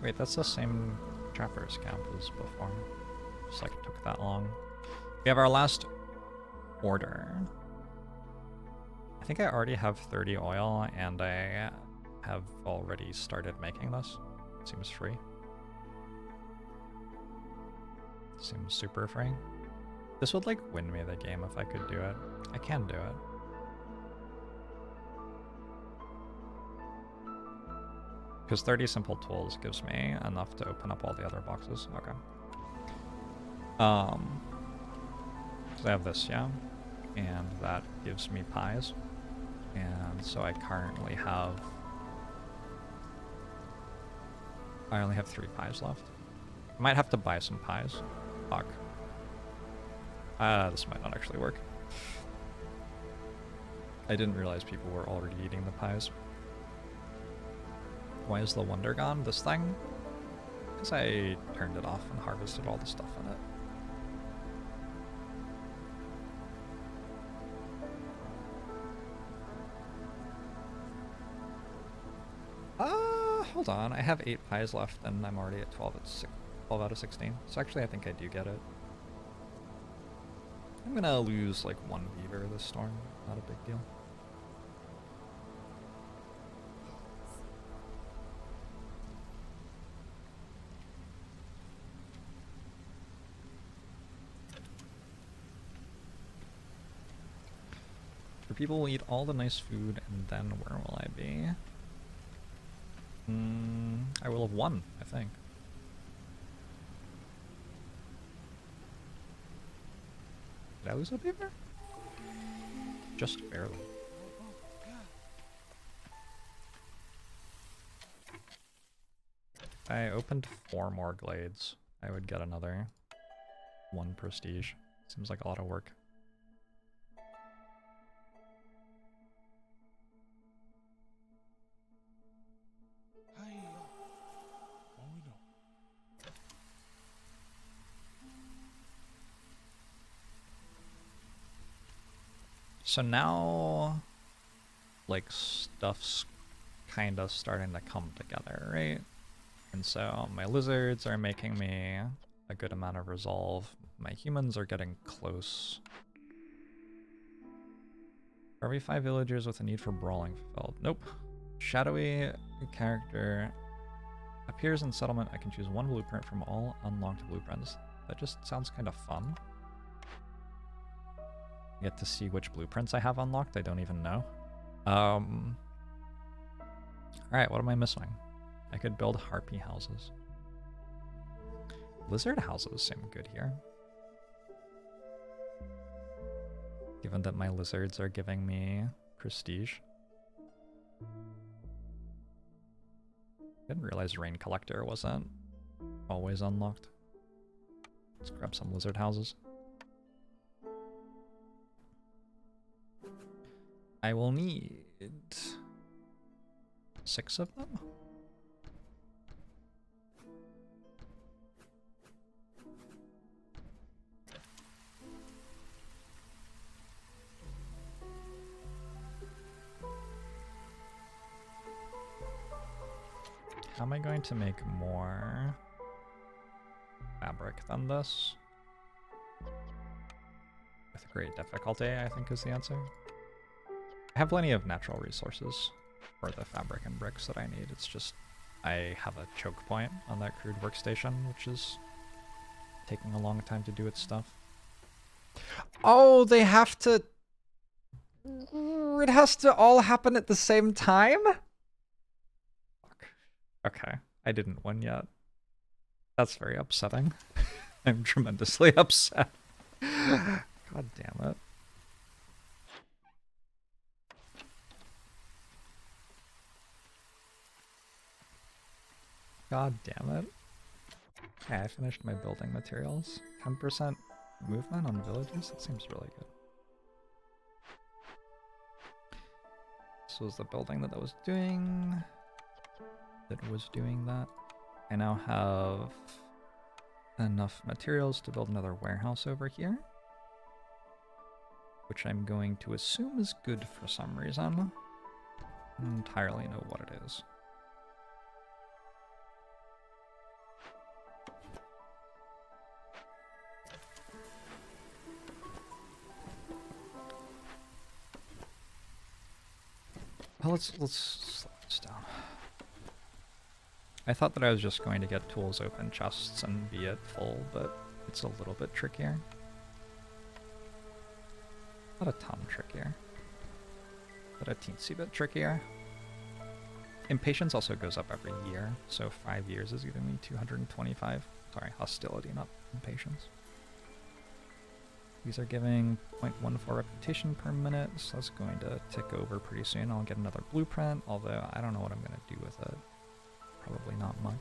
Wait, that's the same trapper's camp as before. Just like it took that long. We have our last order. I think I already have 30 oil and I have already started making this. Seems free. Seems super free. This would like win me the game if I could do it. I can do it. Because 30 simple tools gives me enough to open up all the other boxes. Okay. So I have this, yeah? And that gives me pies. And so I currently have... I only have 3 pies left. I might have to buy some pies. Fuck. This might not actually work. I didn't realize people were already eating the pies. Why is the wonder gone? This thing? Because I turned it off and harvested all the stuff in it. Hold on. I have 8 pies left and I'm already at 12 out of 16. So actually I think I do get it. I'm gonna lose like 1 beaver this storm. Not a big deal. For people will eat all the nice food and then where will I be? I will have won, I think. Did I lose a beaver? Just barely. If I opened 4 more glades, I would get another 1 prestige. Seems like a lot of work. So now, like, stuff's kind of starting to come together, right? And so my lizards are making me a good amount of resolve. My humans are getting close. For every 5 villagers with a need for brawling fulfilled. Nope. Shadowy character appears in settlement. I can choose 1 blueprint from all unlocked blueprints. That just sounds kind of fun. Get to see which blueprints I have unlocked. I don't even know. Alright, what am I missing? I could build harpy houses. Lizard houses seem good here. Given that my lizards are giving me prestige. Didn't realize Rain Collector wasn't always unlocked. Let's grab some lizard houses. I will need 6 of them. How am I going to make more fabric than this? With great difficulty, I think is the answer. I have plenty of natural resources for the fabric and bricks that I need. It's just I have a choke point on that crude workstation, which is taking a long time to do its stuff. Oh, they have to... It has to all happen at the same time? Fuck. Okay, I didn't win yet. That's very upsetting. I'm tremendously upset. God damn it. God damn it. Okay, I finished my building materials. 10% movement on villages? That seems really good. This was the building that I was doing. That. I now have enough materials to build another warehouse over here. Which I'm going to assume is good for some reason. I don't entirely know what it is. Well, let's slow this down. I thought that I was just going to get tools, open chests, and be at full, but it's a little bit trickier. Not a ton trickier, but a teensy bit trickier. Impatience also goes up every year, so 5 years is giving me 225. Sorry, hostility, not impatience. These are giving 0.14 reputation per minute, so that's going to tick over pretty soon. I'll get another blueprint, although I don't know what I'm going to do with it. Probably not much.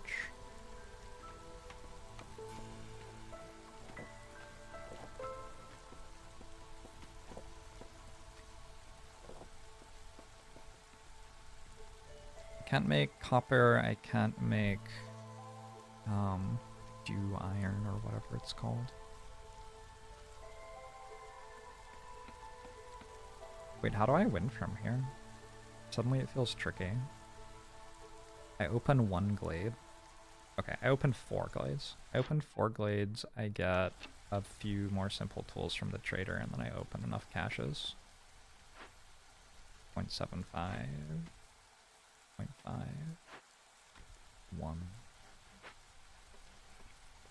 I can't make copper, I can't make dew iron or whatever it's called. Wait, how do I win from here? Suddenly it feels tricky. I open 1 glade. Okay, I opened 4 glades. I opened 4 glades, I get a few more simple tools from the trader, and then I open enough caches. 0.75. 0.5. 1.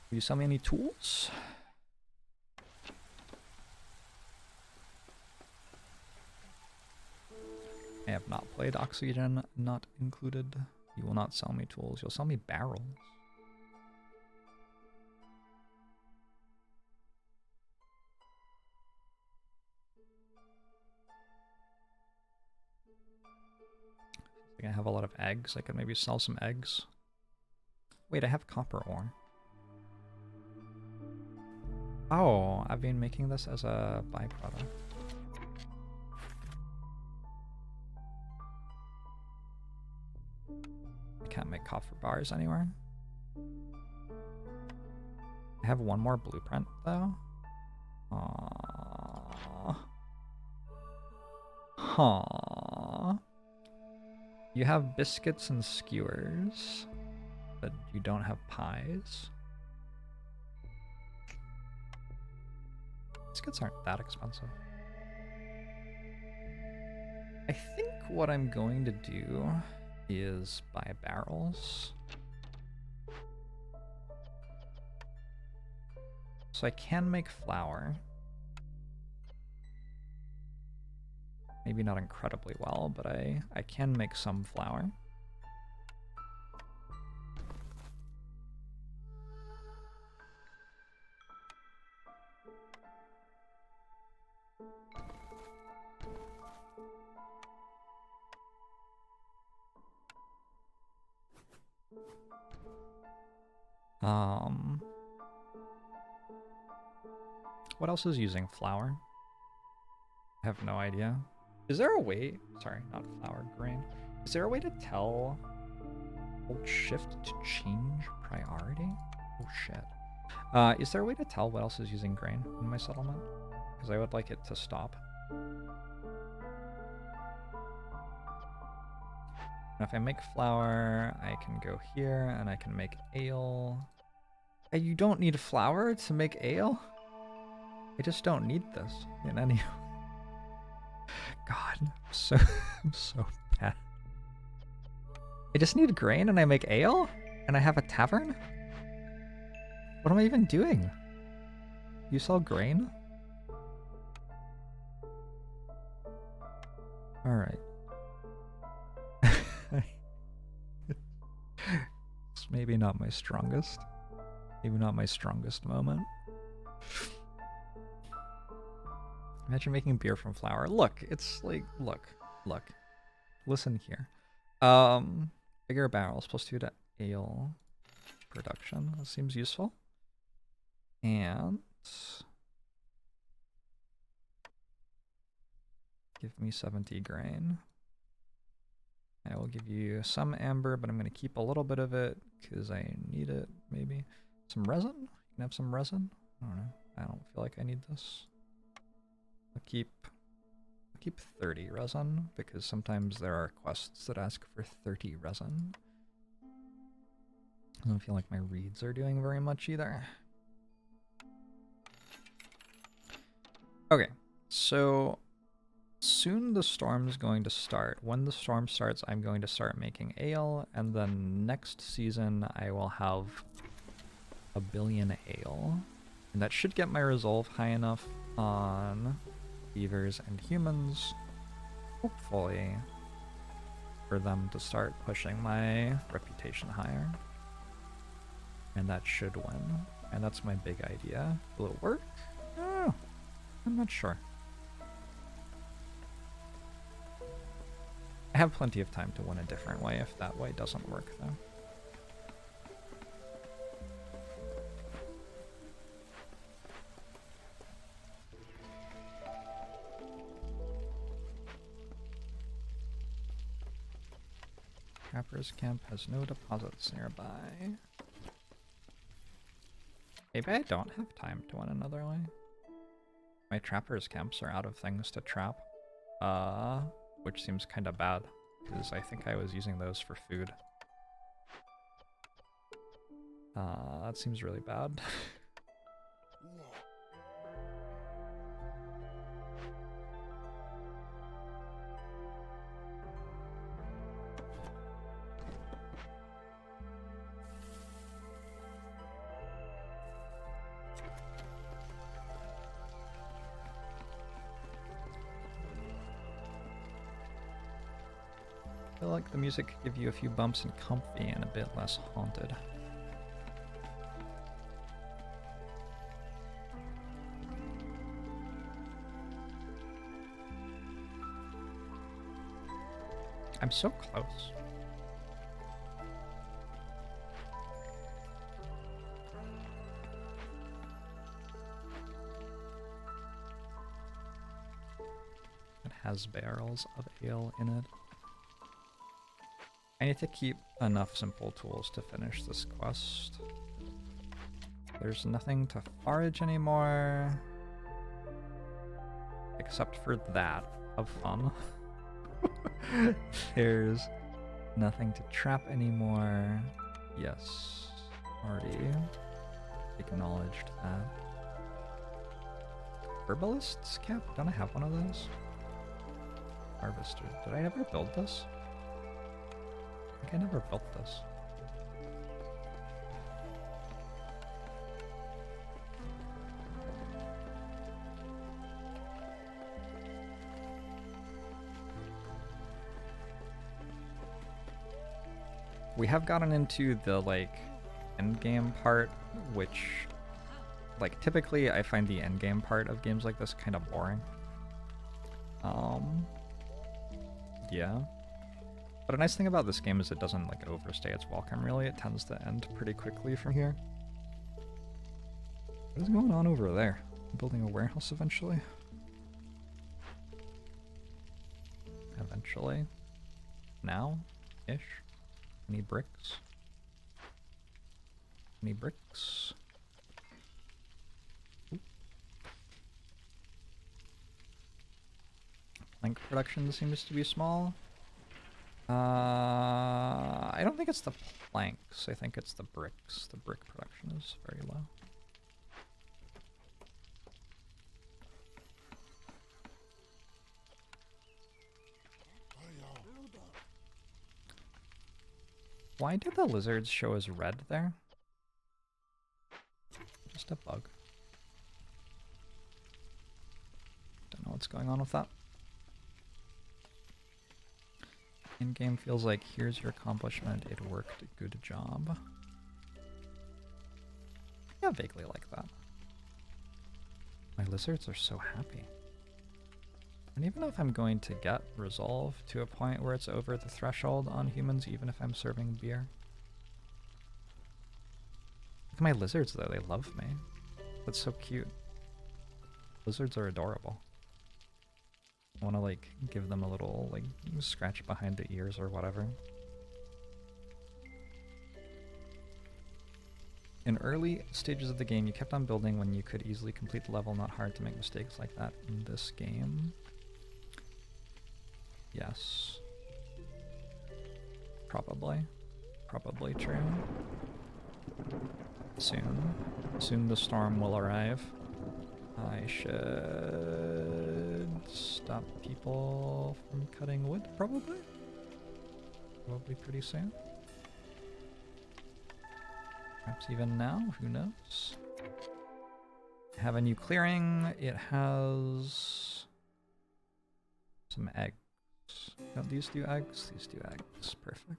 Will you sell me any tools? I have not played Oxygen Not Included. You will not sell me tools. You'll sell me barrels. I think I have a lot of eggs. I could maybe sell some eggs. Wait, I have copper ore. Oh, I've been making this as a byproduct. Can't make copper bars anywhere. I have 1 more blueprint though. Aww. Aww. You have biscuits and skewers, but you don't have pies. Biscuits aren't that expensive. I think what I'm going to do is buy barrels. So I can make flour. Maybe not incredibly well, but I can make some flour. What else is using flour? I have no idea. Is there a way, sorry, not flour, grain. Is there a way to tell, hold shift to change priority? Oh shit. Is there a way to tell what else is using grain in my settlement? Because I would like it to stop. And if I make flour, I can go here and I can make ale. You don't need flour to make ale? I just don't need this in any... God, I'm so bad. I just need grain and I make ale? And I have a tavern? What am I even doing? You sell grain? Alright. It's maybe not my strongest. Maybe not my strongest moment. Imagine making beer from flour. Look, it's like, look. Listen here. Bigger barrels, +2 to ale production. That seems useful. And give me 70 grain. I will give you some amber, but I'm going to keep a little bit of it because I need it, maybe. Some resin? You can have some resin? I don't know. I don't feel like I need this. I'll keep 30 resin, because sometimes there are quests that ask for 30 resin. I don't feel like my reeds are doing very much either. Okay, so Soon the storm's going to start. When the storm starts, I'm going to start making ale, and then next season I will have a billion ale. And that should get my resolve high enough on beavers and humans, hopefully, for them to start pushing my reputation higher. And that should win. And that's my big idea. Will it work? Oh, I'm not sure. I have plenty of time to win a different way if that way doesn't work, though. Trapper's camp has no deposits nearby. Maybe I don't have time to win another way. My trapper's camps are out of things to trap. Which seems kind of bad, because I think I was using those for food. That seems really bad. I feel like the music could give you a few bumps and comfy and a bit less haunted. I'm so close. It has barrels of ale in it. I need to keep enough simple tools to finish this quest. There's nothing to forage anymore. Except for that. Have fun. There's nothing to trap anymore. Yes. Already acknowledged that. Herbalist's cap? Don't I have one of those? Harvester. Did I ever build this? I think I never built this. We have gotten into the, like, endgame part, which, like, typically I find the endgame part of games like this kind of boring. Yeah. But a nice thing about this game is it doesn't, like, overstay its welcome, really. It tends to end pretty quickly from here. What is going on over there? I'm building a warehouse eventually? Eventually? Now-ish? Any bricks? Any bricks? Ooh. Plank production seems to be small. I don't think it's the planks. I think it's the bricks. The brick production is very low. Why do the lizards show as red there? Just a bug. Don't know what's going on with that. In-game feels like, here's your accomplishment, it worked, good job. Yeah, vaguely like that. My lizards are so happy. I don't even know if I'm going to get resolve to a point where it's over the threshold on humans, even if I'm serving beer. Look at my lizards though, they love me. That's so cute. Lizards are adorable. I want to, like, give them a little, like, scratch behind the ears or whatever. In early stages of the game, you kept on building when you could easily complete the level. Not hard to make mistakes like that in this game. Yes. Probably. Probably true. Soon. Soon the storm will arrive. I should stop people from cutting wood, probably? Probably pretty soon. Perhaps even now, who knows? Have a new clearing. It has some eggs. Don't these do eggs? These do eggs. Perfect.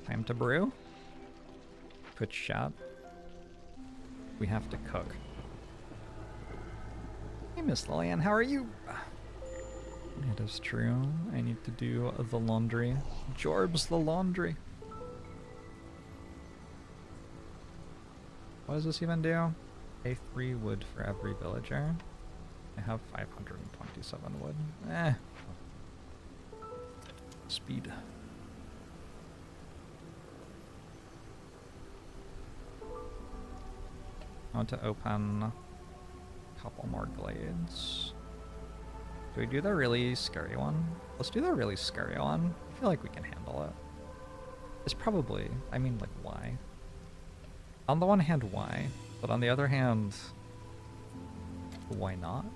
Time to brew. Put shot. We have to cook. Hey, Miss Lillian, how are you? It is true. I need to do the laundry. Jorbs the laundry. What does this even do? Pay 3 wood for every villager. I have 527 wood. Eh. Speed. I want to open a couple more glades. Do we do the really scary one? Let's do the really scary one. I feel like we can handle it. It's probably, I mean, like, why? On the one hand, why? But on the other hand, why not?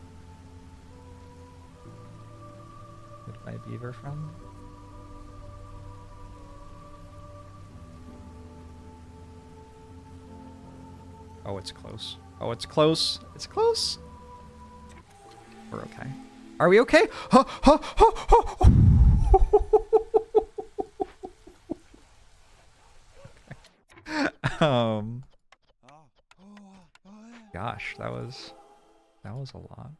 Goodbye, beaver friend. Oh, it's close. Oh, it's close. It's close. We're okay. Are we okay? um. Gosh, that was a lot.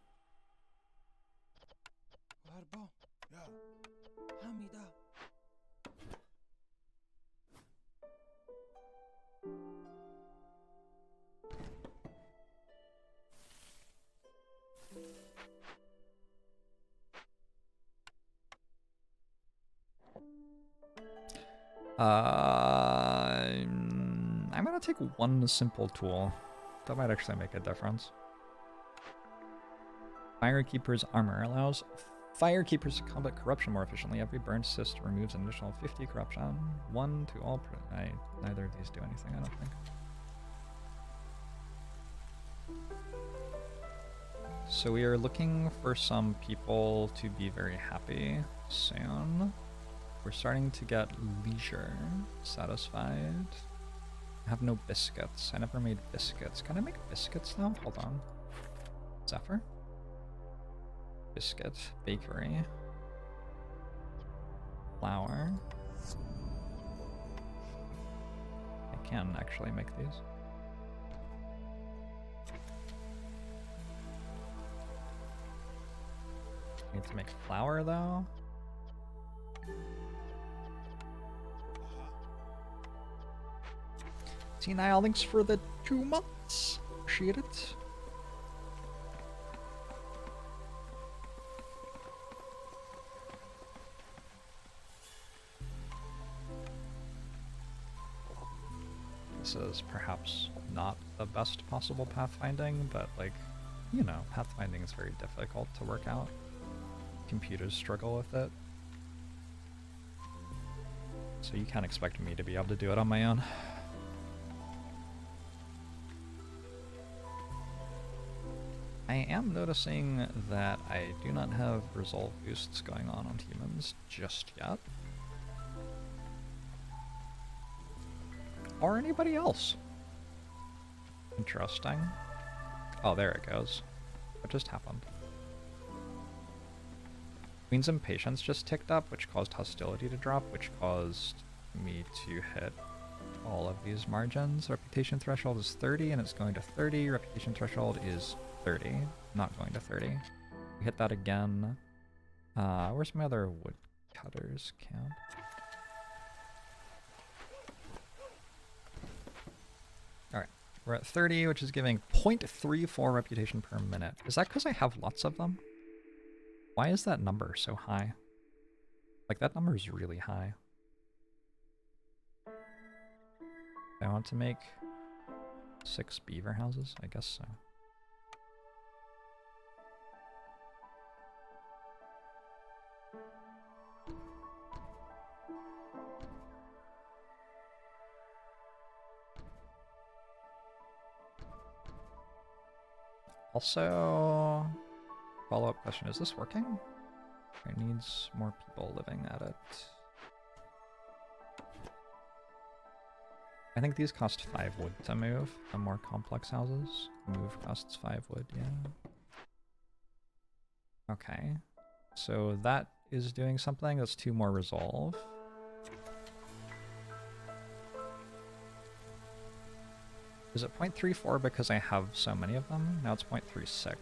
I'm gonna take one simple tool. That might actually make a difference. Firekeeper's armor allows firekeepers to combat corruption more efficiently. Every burn assist removes an additional 50 corruption. 1 to all. Neither of these do anything, I don't think. So we are looking for some people to be very happy soon. We're starting to get leisure satisfied. I have no biscuits. I never made biscuits. Can I make biscuits now? Hold on. Zephyr? Biscuit. Bakery. Flour. I can actually make these. Need to make flour though. T-Nile, thanks for the 2 months. Appreciate it. This is perhaps not the best possible pathfinding, but like, you know, pathfinding is very difficult to work out. Computers struggle with it. So you can't expect me to be able to do it on my own. I am noticing that I do not have resolve boosts going on humans just yet. Or anybody else. Interesting. Oh, there it goes. What just happened? Queen's Impatience just ticked up, which caused hostility to drop, which caused me to hit all of these margins. Reputation threshold is 30, and it's going to 30. Reputation threshold is 30, not going to 30. We hit that again. Where's my other woodcutters camp? Alright, We're at 30, which is giving 0.34 reputation per minute. Is that because I have lots of them? Why is that number so high? Like, that number is really high. I want to make 6 beaver houses? I guess so. Also, follow-up question, is this working? It needs more people living at it. I think these cost 5 wood to move, the more complex houses. Move costs 5 wood, yeah. Okay, so that is doing something. That's 2 more resolve. Is it 0.34 because I have so many of them? Now it's 0.36.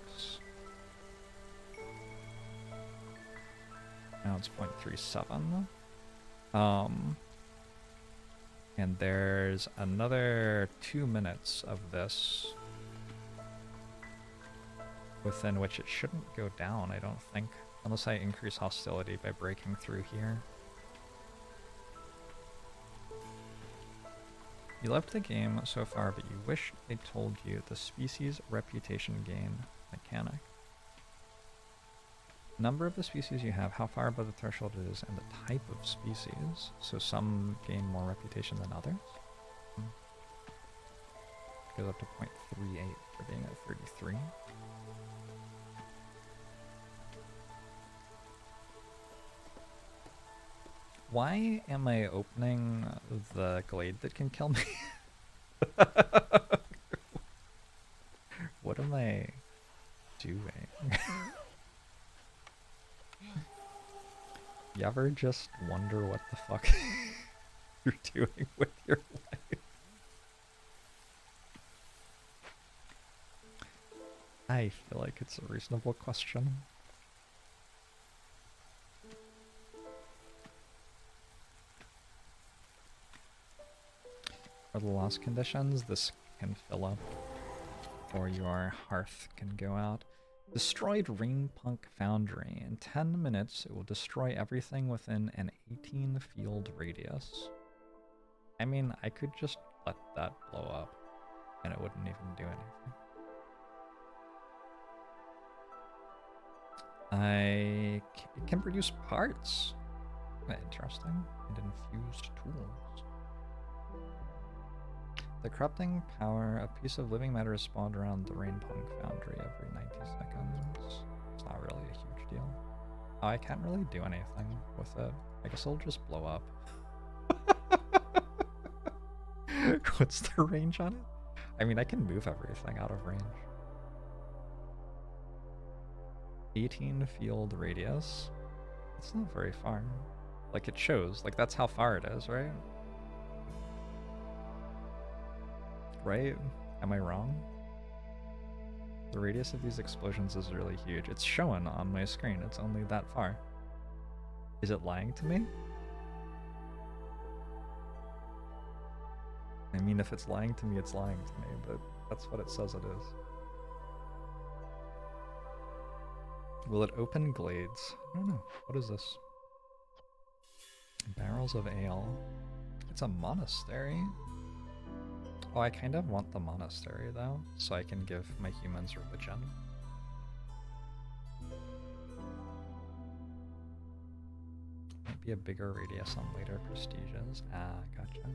Now it's 0.37. And there's another 2 minutes of this within which it shouldn't go down, I don't think. Unless I increase hostility by breaking through here. You loved the game so far, but you wish they told you the species reputation gain mechanic. Number of the species you have, how far above the threshold it is, and the type of species. So some gain more reputation than others. Goes up to 0.38 for being at 33. Why am I opening the Glade that can kill me? What am I doing? You ever just wonder what the fuck you're doing with your life? I feel like it's a reasonable question. For the lost conditions, this can fill up, or your Hearth can go out. Destroyed Rainpunk Foundry. In 10 minutes, it will destroy everything within an 18 field radius. I mean, I could just let that blow up, and it wouldn't even do anything. It can produce parts. Interesting. And infused tools. The corrupting power, a piece of living matter is spawned around the Rainpunk Foundry every 90 seconds. It's not really a huge deal. Oh, I can't really do anything with it. I guess it'll just blow up. What's the range on it? I mean, I can move everything out of range. 18 field radius. It's not very far. Like, it shows. Like, that's how far it is, right? Right? Am I wrong? The radius of these explosions is really huge. It's showing on my screen. It's only that far. Is it lying to me? I mean, if it's lying to me, it's lying to me, but that's what it says it is. Will it open glades? I don't know. What is this? Barrels of ale. It's a monastery. Oh, I kind of want the monastery, though, so I can give my humans religion. Might be a bigger radius on later prestiges. Ah, gotcha.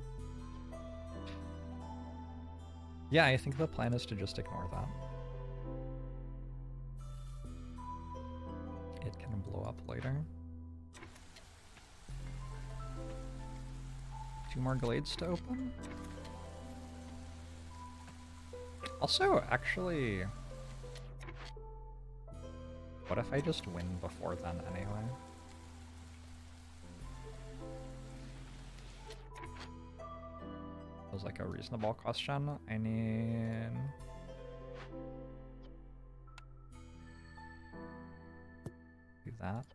Yeah, I think the plan is to just ignore that. It can blow up later. 2 more glades to open? Also, actually, what if I just win before then anyway? That was like a reasonable question. I need... do that.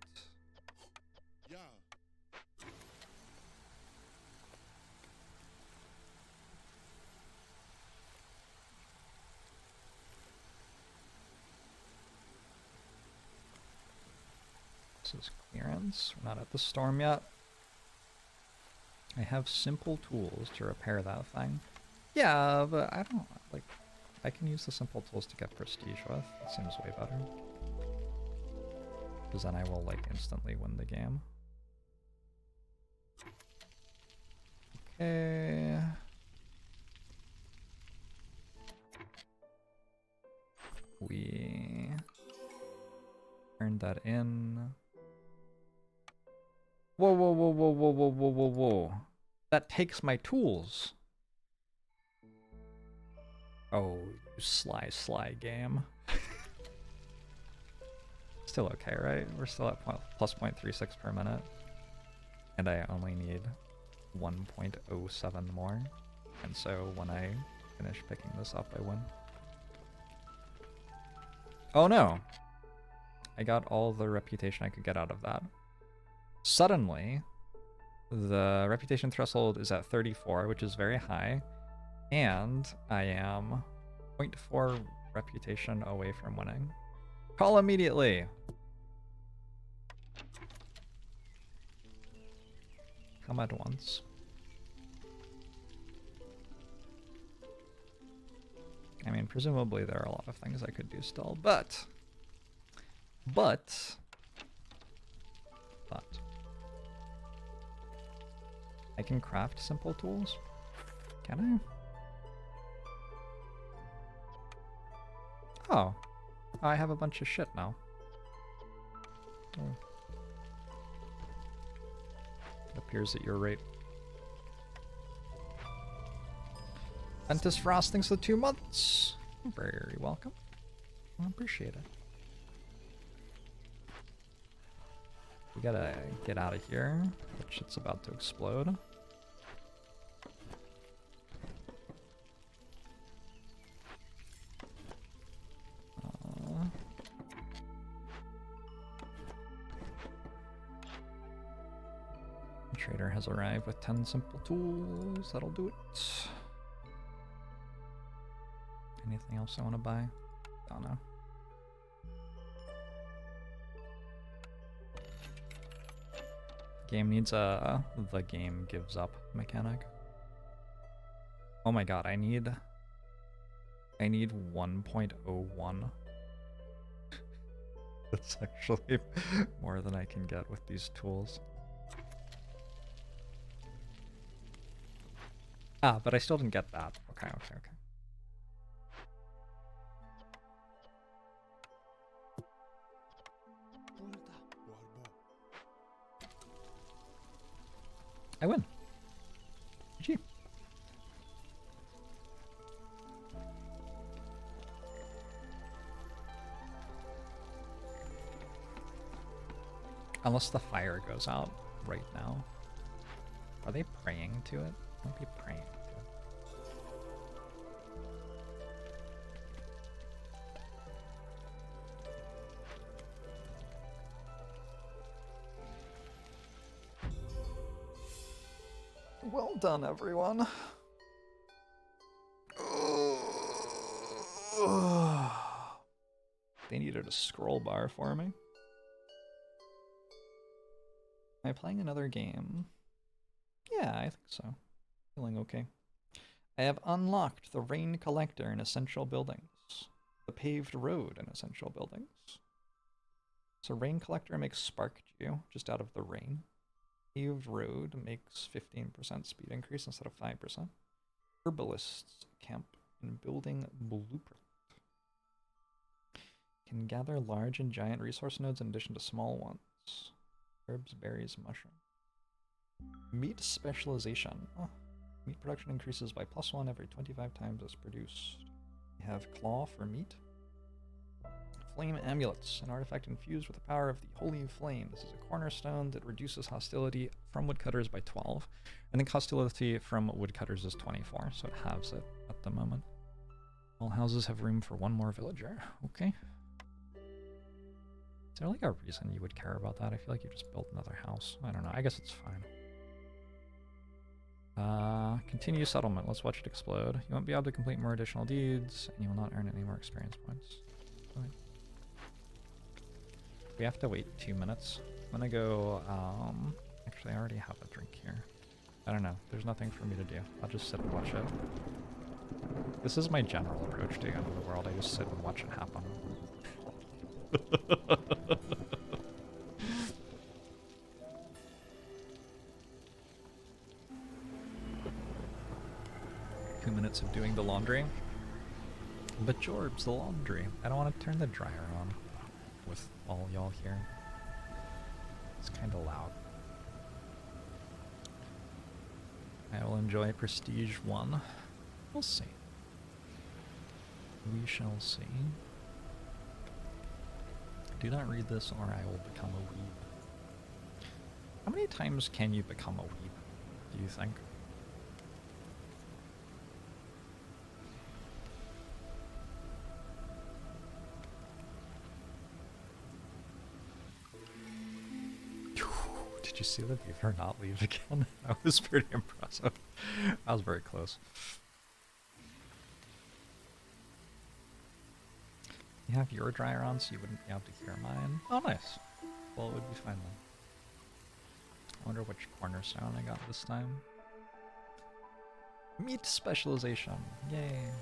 This is clearance. We're not at the storm yet. I have simple tools to repair that thing. Yeah, but I don't, like, I can use the simple tools to get prestige with. That seems way better. Because then I will, like, instantly win the game. Okay. We turned that in. Whoa, whoa, whoa, whoa, whoa, whoa, whoa, whoa, whoa. That takes my tools. Oh, you sly game. Still okay, right? We're still at plus 0.36 per minute. And I only need 1.07 more. And so when I finish picking this up, I win. Oh no! I got all the reputation I could get out of that. Suddenly, the reputation threshold is at 34, which is very high. And I am 0.4 reputation away from winning. Call immediately! Come at once. I mean, presumably there are a lot of things I could do still, but I can craft simple tools. Can I? Oh, I have a bunch of shit now. Oh. It appears that you're right. Ventus Frost, thanks for the 2 months. Very welcome. I appreciate it. We gotta get out of here, which it's about to explode. The trader has arrived with 10 simple tools. That'll do it. Anything else I want to buy? Don't know. Game needs a the game gives up mechanic. Oh my god, I need 1.01. That's actually more than I can get with these tools. Ah, but I still didn't get that. Okay. I win. GG. Unless the fire goes out right now. Are they praying to it? Might be praying to it. Well done, everyone. They needed a scroll bar for me. Am I playing another game? Yeah, I think so. Feeling okay. I have unlocked the rain collector in essential buildings. The paved road in essential buildings. So rain collector makes spark dew just out of the rain. Paved road makes 15% speed increase instead of 5%. Herbalist's camp in building blueprint. Can gather large and giant resource nodes in addition to small ones. Herbs, berries, mushroom. Meat specialization. Oh, meat production increases by +1 every 25 times as produced. We have claw for meat. Flame amulets, an artifact infused with the power of the holy flame. This is a cornerstone that reduces hostility from woodcutters by 12. I think hostility from woodcutters is 24, so it halves it at the moment. All houses have room for 1 more villager. Okay. Is there like a reason you would care about that? I feel like you just built another house. I don't know. I guess it's fine. Continue settlement. Let's watch it explode. You won't be able to complete more additional deeds, and you will not earn any more experience points. Right. We have to wait 2 minutes. I'm gonna go, actually I already have a drink here. I don't know, there's nothing for me to do. I'll just sit and watch it. This is my general approach to the end of the world, I just sit and watch it happen. 2 minutes of doing the laundry. But Jorbs, the laundry. I don't want to turn the dryer on with all y'all here. It's kind of loud. I will enjoy Prestige 1. We'll see. We shall see. Do not read this or I will become a weeb. How many times can you become a weeb, do you think? Did you see the beaver not leave again? That was pretty impressive. I was very close. You have your dryer on so you wouldn't be able to hear mine. Oh, nice. Well, it would be fine then. I wonder which cornerstone I got this time. Meat specialization. Yay.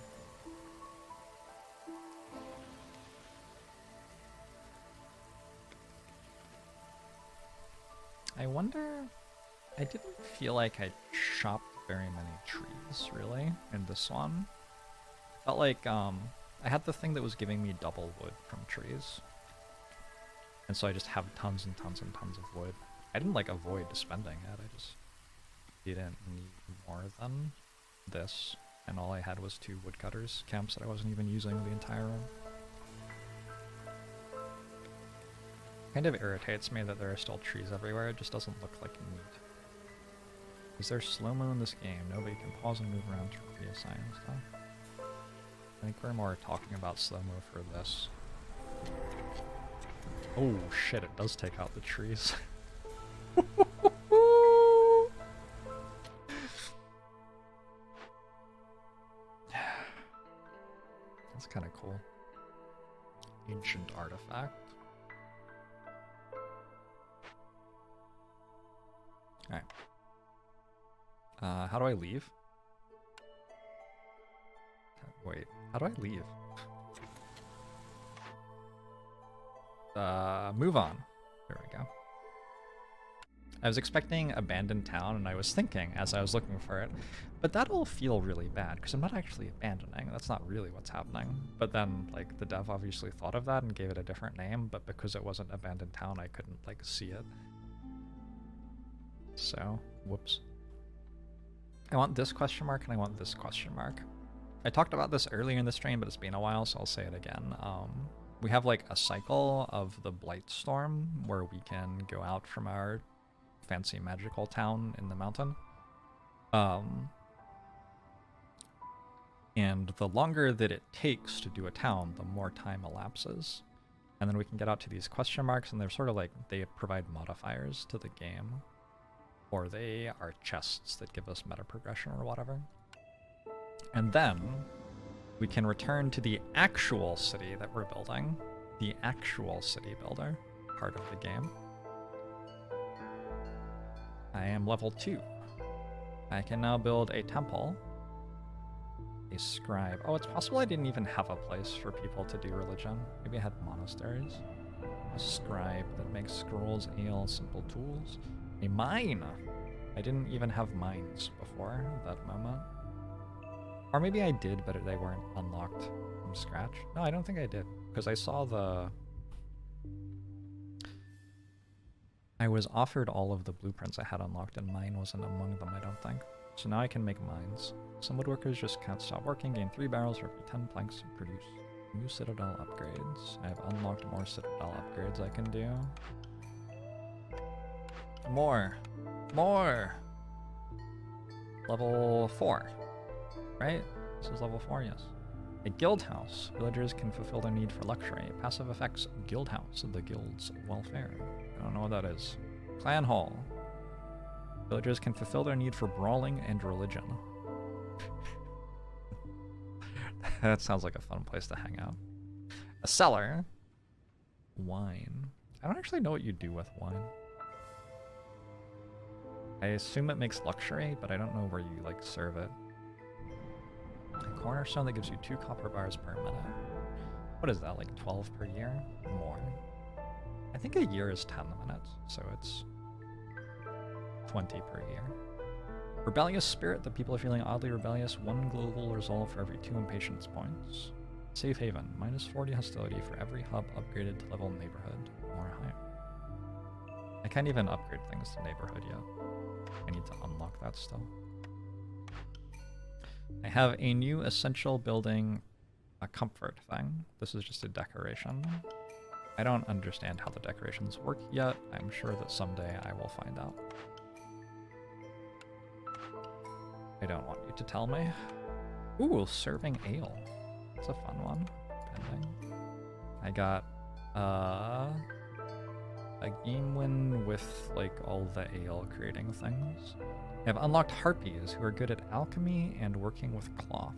I wonder... I didn't feel like I chopped very many trees, really, in this one. Felt like, I had the thing that was giving me double wood from trees. And so I just have tons and tons and tons of wood. I didn't, like, avoid spending it, I just didn't need more than this. And all I had was 2 woodcutters camps that I wasn't even using the entire room. Kind of irritates me that there are still trees everywhere, it just doesn't look like meat. Is there slow-mo in this game? Nobody can pause and move around to reassign stuff. I think we're more talking about slow-mo for this. Oh shit, it does take out the trees. That's kind of cool. Ancient artifact. Alright. How do I leave? Wait, how do I leave? Move on. There we go. I was expecting abandoned town, and I was thinking as I was looking for it, but that'll feel really bad, because I'm not actually abandoning. That's not really what's happening. But then, like, the dev obviously thought of that and gave it a different name, but because it wasn't abandoned town, I couldn't, like, see it. So, whoops. I want this question mark and I want this question mark. I talked about this earlier in the stream, but it's been a while, so I'll say it again. We have like a cycle of the Blight Storm where we can go out from our fancy magical town in the mountain. And the longer that it takes to do a town, the more time elapses. And then we can get out to these question marks, and they're sort of like, they provide modifiers to the game. Or they are chests that give us meta progression or whatever. And then we can return to the actual city that we're building, the actual city builder part of the game. I am level 2. I can now build a temple, a scribe. Oh, it's possible I didn't even have a place for people to do religion. Maybe I had monasteries. A scribe that makes scrolls, ale, simple tools. A mine! I didn't even have mines before that moment. Or maybe I did, but they weren't unlocked from scratch. No, I don't think I did, because I saw the... I was offered all of the blueprints I had unlocked, and mine wasn't among them, I don't think. So now I can make mines. Some woodworkers just can't stop working, gain 3 barrels for every 10 planks, and produce new citadel upgrades. I have unlocked more citadel upgrades I can do. More! More! Level 4. Right? This is level 4, yes. A guild house. Villagers can fulfill their need for luxury. Passive effects, guild house, the guild's welfare. I don't know what that is. Clan hall. Villagers can fulfill their need for brawling and religion. That sounds like a fun place to hang out. A cellar. Wine. I don't actually know what you do with wine. I assume it makes luxury, but I don't know where you, like, serve it. A cornerstone that gives you 2 copper bars per minute. What is that, like 12 per year? More. I think a year is 10 minutes, so it's 20 per year. Rebellious spirit, the people are feeling oddly rebellious. 1 global resolve for every 2 impatience points. Safe haven, -40 hostility for every hub upgraded to level neighborhood or higher. I can't even upgrade things to neighborhood yet. I need to unlock that still. I have a new essential building, a comfort thing. This is just a decoration. I don't understand how the decorations work yet. I'm sure that someday I will find out. I don't want you to tell me. Ooh, serving ale. That's a fun one. Pending. I got a game win with like all the ale creating things. I have unlocked harpies who are good at alchemy and working with cloth.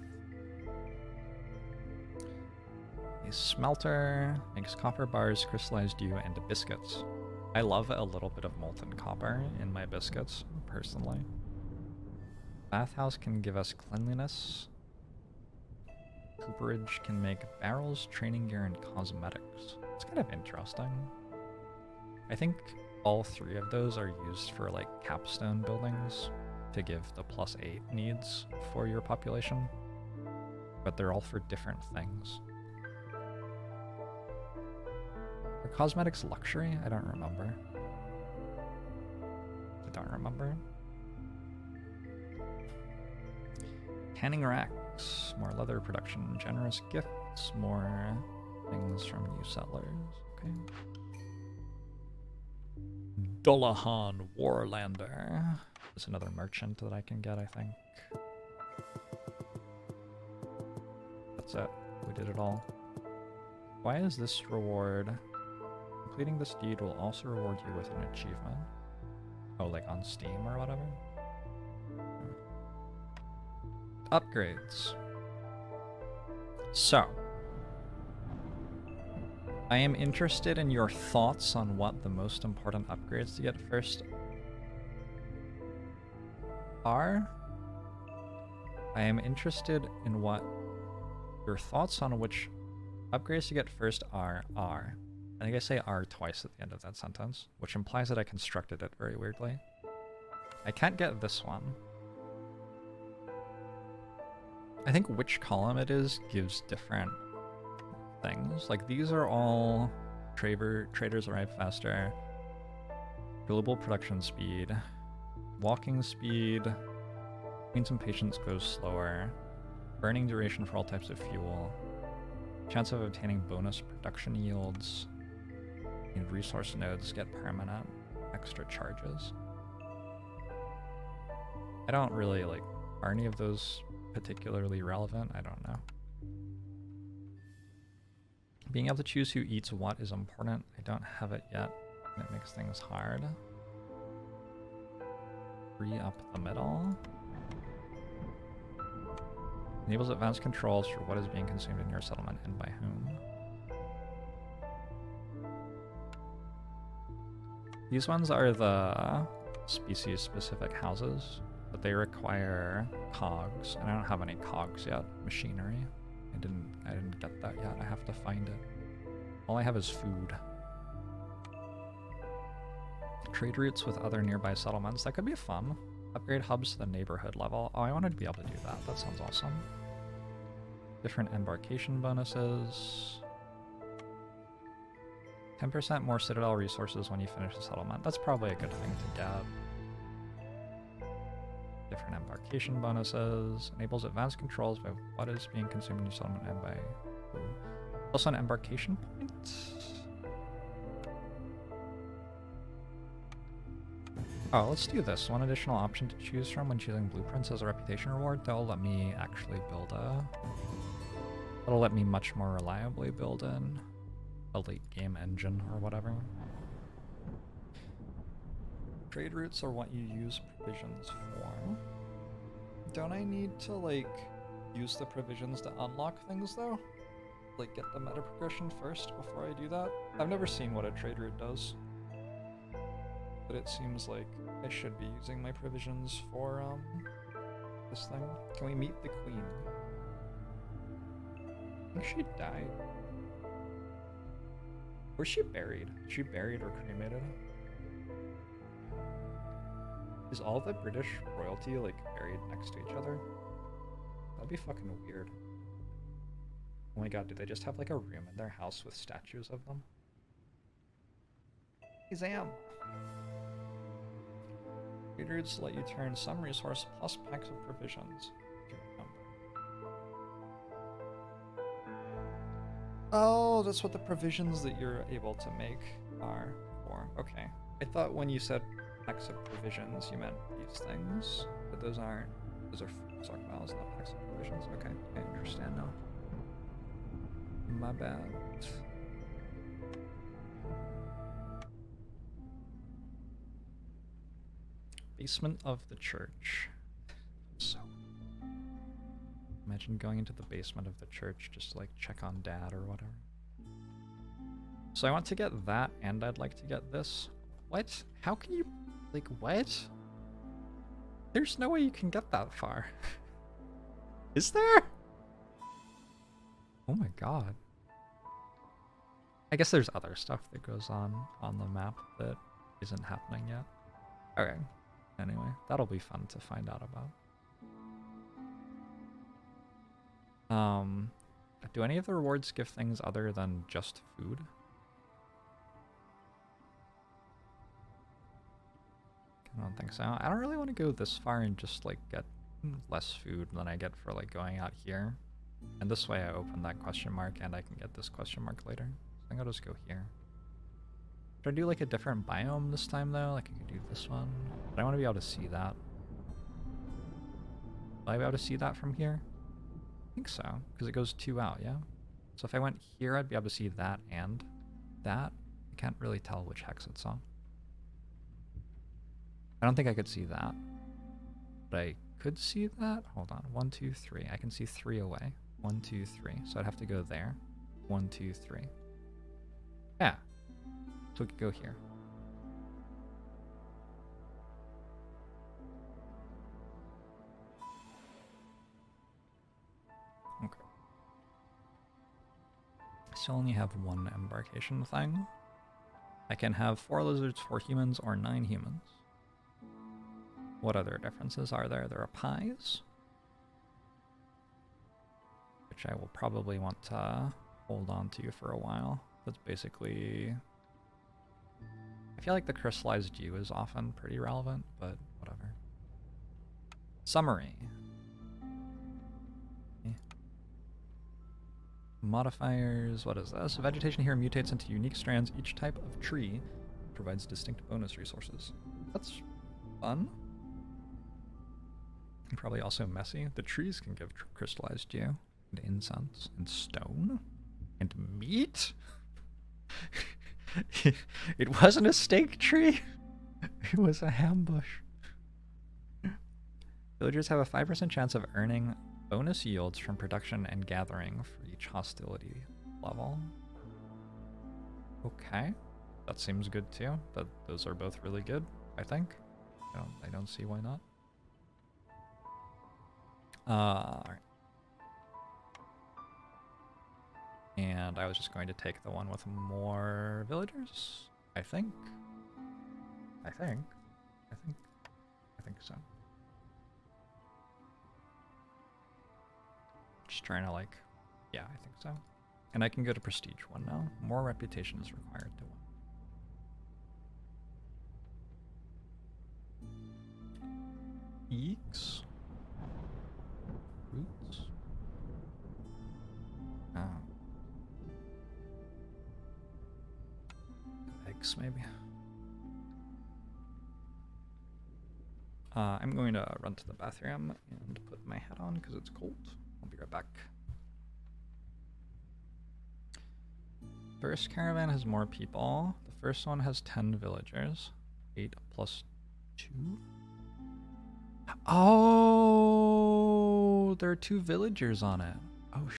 A smelter makes copper bars, crystallized dew, and biscuits. I love a little bit of molten copper in my biscuits, personally. Bathhouse can give us cleanliness. Cooperage can make barrels, training gear, and cosmetics. It's kind of interesting. I think all 3 of those are used for like capstone buildings to give the +8 needs for your population, but they're all for different things. Are cosmetics luxury? I don't remember. Canning racks, more leather production, generous gifts, more things from new settlers. Okay. Dullahan Warlander. There's another merchant that I can get, I think. That's it. We did it all. Why is this reward? Completing this deed will also reward you with an achievement. Oh, like on Steam or whatever? Upgrades. So, I am interested in your thoughts on what the most important upgrades to get first are. I am interested in what your thoughts on which upgrades to get first are. I think I say are twice at the end of that sentence, which implies that I constructed it very weirdly. I can't get this one. I think which column it is gives different things. Like these are all traders arrive faster, global production speed, walking speed, means impatience goes slower, burning duration for all types of fuel, chance of obtaining bonus production yields, and resource nodes get permanent extra charges. I don't really like, are any of those particularly relevant? I don't know. Being able to choose who eats what is important. I don't have it yet, and it makes things hard. Free up the middle. Enables advanced controls for what is being consumed in your settlement and by whom. These ones are the species-specific houses, but they require cogs, and I don't have any cogs yet. Machinery. I didn't get that yet. I have to find it. All I have is food. Trade routes with other nearby settlements. That could be fun. Upgrade hubs to the neighborhood level. Oh, I wanted to be able to do that. That sounds awesome. Different embarkation bonuses. 10% more citadel resources when you finish the settlement. That's probably a good thing to get. Different embarkation bonuses. Enables advanced controls by what is being consumed in your settlement and by who. Also an embarkation point. Oh, let's do this. One additional option to choose from when choosing blueprints as a reputation reward. That'll let me actually build that'll let me much more reliably build in a late game engine or whatever. Trade routes are what you use provisions for. Don't I need to, like, use the provisions to unlock things, though? like get the meta progression first before I do that. I've never seen what a trade route does, but it seems like I should be using my provisions for this thing. Can we meet the queen? I think she died. Where's she buried? Is she buried or cremated? Is all the British royalty like buried next to each other? That'd be fucking weird. Oh my god, do they just have like a room in their house with statues of them? Exam! Trade routes let you turn some resource plus packs of provisions. Oh, that's what the provisions that you're able to make are for. Okay. I thought when you said packs of provisions, you meant these things, but those aren't. Those are stockpiles, not packs of provisions. Okay, I understand now. My bad. Basement of the church. So imagine going into the basement of the church just to like check on dad or whatever. So I want to get that and I'd like to get this. What? How can you, like, what? There's no way you can get that far. Is there? Oh my god. I guess there's other stuff that goes on the map that isn't happening yet. Okay. Anyway, that'll be fun to find out about. Do any of the rewards give things other than just food? I don't think so. I don't really want to go this far and just like get less food than I get for like going out here. And this way I open that question mark and I can get this question mark later. So I think I'll just go here. Should I do like a different biome this time though? Like I could do this one. But I want to be able to see that. Will I be able to see that from here? I think so, because it goes 2 out, yeah? So if I went here, I'd be able to see that and that. I can't really tell which hex it's on. I don't think I could see that. But I could see that? Hold on. 1, 2, 3. I can see 3 away. 1, 2, 3. So I'd have to go there. 1, 2, 3. Yeah. So we could go here. Okay. I still only have 1 embarkation thing. I can have 4 lizards, 4 humans, or 9 humans. What other differences are there? There are pies, which I will probably want to hold on to for a while. That's basically... I feel like the crystallized dew is often pretty relevant, but whatever. Summary. Modifiers, what is this? Vegetation here mutates into unique strands. Each type of tree provides distinct bonus resources. That's fun. And probably also messy. The trees can give crystallized dew, and incense, and stone, and meat. It wasn't a steak tree. It was a ham bush. Villagers have a 5% chance of earning bonus yields from production and gathering for each hostility level. Okay, that seems good too. Those are both really good, I think. I don't see why not. Alright. And I was just going to take the one with more villagers, I think. I think so. Just trying to like, yeah, I think so. And I can go to prestige 1 now. More reputation is required to win. Eeks. Roots. Oh. Eggs, maybe. I'm going to run to the bathroom and put my hat on because it's cold. I'll be right back. First caravan has more people. The first one has 10 villagers. 8 plus 2. Oh, there are 2 villagers on it.